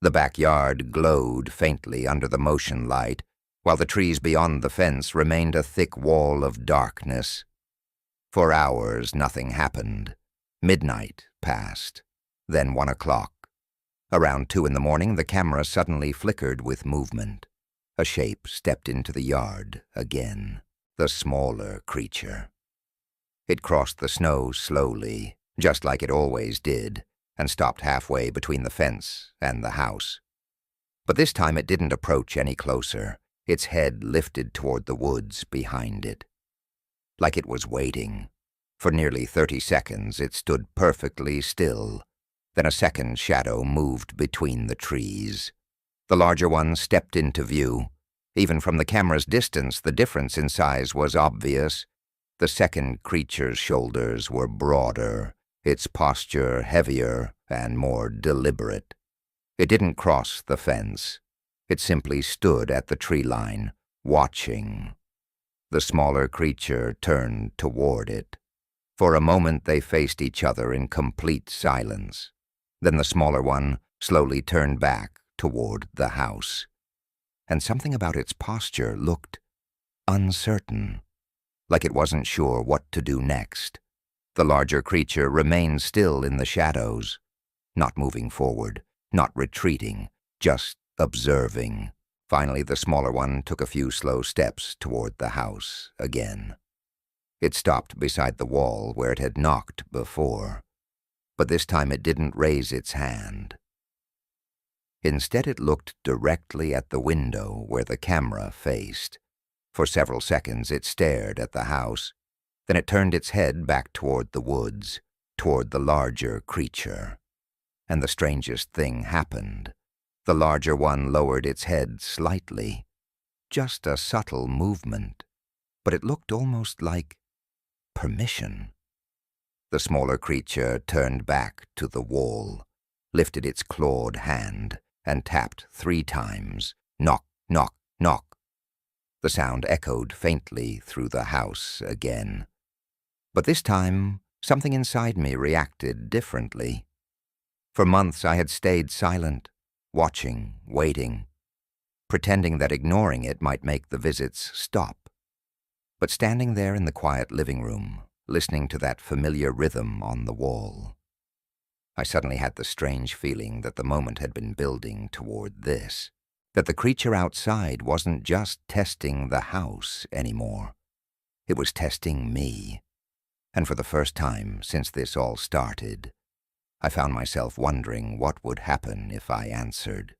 The backyard glowed faintly under the motion light, while the trees beyond the fence remained a thick wall of darkness. For hours nothing happened. Midnight passed, then 1 o'clock. Around 2 in the morning, the camera suddenly flickered with movement. A shape stepped into the yard again, the smaller creature. It crossed the snow slowly, just like it always did, and stopped halfway between the fence and the house. But this time it didn't approach any closer, its head lifted toward the woods behind it. Like it was waiting. For nearly 30 seconds it stood perfectly still. Then a second shadow moved between the trees. The larger one stepped into view. Even from the camera's distance, the difference in size was obvious. The second creature's shoulders were broader, its posture heavier and more deliberate. It didn't cross the fence. It simply stood at the tree line, watching. The smaller creature turned toward it. For a moment they faced each other in complete silence. Then the smaller one slowly turned back toward the house. And something about its posture looked uncertain, like it wasn't sure what to do next. The larger creature remained still in the shadows, not moving forward, not retreating, just observing. Finally, the smaller one took a few slow steps toward the house again. It stopped beside the wall where it had knocked before, but this time it didn't raise its hand. Instead, it looked directly at the window where the camera faced. For several seconds, it stared at the house. Then it turned its head back toward the woods, toward the larger creature. And the strangest thing happened. The larger one lowered its head slightly. Just a subtle movement, but it looked almost like permission. The smaller creature turned back to the wall, lifted its clawed hand, and tapped 3 times. Knock, knock, knock. The sound echoed faintly through the house again. But this time, something inside me reacted differently. For months I had stayed silent, watching, waiting, pretending that ignoring it might make the visits stop. But standing there in the quiet living room, listening to that familiar rhythm on the wall, I suddenly had the strange feeling that the moment had been building toward this, that the creature outside wasn't just testing the house anymore. It was testing me. And for the first time since this all started, I found myself wondering what would happen if I answered.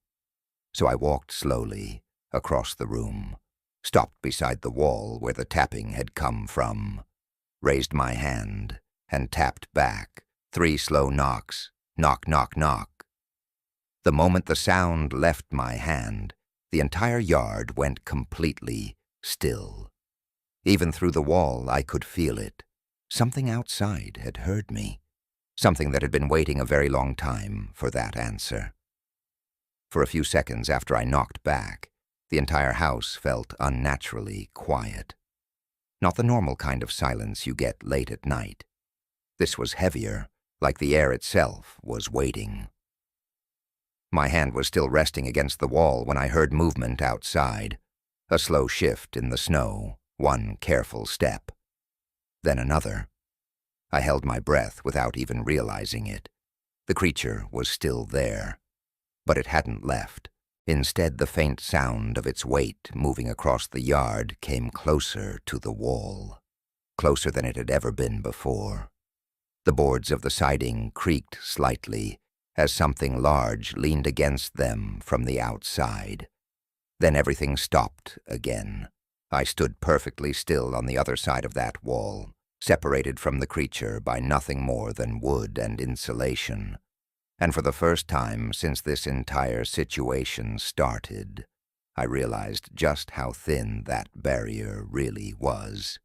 So I walked slowly across the room, stopped beside the wall where the tapping had come from, raised my hand, and tapped back 3 slow knocks. Knock, knock, knock. The moment the sound left my hand, the entire yard went completely still. Even through the wall, I could feel it. Something outside had heard me. Something that had been waiting a very long time for that answer. For a few seconds after I knocked back, the entire house felt unnaturally quiet. Not the normal kind of silence you get late at night. This was heavier, like the air itself was waiting. My hand was still resting against the wall when I heard movement outside. A slow shift in the snow, 1 careful step. Then another. I held my breath without even realizing it. The creature was still there, but it hadn't left. Instead, the faint sound of its weight moving across the yard came closer to the wall, closer than it had ever been before. The boards of the siding creaked slightly as something large leaned against them from the outside. Then everything stopped again. I stood perfectly still on the other side of that wall, separated from the creature by nothing more than wood and insulation. And for the first time since this entire situation started, I realized just how thin that barrier really was.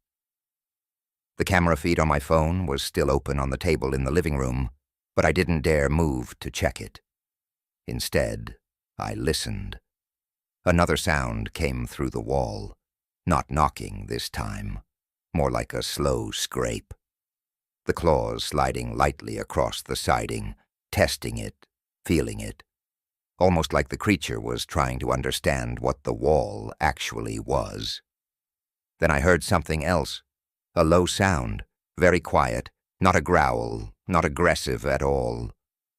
The camera feed on my phone was still open on the table in the living room, but I didn't dare move to check it. Instead, I listened. Another sound came through the wall, not knocking this time, more like a slow scrape. The claws sliding lightly across the siding, testing it, feeling it, almost like the creature was trying to understand what the wall actually was. Then I heard something else, a low sound, very quiet, not a growl, not aggressive at all,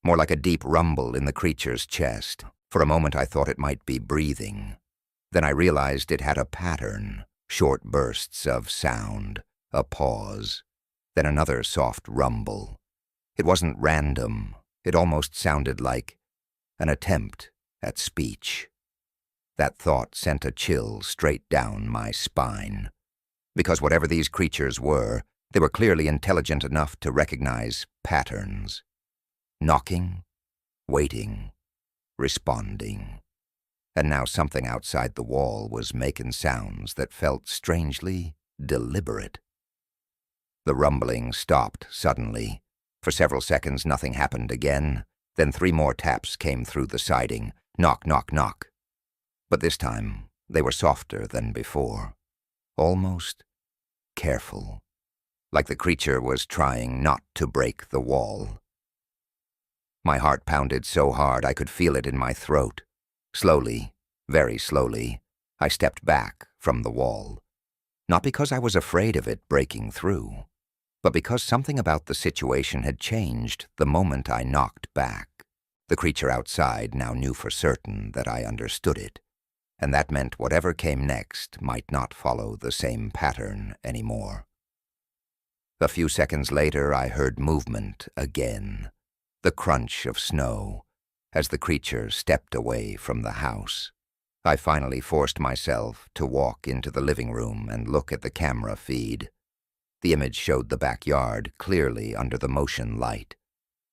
more like a deep rumble in the creature's chest. For a moment I thought it might be breathing. Then I realized it had a pattern, short bursts of sound, a pause, then another soft rumble. It wasn't random. It almost sounded like an attempt at speech. That thought sent a chill straight down my spine. Because whatever these creatures were, they were clearly intelligent enough to recognize patterns. Knocking, waiting, responding. And now something outside the wall was making sounds that felt strangely deliberate. The rumbling stopped suddenly. For several seconds nothing happened again. Then 3 more taps came through the siding. Knock, knock, knock. But this time they were softer than before. Almost careful. Like the creature was trying not to break the wall. My heart pounded so hard I could feel it in my throat. Slowly, very slowly, I stepped back from the wall. Not because I was afraid of it breaking through, but because something about the situation had changed the moment I knocked back. The creature outside now knew for certain that I understood it, and that meant whatever came next might not follow the same pattern anymore. A few seconds later, I heard movement again, the crunch of snow, as the creature stepped away from the house. I finally forced myself to walk into the living room and look at the camera feed. The image showed the backyard clearly under the motion light.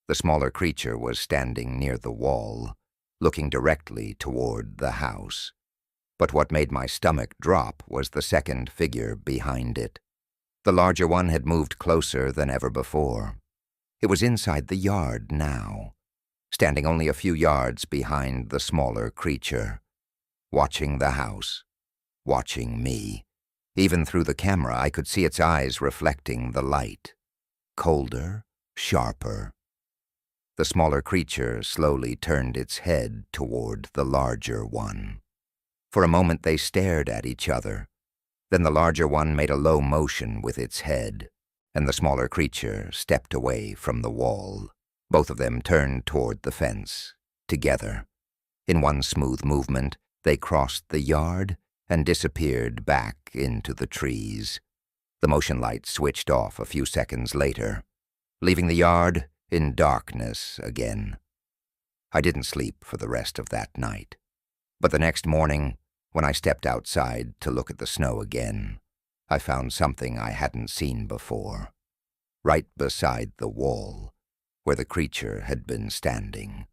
The smaller creature was standing near the wall, looking directly toward the house. But what made my stomach drop was the second figure behind it. The larger one had moved closer than ever before. It was inside the yard now, standing only a few yards behind the smaller creature, watching the house, watching me. Even through the camera, I could see its eyes reflecting the light, colder, sharper. The smaller creature slowly turned its head toward the larger one. For a moment they stared at each other. Then the larger one made a low motion with its head, and the smaller creature stepped away from the wall. Both of them turned toward the fence, together. In one smooth movement, they crossed the yard and disappeared back into the trees. The motion light switched off a few seconds later, leaving the yard in darkness again. I didn't sleep for the rest of that night. But the next morning, when I stepped outside to look at the snow again, I found something I hadn't seen before, right beside the wall where the creature had been standing.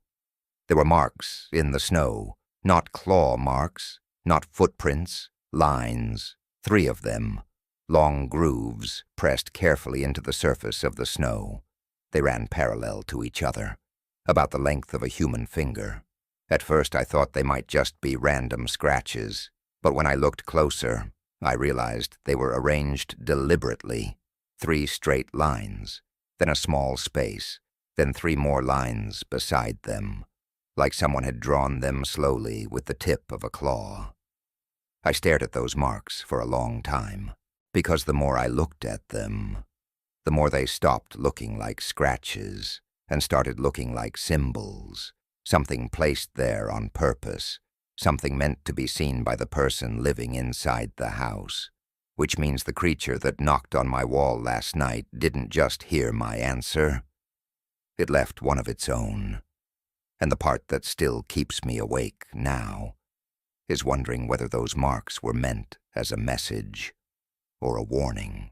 There were marks in the snow, not claw marks, not footprints, lines, 3 of them, long grooves pressed carefully into the surface of the snow. They ran parallel to each other, about the length of a human finger. At first I thought they might just be random scratches, but when I looked closer, I realized they were arranged deliberately. 3 straight lines, then a small space, then 3 more lines beside them, like someone had drawn them slowly with the tip of a claw. I stared at those marks for a long time, because the more I looked at them, the more they stopped looking like scratches and started looking like symbols, something placed there on purpose, something meant to be seen by the person living inside the house, which means the creature that knocked on my wall last night didn't just hear my answer. It left one of its own, and the part that still keeps me awake now is wondering whether those marks were meant as a message or a warning.